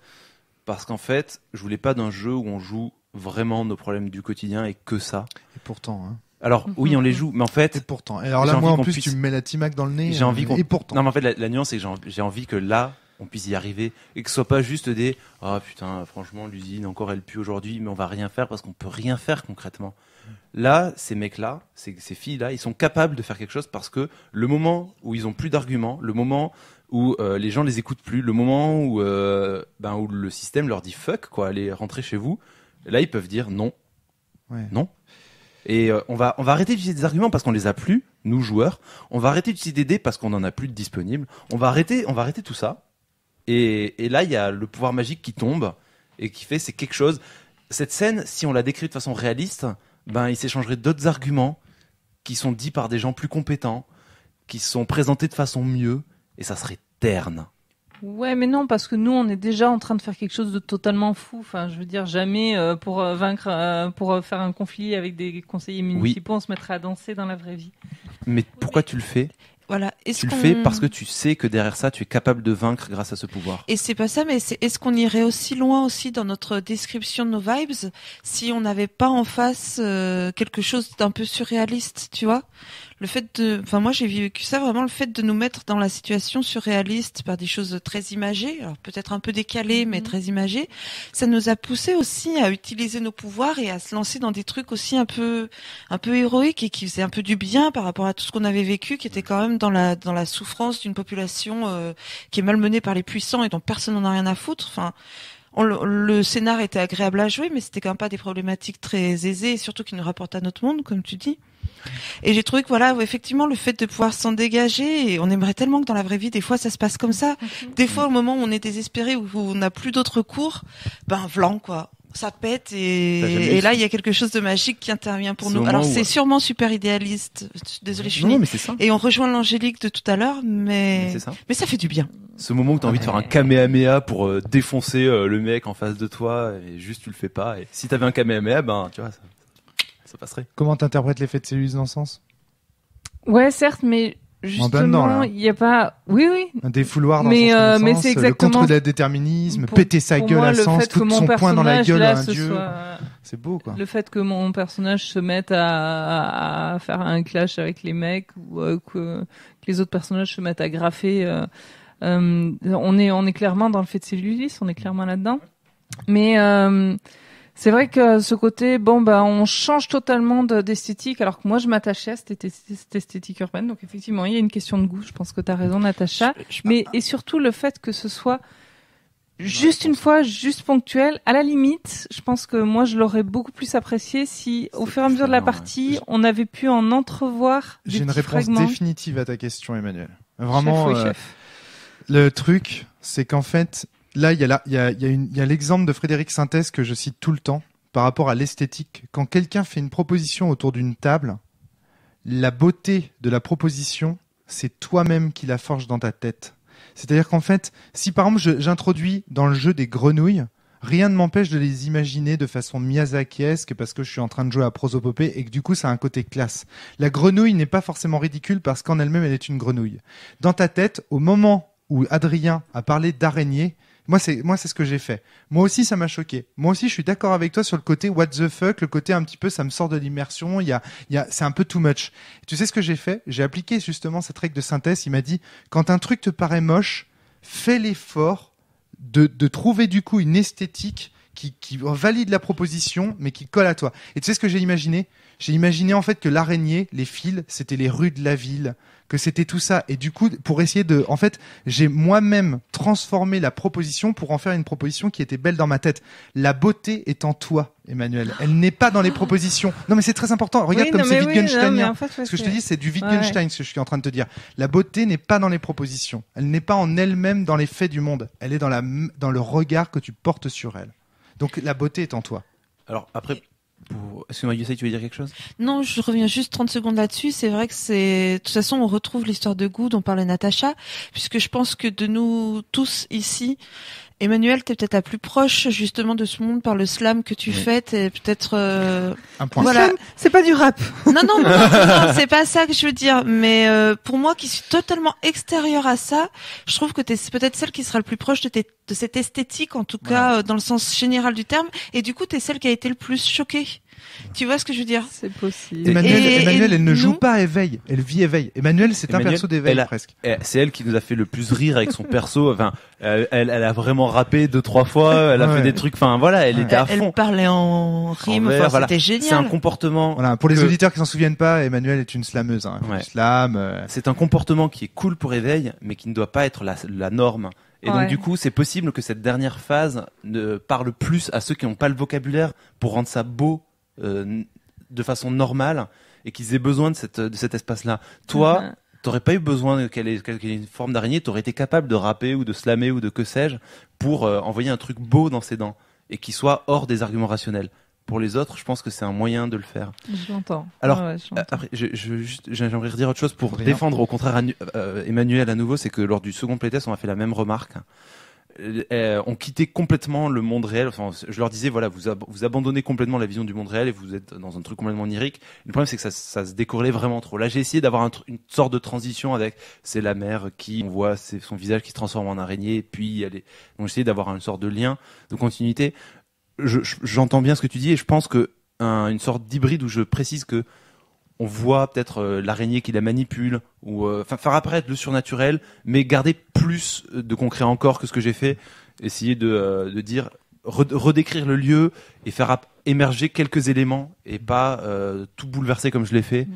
Parce qu'en fait, je voulais pas d'un jeu où on joue vraiment nos problèmes du quotidien et que ça. Et pourtant, hein. Alors oui, on les joue, mais en Et fait, pourtant. Et alors J'ai là, moi, envie en qu'on plus, puisse- tu me mets la Timac dans le nez. j'ai envie qu'on. Et pourtant. Non, mais en fait, la nuance, c'est que j'ai envie que là, on puisse y arriver et que ce soit pas juste des ah putain, franchement, l'usine encore elle pue aujourd'hui, mais on va rien faire parce qu'on peut rien faire concrètement. Là, ces mecs-là, ces filles-là, ils sont capables de faire quelque chose parce que le moment où ils ont plus d'arguments, le moment où les gens les écoutent plus, le moment où où le système leur dit fuck quoi, allez rentrer chez vous, là ils peuvent dire non. Ouais. Non. Et on va arrêter d'utiliser des arguments parce qu'on les a plus, nous joueurs. On va arrêter d'utiliser des dés parce qu'on en a plus de disponibles. On va arrêter tout ça. Et là, il y a le pouvoir magique qui tombe et qui fait c'est quelque chose. Cette scène, si on la décrit de façon réaliste, il s'échangerait d'autres arguments qui sont dits par des gens plus compétents, qui sont présentés de façon mieux, et ça serait terne. Ouais, mais non, parce que nous, on est déjà en train de faire quelque chose de totalement fou. Enfin, je veux dire, jamais pour faire un conflit avec des conseillers municipaux, on se mettrait à danser dans la vraie vie. Mais pourquoi tu le fais? voilà. Tu le fais parce que tu sais que derrière ça, tu es capable de vaincre grâce à ce pouvoir. Et c'est pas ça, mais est-ce qu'on irait aussi loin aussi dans notre description de nos vibes si on n'avait pas en face quelque chose d'un peu surréaliste, tu vois? Moi j'ai vécu ça vraiment, le fait de nous mettre dans la situation surréaliste par des choses très imagées, alors peut-être un peu décalées, mais très imagées, ça nous a poussé aussi à utiliser nos pouvoirs et à se lancer dans des trucs aussi un peu héroïques et qui faisaient un peu du bien par rapport à tout ce qu'on avait vécu, qui était quand même dans la souffrance d'une population qui est malmenée par les puissants et dont personne n'en a rien à foutre. Enfin, le scénar était agréable à jouer, mais c'était quand même pas des problématiques très aisées, et surtout qui nous rapportent à notre monde, comme tu dis. Et j'ai trouvé que voilà, effectivement, le fait de pouvoir s'en dégager, et on aimerait tellement que dans la vraie vie, des fois, ça se passe comme ça. Des fois, au moment où on est désespéré, où on n'a plus d'autres cours, vlan, quoi. Ça pète et là, il y a quelque chose de magique qui intervient pour nous. Alors, c'est sûrement super idéaliste. Désolée, je suis non, mais c'est ça. Et on rejoint l'angélique de tout à l'heure, mais ça fait du bien. Ce moment où t'as envie de faire un kamehameha pour défoncer le mec en face de toi et juste tu le fais pas. Et si t'avais un kamehameha, tu vois, ça passerait. Comment t'interprètes l'effet de cellulose dans le sens? Ouais, certes, mais justement, il y a pas. Oui. Un défouloir dans mais sens, c'est exactement le contre-déterminisme, péter sa gueule à sens, tout son poing dans la gueule à un dieu. C'est beau, quoi. Le fait que mon personnage se mette à faire un clash avec les mecs ou que les autres personnages se mettent à graffer. On est clairement dans le fait de cellulite, on est clairement là-dedans. Mais c'est vrai que ce côté, on change totalement d'esthétique, alors que moi je m'attachais à cette esthétique urbaine. Donc effectivement, il y a une question de goût. Je pense que tu as raison, Natacha. Et surtout le fait que ce soit juste une fois, juste ponctuel. À la limite, je pense que moi je l'aurais beaucoup plus apprécié si, au fur et à mesure de la partie, on avait pu en entrevoir des petits fragments. J'ai une réponse définitive à ta question, Emmanuel. Vraiment. Chef. Le truc, c'est qu'en fait, là, il y a l'exemple de Frédéric Sintès que je cite tout le temps par rapport à l'esthétique. Quand quelqu'un fait une proposition autour d'une table, la beauté de la proposition, c'est toi-même qui la forges dans ta tête. C'est-à-dire qu'en fait, si par exemple j'introduis dans le jeu des grenouilles, rien ne m'empêche de les imaginer de façon Miyazakiesque parce que je suis en train de jouer à Prosopopée et que du coup ça a un côté classe. La grenouille n'est pas forcément ridicule parce qu'en elle-même elle est une grenouille. Dans ta tête, au moment où Adrien a parlé d'araignée, moi c'est ce que j'ai fait. Moi aussi ça m'a choqué. Moi aussi je suis d'accord avec toi sur le côté what the fuck, le côté un petit peu ça me sort de l'immersion, c'est un peu too much. Et tu sais ce que j'ai fait? J'ai appliqué justement cette règle de synthèse, il m'a dit quand un truc te paraît moche, fais l'effort de trouver du coup une esthétique qui valide la proposition mais qui colle à toi. Et tu sais ce que j'ai imaginé? J'ai imaginé en fait que l'araignée, les fils, c'était les rues de la ville, que c'était tout ça. Et du coup, pour essayer en fait, j'ai moi-même transformé la proposition pour en faire une proposition qui était belle dans ma tête. La beauté est en toi, Emmanuel. Elle n'est pas dans les propositions. Non, mais c'est très important. Regarde comme c'est Wittgensteinien. Ce que je te dis, c'est du Wittgenstein, ce que je suis en train de te dire. La beauté n'est pas dans les propositions. Elle n'est pas en elle-même dans les faits du monde. Elle est dans le regard que tu portes sur elle. Donc, la beauté est en toi. Alors, après, excuse-moi, Youssef, tu veux dire quelque chose? Non, je reviens juste 30 secondes là-dessus. C'est vrai que de toute façon, on retrouve l'histoire de goût dont parlait Natacha, puisque je pense que de nous tous ici, Emmanuel, t'es peut-être la plus proche justement de ce monde par le slam que tu fais, t'es peut-être un point. Voilà, slam, c'est pas du rap. Non, c'est pas ça que je veux dire, mais pour moi qui suis totalement extérieure à ça, je trouve que t'es peut-être celle qui sera le plus proche de cette esthétique, en tout cas dans le sens général du terme, et du coup t'es celle qui a été le plus choquée. Tu vois ce que je veux dire? C'est possible. Emmanuel, elle ne joue pas Éveil, elle vit Éveil. Emmanuel, c'est un perso d'Éveil presque. C'est elle qui nous a fait le plus rire avec son perso. Enfin, elle a vraiment rappé 2-3 fois. Elle a fait des trucs. Enfin, voilà, elle était à fond. Elle parlait en rime. C'était génial. C'est un comportement. Voilà, pour les auditeurs qui s'en souviennent pas, Emmanuel est une slameuse. Hein. Slam. C'est un comportement qui est cool pour Éveil, mais qui ne doit pas être la norme. Et donc du coup, c'est possible que cette dernière phase ne parle plus à ceux qui n'ont pas le vocabulaire pour rendre ça beau. De façon normale et qu'ils aient besoin de cet espace-là. Toi, t'aurais pas eu besoin qu'elle ait une forme d'araignée, t'aurais été capable de rapper ou de slammer ou de que sais-je pour envoyer un truc beau dans ses dents et qui soit hors des arguments rationnels. Pour les autres, je pense que c'est un moyen de le faire. Je l'entends. Alors, après, j'aimerais redire autre chose pour défendre au contraire Emmanuel à nouveau, c'est que lors du second playtest, on a fait la même remarque. ont quitté complètement le monde réel. Enfin, je leur disais, voilà, vous abandonnez complètement la vision du monde réel et vous êtes dans un truc complètement onirique. Le problème, c'est que ça se décorrélait vraiment trop. Là, j'ai essayé d'avoir une sorte de transition avec, c'est la mère qui, on voit son visage qui se transforme en araignée, et puis donc j'ai essayé d'avoir une sorte de lien, de continuité. J'entends bien ce que tu dis et je pense que une sorte d'hybride où je précise que on voit peut-être l'araignée qui la manipule, ou faire apparaître le surnaturel, mais garder plus de concret encore que ce que j'ai fait. Essayer de dire, redécrire le lieu et faire émerger quelques éléments et pas tout bouleverser comme je l'ai fait.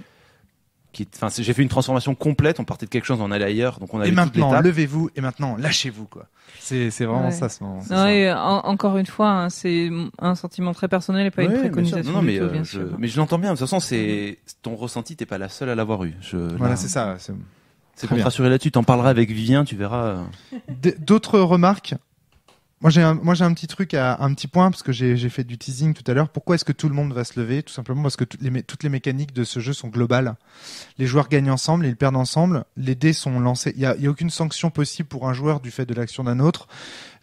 J'ai fait une transformation complète. On partait de quelque chose, on allait ailleurs. Donc on avait et maintenant, toute l'étape. levez-vous et maintenant, lâchez-vous quoi. C'est vraiment ça ce moment. Non, et encore une fois, hein, c'est un sentiment très personnel et pas une préconisation. Non, mais bien sûr. mais je l'entends bien. De toute façon, c'est ton ressenti. T'es pas la seule à l'avoir eu. Voilà, c'est ça. C'est pour te rassurer là-dessus. T'en parleras avec Vivien, tu verras. D'autres remarques? Moi j'ai un petit truc un petit point parce que j'ai fait du teasing tout à l'heure. Pourquoi est-ce que tout le monde va se lever? Tout simplement parce que toutes les mécaniques de ce jeu sont globales. Les joueurs gagnent ensemble et ils perdent ensemble. Les dés sont lancés. Il y a aucune sanction possible pour un joueur du fait de l'action d'un autre.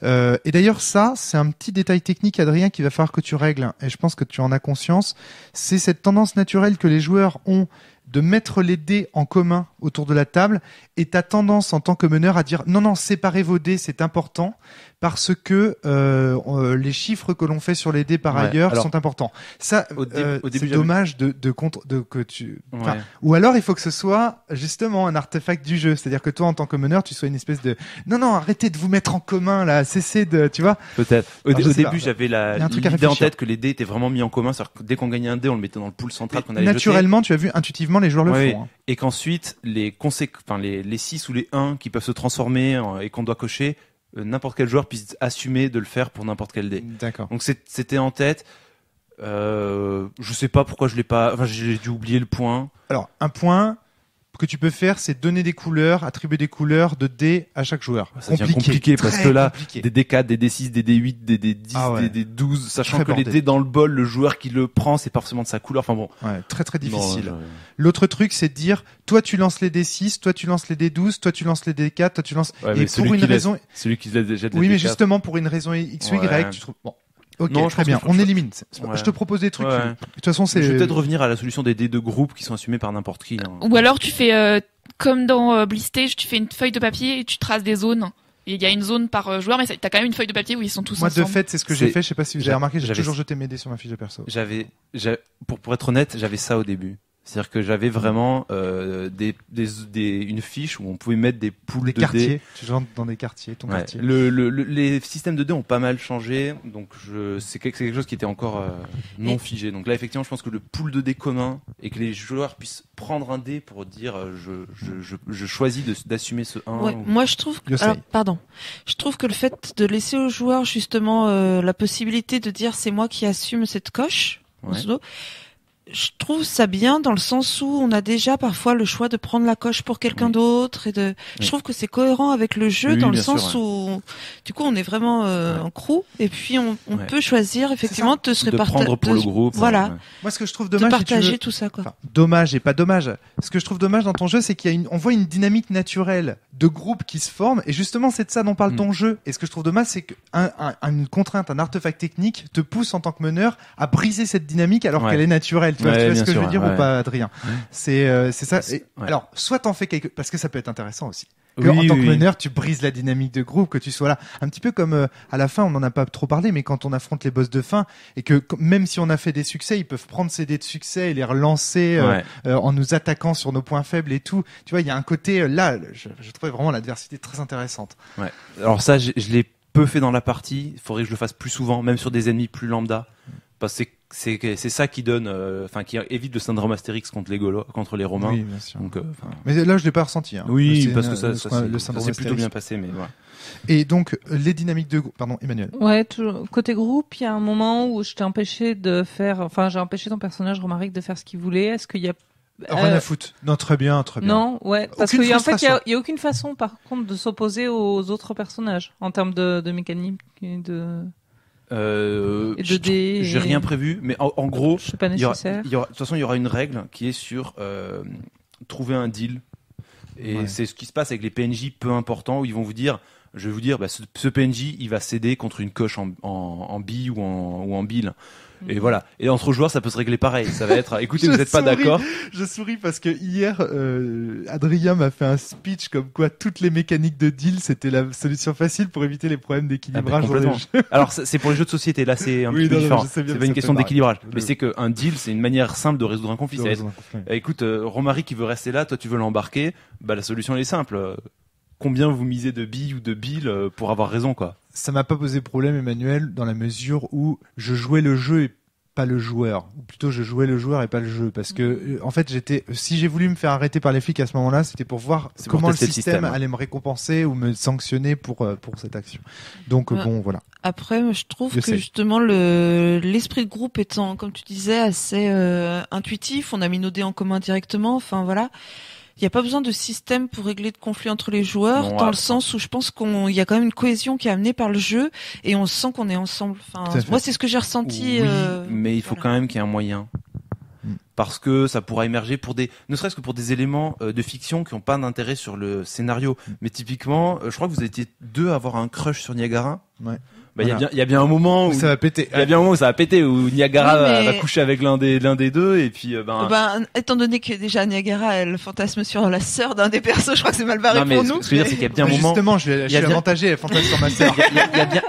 Et d'ailleurs ça, c'est un petit détail technique, Adrien, qu'il va falloir que tu règles. Et je pense que tu en as conscience. C'est cette tendance naturelle que les joueurs ont de mettre les dés en commun autour de la table, et t'as tendance en tant que meneur à dire non, séparez vos dés, c'est important, parce que les chiffres que l'on fait sur les dés par ailleurs sont importants. Ça, au début, c'est dommage que tu. Ou alors il faut que ce soit justement un artefact du jeu, c'est-à-dire que toi en tant que meneur, tu sois une espèce de non, arrêtez de vous mettre en commun là, cessez de, tu vois. Peut-être. Au début, j'avais l'idée en tête que les dés étaient vraiment mis en commun, c'est-à-dire que dès qu'on gagnait un dé, on le mettait dans le pool central qu'on allait naturellement, tu as vu intuitivement les joueurs le font. Hein. Et qu'ensuite les 6 ou les 1 qui peuvent se transformer et qu'on doit cocher, n'importe quel joueur puisse assumer de le faire pour n'importe quel dé. D'accord. Donc c'était en tête. Je sais pas pourquoi je l'ai pas. Enfin, j'ai dû oublier le point. Alors un point que tu peux faire, c'est donner des couleurs, attribuer des couleurs de dés à chaque joueur. Ça devient compliqué parce que là, compliqué. des D4, des D6, des D8, des D10, des D12, sachant que les dés dans le bol, le joueur qui le prend, c'est pas forcément de sa couleur. Enfin bon. Ouais, très difficile. L'autre truc, c'est de dire, toi tu lances les D6, toi tu lances les D12, toi tu lances les D4, toi tu lances. Ouais, et pour une raison. Celui qui jette les D4. Oui, mais justement pour une raison X ou Y, tu trouves. Bon. Ok, non, très bien. On élimine. Je te propose des trucs. De toute façon, c'est. Je vais peut-être revenir à la solution des dés de groupe qui sont assumés par n'importe qui. Hein. Ou alors tu fais comme dans Blistage, tu fais une feuille de papier et tu traces des zones. Et il y a une zone par joueur, mais t'as quand même une feuille de papier où ils sont tous ensemble. Moi, de fait, c'est ce que j'ai fait. Je sais pas si vous avez remarqué, j'ai toujours jeté mes dés sur ma fiche de perso. Pour être honnête, j'avais ça au début. C'est-à-dire que j'avais vraiment une fiche où on pouvait mettre des poules de quartiers. dés. Tu rentres dans des quartiers, ton quartier. Les systèmes de dés ont pas mal changé, donc c'est quelque chose qui était encore non figé. Donc là, effectivement, je pense que le pool de dés commun et que les joueurs puissent prendre un dé pour dire je choisis d'assumer ce 1. Ouais, moi, je trouve que, je trouve que le fait de laisser aux joueurs justement la possibilité de dire c'est moi qui assume cette coche. Je trouve ça bien dans le sens où on a déjà parfois le choix de prendre la coche pour quelqu'un d'autre je trouve que c'est cohérent avec le jeu dans le sens où du coup on est vraiment en crew et puis on peut choisir effectivement de se répartir, prendre pour le groupe. Voilà. Moi ce que je trouve dommage, de partager tout ça quoi. Enfin, dommage et pas dommage. Ce que je trouve dommage dans ton jeu, c'est on voit une dynamique naturelle de groupe qui se forme et justement c'est de ça dont parle ton jeu. Et ce que je trouve dommage, c'est qu'une contrainte, un artefact technique te pousse en tant que meneur à briser cette dynamique alors qu'elle est naturelle. Tu vois ce que je veux dire ou pas, Adrien? C'est ça. Alors, soit t'en fais parce que ça peut être intéressant aussi. En tant que meneur, tu brises la dynamique de groupe, que tu sois là. Un petit peu comme à la fin, on n'en a pas trop parlé, mais quand on affronte les boss de fin et que même si on a fait des succès, ils peuvent prendre ces dés de succès et les relancer en nous attaquant sur nos points faibles et tout. Tu vois, il y a un côté là, je trouvais vraiment l'adversité très intéressante. Ouais. Alors ça, je l'ai peu fait dans la partie. Il faudrait que je le fasse plus souvent, même sur des ennemis plus lambda. Parce que c'est ça qui donne, qui évite le syndrome Astérix contre les Romains. Oui, bien sûr. Donc, mais là, je l'ai pas ressenti. Hein. Oui, parce que ça s'est plutôt bien passé, mais voilà. Et donc, les dynamiques de groupe, pardon, Emmanuel. Ouais, toujours. Côté groupe, il y a un moment où je t'ai empêché j'ai empêché ton personnage Romaric de faire ce qu'il voulait. Est-ce qu'il y a rien à foutre. Non, très bien. Non, ouais, parce qu'il y a aucune façon, par contre, de s'opposer aux autres personnages en termes de mécanique et de. J'ai rien prévu, mais en gros, c'est pas nécessaire. De toute façon, il y aura une règle qui est sur trouver un deal. Et c'est ce qui se passe avec les PNJ peu importants où ils vont vous dire je vais vous dire, ce PNJ, il va céder contre une coche en bille ou en bille. Et voilà. Et entre joueurs, ça peut se régler pareil. Ça va être, écoutez, vous n'êtes pas d'accord. Je souris parce que hier, Adrien m'a fait un speech comme quoi toutes les mécaniques de deal, c'était la solution facile pour éviter les problèmes d'équilibrage dans les jeux. Alors, c'est pour les jeux de société. Là, c'est un peu différent. C'est pas une question d'équilibrage. Mais c'est qu'un deal, c'est une manière simple de résoudre un conflit. Écoute, Romary qui veut rester là, toi tu veux l'embarquer. La solution elle est simple. Combien vous misez de billes ou de billes pour avoir raison, quoi? Ça m'a pas posé problème, Emmanuel, dans la mesure où je jouais le jeu et pas le joueur, ou plutôt je jouais le joueur et pas le jeu, parce que en fait si j'ai voulu me faire arrêter par les flics à ce moment-là, c'était pour voir comment le système allait me récompenser ou me sanctionner pour cette action. Donc bon, voilà. Après, je trouve que justement l'esprit de groupe étant, comme tu disais, assez intuitif, on a mis nos dés en commun directement. Enfin voilà. Il n'y a pas besoin de système pour régler de conflits entre les joueurs, dans le sens où je pense qu'il y a quand même une cohésion qui est amenée par le jeu et on sent qu'on est ensemble. Enfin, moi, c'est ce que j'ai ressenti. Oui, mais il faut quand même qu'il y ait un moyen. Parce que ça pourra émerger ne serait-ce que pour des éléments de fiction qui n'ont pas d'intérêt sur le scénario. Mais typiquement, je crois que vous étiez 2 à avoir un crush sur Niagara. Ouais. Il y a bien un moment où ça va péter. Il y a bien un moment où ça va péter, où Niagara va coucher avec l'un des deux et puis étant donné que déjà Niagara elle fantasme sur la sœur d'un des persos, je crois que c'est mal barré pour nous. Ce que je veux dire, c'est qu'il y a bien un moment. Justement, je suis avantagé, elle fantasme sur ma sœur.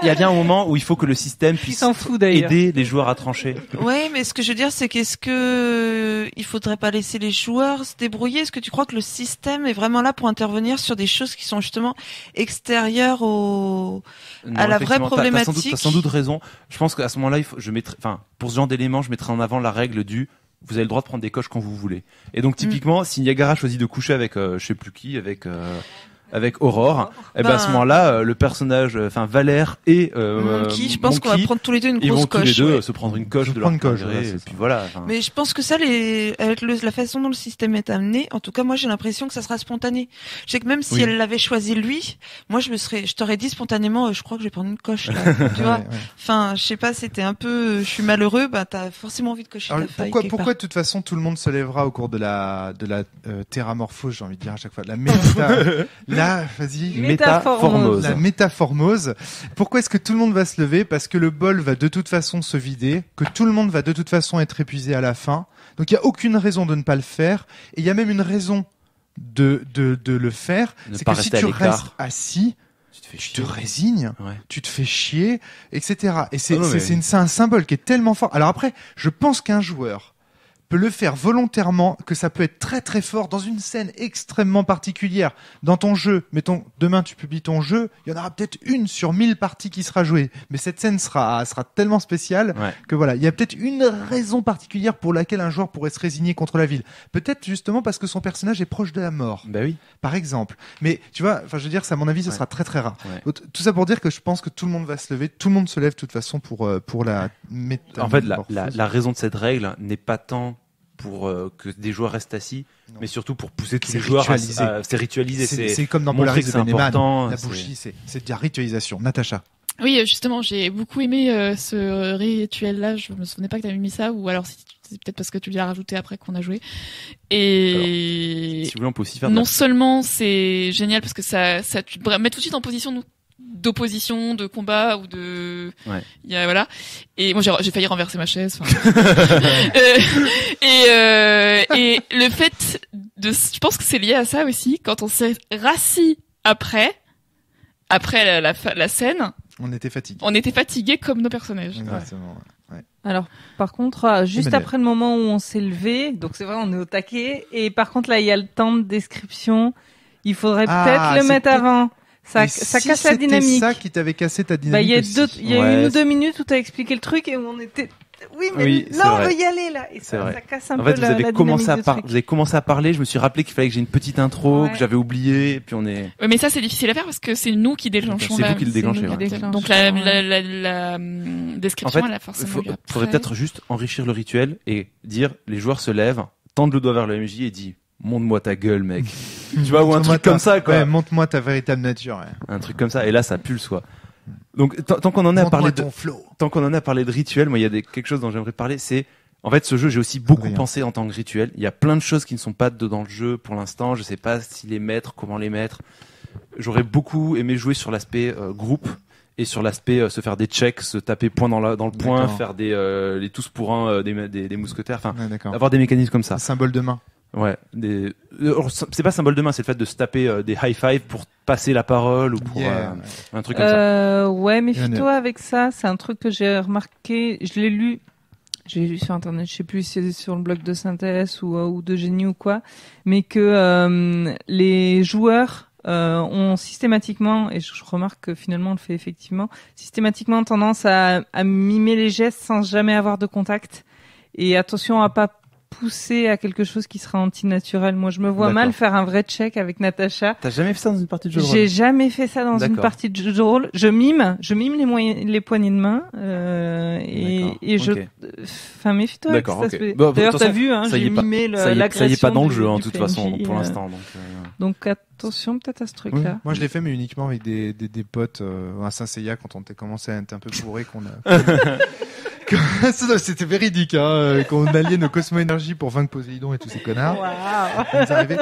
Il y a bien un moment où il faut que le système puisse aider les joueurs à trancher. Ouais, mais ce que je veux dire, c'est qu'est-ce que il faudrait pas laisser les joueurs se débrouiller? Est-ce que tu crois que le système est vraiment là pour intervenir sur des choses qui sont justement extérieures à la vraie problématique? T'as sans doute raison. Je pense qu'à ce moment-là, pour ce genre d'éléments, je mettrais en avant la règle du vous avez le droit de prendre des coches quand vous voulez. Et donc typiquement, si Niagara choisit de coucher avec je sais plus qui, avec Aurore, à ce moment-là, le personnage, Valère et Monkey, je pense qu'on va prendre tous les deux une grosse coche. Ils vont tous les deux se prendre une coche de leur gré, et puis voilà. Mais je pense que ça, avec la façon dont le système est amené, en tout cas, moi, j'ai l'impression que ça sera spontané. Je sais que même si elle l'avait choisi lui, moi, je t'aurais dit spontanément, je crois que je vais prendre une coche, là. Tu vois? Enfin, je sais pas, c'était un peu, je suis malheureux, t'as forcément envie de cocher ta feuille. Pourquoi, de toute façon, tout le monde se lèvera au cours de la théramorphose, j'ai envie de dire à chaque fois, Métaformose. La métaformose. Pourquoi est-ce que tout le monde va se lever? Parce que le bol va de toute façon se vider, que tout le monde va de toute façon être épuisé à la fin. Donc il y a aucune raison de ne pas le faire. Et il y a même une raison de le faire. C'est que si tu restes assis, tu te résignes, tu te fais chier, etc. Et c'est un symbole qui est tellement fort. Alors après, je pense qu'un joueur peut le faire volontairement, que ça peut être très très fort dans une scène extrêmement particulière. Dans ton jeu, mettons, demain tu publies ton jeu, il y en aura peut-être 1 sur 1000 parties qui sera jouée. Mais cette scène sera tellement spéciale que voilà, il y a peut-être une raison particulière pour laquelle un joueur pourrait se résigner contre la ville. Peut-être justement parce que son personnage est proche de la mort. Bah oui. Par exemple. Mais tu vois, je veux dire, ça, à mon avis, ce sera très très rare. Ouais. Tout ça pour dire que je pense que tout le monde va se lever, tout le monde se lève de toute façon pour la métamorphose. En fait, la raison de cette règle n'est pas tant pour que des joueurs restent assis, mais surtout pour pousser tous les joueurs à c'est ritualisé. C'est comme dans Polaris de important. La bougie, c'est de la ritualisation. Natacha. Oui, justement, j'ai beaucoup aimé ce rituel-là. Je me souvenais pas que tu avais mis ça, ou alors c'est peut-être parce que tu l'as rajouté après qu'on a joué. Et alors, si vous voulez, on peut aussi faire. Non seulement c'est génial parce que ça te met tout de suite en position d'opposition, de combat ou de voilà. Et moi j'ai failli renverser ma chaise. Et le fait je pense que c'est lié à ça aussi, quand on s'est rassis après la scène, on était fatigué. On était fatigué comme nos personnages. Exactement. Ouais. Alors, par contre, juste après le moment où on s'est levé, donc c'est vrai, on est au taquet. Et par contre, là, il y a le temps de description. Il faudrait peut-être le mettre avant. Ça casse la dynamique. C'est ça qui t'avait cassé ta dynamique. Il y a 1 ou 2 minutes où t'as expliqué le truc et où on était. Oui, mais là, on veut y aller, là. Et ça casse un peu la dynamique. Vous avez commencé à parler, je me suis rappelé qu'il fallait que j'ai une petite intro, que j'avais oublié, et puis on est... Oui, mais ça, c'est difficile à faire parce que c'est nous qui déclenchons. C'est vous qui le déclenchez, Donc la description, elle a forcément Il faudrait peut-être juste enrichir le rituel et dire, les joueurs se lèvent, tendent le doigt vers le MJ et disent, montre-moi ta gueule, mec. Tu vois, ou un truc comme ça, quoi. Ouais, montre-moi ta véritable nature. Ouais. Un truc comme ça, et là, ça pulse, quoi. Donc, tant qu'on en a parlé de rituel, moi, il y a quelque chose dont j'aimerais parler, c'est, en fait, ce jeu, j'ai aussi beaucoup pensé en tant que rituel. Il y a plein de choses qui ne sont pas dans le jeu pour l'instant. Je sais pas si les mettre, comment les mettre. j'aurais beaucoup aimé jouer sur l'aspect groupe et sur l'aspect se faire des checks, se taper point dans le point, D'accord. faire les tous pour un des mousquetaires, enfin Ouais, d'accord. avoir des mécanismes comme ça. Un symbole de main. Ouais, c'est pas symbole de main, c'est le fait de se taper des high five pour passer la parole ou pour Yeah. un truc comme ça. Ouais, méfie-toi avec ça. C'est un truc que j'ai remarqué. Je l'ai lu. J'ai lu sur internet. Je sais plus si c'est sur le blog de Synthèse ou de Génie ou quoi, mais que les joueurs ont systématiquement, et je remarque que finalement on le fait effectivement, systématiquement tendance à mimer les gestes sans jamais avoir de contact. Et attention à pas pousser à quelque chose qui sera antinaturel. Moi, je me vois D'accord. mal faire un vrai check avec Natacha. T'as jamais fait ça dans une partie de jeu de rôle? J'ai jamais fait ça dans une D'accord. partie de jeu de rôle. Je mime les poignées de main, D'accord. et je, Ok. enfin, méfie-toi. avec D'accord, ça, ok. c'est- Bon, de D'ailleurs, toute t'as façon, vu, hein, ça y j'ai est pas- mimé Ça y est pas dans le jeu, hein, de du toute façon, PNJ, pour l'instant. Donc attention peut-être à ce truc-là. Moi, je l'ai fait, mais uniquement avec des potes à Saint-Seiya quand on était commencé à être un peu bourré, qu'on a. C'était véridique, hein, qu'on alliait nos cosmo-énergies pour vaincre Poséidon et tous ces connards. Waouh. Ça nous arrivait.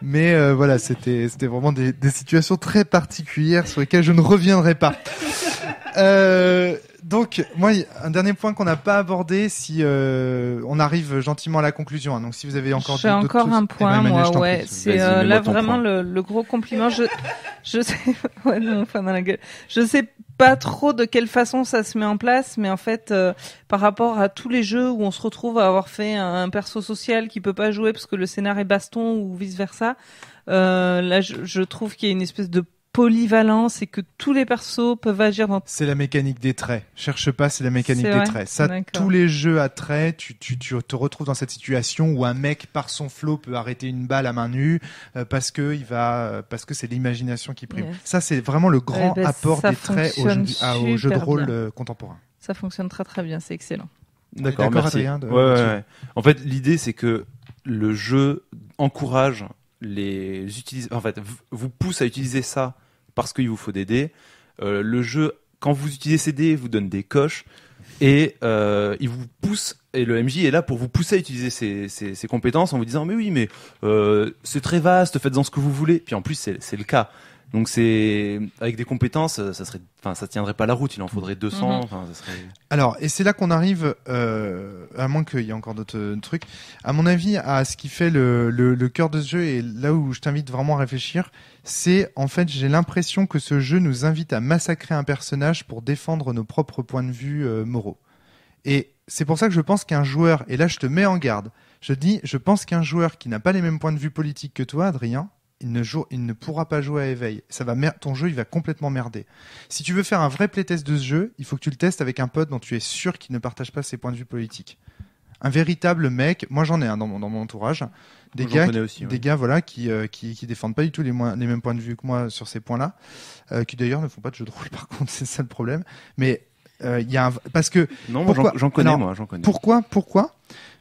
Mais voilà, c'était vraiment des situations très particulières sur lesquelles je ne reviendrai pas. Donc, moi, un dernier point qu'on n'a pas abordé, si on arrive gentiment à la conclusion. Hein, donc, si vous avez encore J'ai d'autres encore choses, un eh ben, point, Emmanuel, je moi, t'en ouais. prie. C'est Vas-y, mets-moi là ton vraiment point. le gros compliment. Je sais, ouais, non, enfin dans la gueule. Je sais pas trop de quelle façon ça se met en place, mais en fait, par rapport à tous les jeux où on se retrouve à avoir fait un perso social qui peut pas jouer parce que le scénar est baston ou vice versa, là, je trouve qu'il y a une espèce de polyvalence et que tous les persos peuvent agir dans. C'est la mécanique des traits. Cherche pas, c'est la mécanique C'est des vrai. traits. Ça, D'accord. tous les jeux à traits, tu te retrouves dans cette situation où un mec, par son flow, peut arrêter une balle à main nue parce que c'est l'imagination qui prime. Yes. Ça, c'est vraiment le grand Eh ben, apport ça des traits au jeu, fonctionne au jeu de super rôle bien. contemporain. Ça fonctionne très très bien, c'est excellent. D'accord, D'accord, merci. Adrien, Ouais. En fait, l'idée, c'est que le jeu encourage les utilisateurs, en fait, vous pousse à utiliser ça parce qu'il vous faut des dés. Le jeu, quand vous utilisez ces dés, vous donne des coches et il vous pousse. Et le MJ est là pour vous pousser à utiliser ces compétences en vous disant mais oui, mais c'est très vaste, faites-en ce que vous voulez. Puis en plus, c'est le cas. Donc c'est avec des compétences, ça tiendrait pas la route. Il en faudrait 200. Enfin, ça serait. Alors, et c'est là qu'on arrive, à moins qu'il y ait encore d'autres trucs, à mon avis, à ce qui fait le cœur de ce jeu, et là où je t'invite vraiment à réfléchir, c'est, en fait, j'ai l'impression que ce jeu nous invite à massacrer un personnage pour défendre nos propres points de vue moraux. Et c'est pour ça que je pense qu'un joueur, et là je te mets en garde, je pense qu'un joueur qui n'a pas les mêmes points de vue politiques que toi, Adrien, il ne pourra pas jouer à Éveil. Ton jeu, il va complètement merder. Si tu veux faire un vrai playtest de ce jeu, il faut que tu le testes avec un pote dont tu es sûr qu'il ne partage pas ses points de vue politiques. Un véritable mec, moi j'en ai un dans mon entourage, des J'en gars, connais aussi, ouais. des gars voilà qui défendent pas du tout les mêmes points de vue que moi sur ces points-là, qui d'ailleurs ne font pas de jeu de rôle par contre, c'est ça le problème. Mais il y a parce que Non, moi, pourquoi j'en connais, Alors, moi, j'en connais. Pourquoi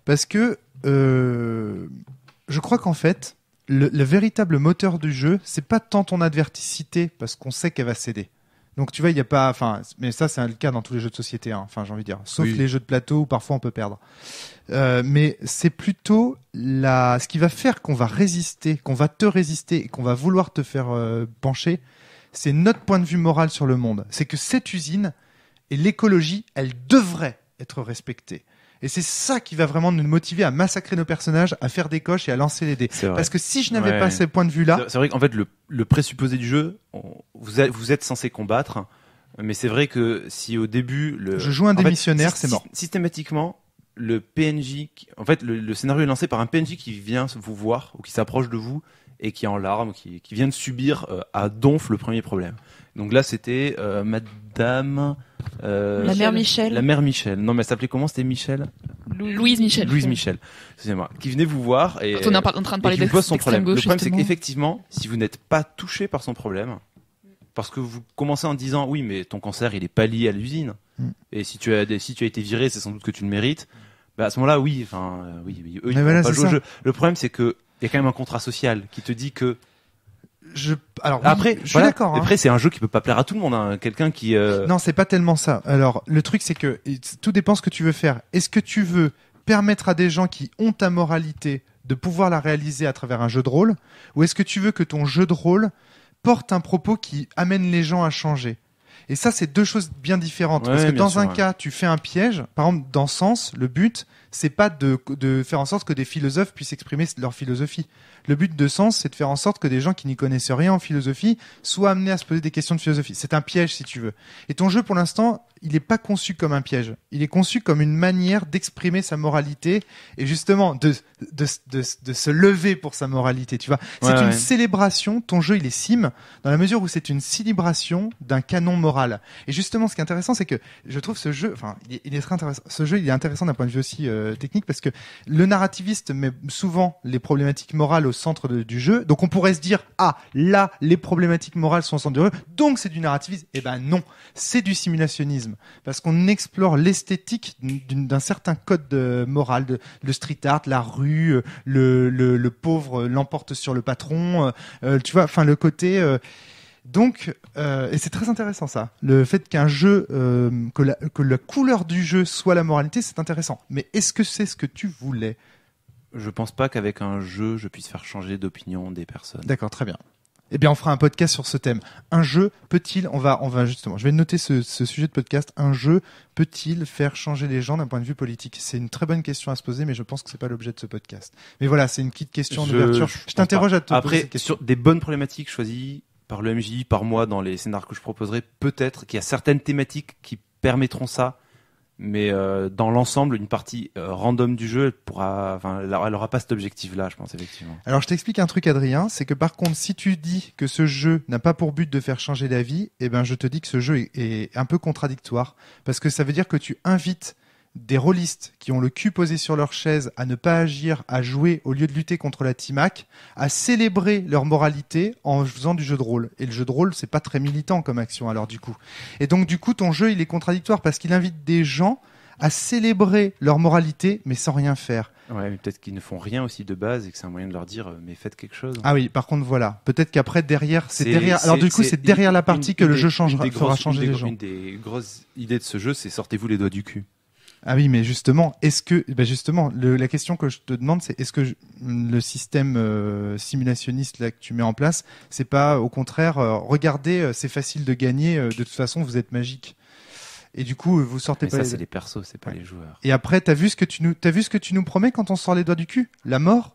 Parce que je crois qu'en fait, le véritable moteur du jeu, c'est pas tant ton adverticité, parce qu'on sait qu'elle va céder. Donc tu vois, il y a pas, enfin, mais ça c'est le cas dans tous les jeux de société, hein, enfin j'ai envie de dire, sauf Oui. les jeux de plateau où parfois on peut perdre. Mais c'est plutôt ce qui va faire qu'on va résister, qu'on va te résister et qu'on va vouloir te faire pencher, c'est notre point de vue moral sur le monde. C'est que cette usine et l'écologie, elle devrait être respectée. Et c'est ça qui va vraiment nous motiver à massacrer nos personnages, à faire des coches et à lancer les dés. C'est vrai. Parce que si je n'avais Ouais. pas ces points de vue-là, C'est vrai qu'en fait, le présupposé du jeu, vous êtes censé combattre, mais c'est vrai que si au début... je joue un en fait, démissionnaire, c'est mort. Systématiquement, le PNJ... En fait, le scénario est lancé par un PNJ qui vient vous voir, ou qui s'approche de vous, et qui est en larmes, qui vient de subir à donf le premier problème. Donc là, c'était Madame... La mère Michel. La mère Michel. Non, mais elle s'appelait comment? C'était Michel? Louise Michel. Louise Michel. Excusez-moi. Qui venait vous voir et... Quand on est en train de parler et qui vous pose son d'extrême problème. Le gauche, problème, c'est justement. qu'effectivement, si vous n'êtes pas touché par son problème, parce que vous commencez en disant oui, mais ton cancer, il est pas lié à l'usine, et si tu as été viré, c'est sans doute que tu le mérites. Bah à ce moment-là, oui, oui, eux, ils Mais vont voilà, pas c'est jouer au ça. jeu. Le problème, c'est que il y a quand même un contrat social qui te dit que Alors oui, après, je suis voilà. d'accord. Hein. Après, c'est un jeu qui peut pas plaire à tout le monde. Hein. Quelqu'un qui Non, c'est pas tellement ça. Alors, le truc, c'est que tout dépend ce que tu veux faire. Est-ce que tu veux permettre à des gens qui ont ta moralité de pouvoir la réaliser à travers un jeu de rôle, ou est-ce que tu veux que ton jeu de rôle porte un propos qui amène les gens à changer. Et ça, c'est deux choses bien différentes. Ouais, parce que bien dans sûr, un ouais. cas, tu fais un piège. Par exemple, dans Sens, le but, c'est pas de faire en sorte que des philosophes puissent exprimer leur philosophie. Le but de Sens, c'est de faire en sorte que des gens qui n'y connaissent rien en philosophie soient amenés à se poser des questions de philosophie. C'est un piège, si tu veux. Et ton jeu, pour l'instant, il n'est pas conçu comme un piège. Il est conçu comme une manière d'exprimer sa moralité et justement de se lever pour sa moralité. Tu vois, c'est une célébration. Ton jeu, il est sim dans la mesure où c'est une célébration d'un canon moral. Et justement, ce qui est intéressant, c'est que je trouve ce jeu, enfin, il est très intéressant. Ce jeu, il est intéressant d'un point de vue aussi technique parce que le narrativiste met souvent les problématiques morales au centre du jeu. Donc, on pourrait se dire, ah, là, les problématiques morales sont au centre du jeu, donc c'est du narrativisme. Eh ben non, c'est du simulationnisme parce qu'on explore l'esthétique d'un certain code moral, le street art, la rue, le pauvre l'emporte sur le patron, tu vois, enfin le côté. Donc, et c'est très intéressant ça. Le fait qu'un jeu, que la couleur du jeu soit la moralité, c'est intéressant. Mais est-ce que c'est ce que tu voulais ? Je pense pas qu'avec un jeu, je puisse faire changer d'opinion des personnes. D'accord, très bien. Eh bien, on fera un podcast sur ce thème. Un jeu peut-il, on va justement, je vais noter ce sujet de podcast. Un jeu peut-il faire changer les gens d'un point de vue politique ? C'est une très bonne question à se poser, mais je pense que c'est pas l'objet de ce podcast. Mais voilà, c'est une petite question d'ouverture. Je t'interroge à te poser Après, cette question. sur des bonnes problématiques choisies par le MJ, par moi, dans les scénarios que je proposerai, peut-être qu'il y a certaines thématiques qui permettront ça. Mais dans l'ensemble, une partie random du jeu, elle aura pas cet objectif-là, je pense, effectivement. Alors, je t'explique un truc, Adrien, c'est que par contre, si tu dis que ce jeu n'a pas pour but de faire changer la vie, eh ben, je te dis que ce jeu est un peu contradictoire, parce que ça veut dire que tu invites des rôlistes qui ont le cul posé sur leur chaise à ne pas agir, à jouer au lieu de lutter contre la Timac, à célébrer leur moralité en faisant du jeu de rôle. Et le jeu de rôle, c'est pas très militant comme action, alors du coup. Et donc, du coup, ton jeu, il est contradictoire parce qu'il invite des gens à célébrer leur moralité, mais sans rien faire. Ouais, mais peut-être qu'ils ne font rien aussi de base et que c'est un moyen de leur dire, mais faites quelque chose. Ah oui, par contre, voilà. Peut-être qu'après, derrière, c'est derrière la partie que le jeu fera changer les gens. Une des grosses idées de ce jeu, c'est sortez-vous les doigts du cul. Ah oui, mais justement, la question que je te demande, c'est est-ce que le système simulationniste là que tu mets en place, c'est pas au contraire, regardez, c'est facile de gagner, de toute façon, vous êtes magique. Et du coup, vous sortez mais pas. Ça, c'est les persos, c'est pas les joueurs. Et après, t'as vu ce que tu nous promets quand on sort les doigts du cul ? La mort ?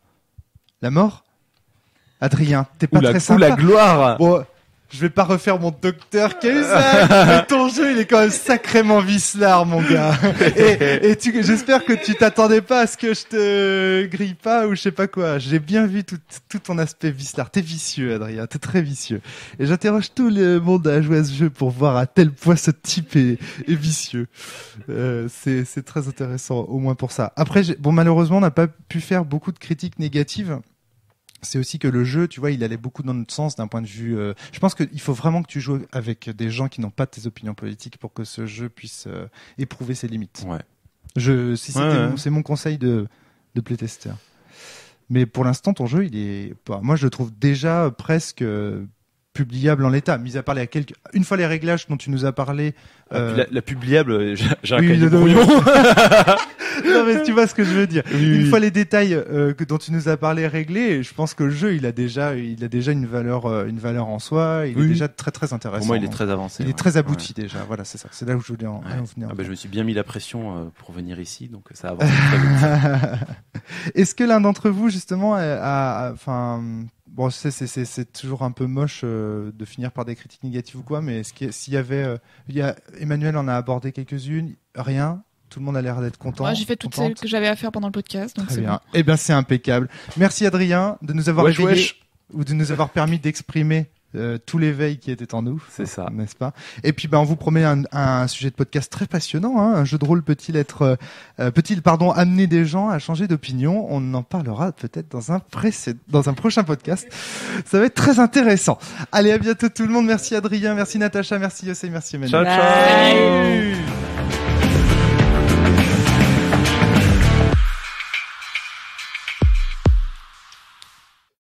Adrien, t'es pas très sympa. La gloire. Bon, je vais pas refaire mon docteur Cahuzac, mais ton jeu, il est quand même sacrément vicelard, mon gars. Et j'espère que tu t'attendais pas à ce que je te grille pas ou je sais pas quoi. J'ai bien vu tout ton aspect vicelard. T'es vicieux, Adrien, t'es très vicieux. Et j'interroge tout le monde à jouer à ce jeu pour voir à tel point ce type est vicieux. C'est très intéressant, au moins pour ça. Après, malheureusement, on n'a pas pu faire beaucoup de critiques négatives. C'est aussi que le jeu, tu vois, il allait beaucoup dans notre sens d'un point de vue. Je pense qu'il faut vraiment que tu joues avec des gens qui n'ont pas tes opinions politiques pour que ce jeu puisse éprouver ses limites. Ouais. C'est mon conseil de playtester. Mais pour l'instant, ton jeu, moi, je le trouve déjà presque publiable en l'état, mis à part une fois les réglages dont tu nous as parlé. La publiable, j'ai un oui, cahier brouillon. Non mais tu vois ce que je veux dire. Oui. Une fois les détails dont tu nous as parlé réglés, je pense que le jeu il a déjà une valeur en soi. Il est déjà très très intéressant. Pour moi, il est très avancé. Il est très abouti déjà. Voilà, c'est ça. C'est là où je voulais en venir. Je me suis bien mis la pression pour venir ici, donc ça avance très vite. Est-ce que l'un d'entre vous justement bon, c'est toujours un peu moche de finir par des critiques négatives ou quoi, mais s'il y avait, Emmanuel en a abordé quelques-unes, rien. Tout le monde a l'air d'être content. Moi, j'ai fait toutes celles que j'avais à faire pendant le podcast. Donc très bien. Bon. Eh bien, c'est impeccable. Merci Adrien de nous avoir éveillés ou de nous avoir permis d'exprimer tout l'éveil qui était en nous. C'est ça, n'est-ce pas ? Et puis, on vous promet un sujet de podcast très passionnant. Hein. Un jeu de rôle peut-il amener des gens à changer d'opinion ? On en parlera peut-être dans un prochain podcast. Ça va être très intéressant. Allez, à bientôt tout le monde. Merci Adrien, merci Natacha, merci Yossei, merci Emmanuel. Ciao, ciao. Bye.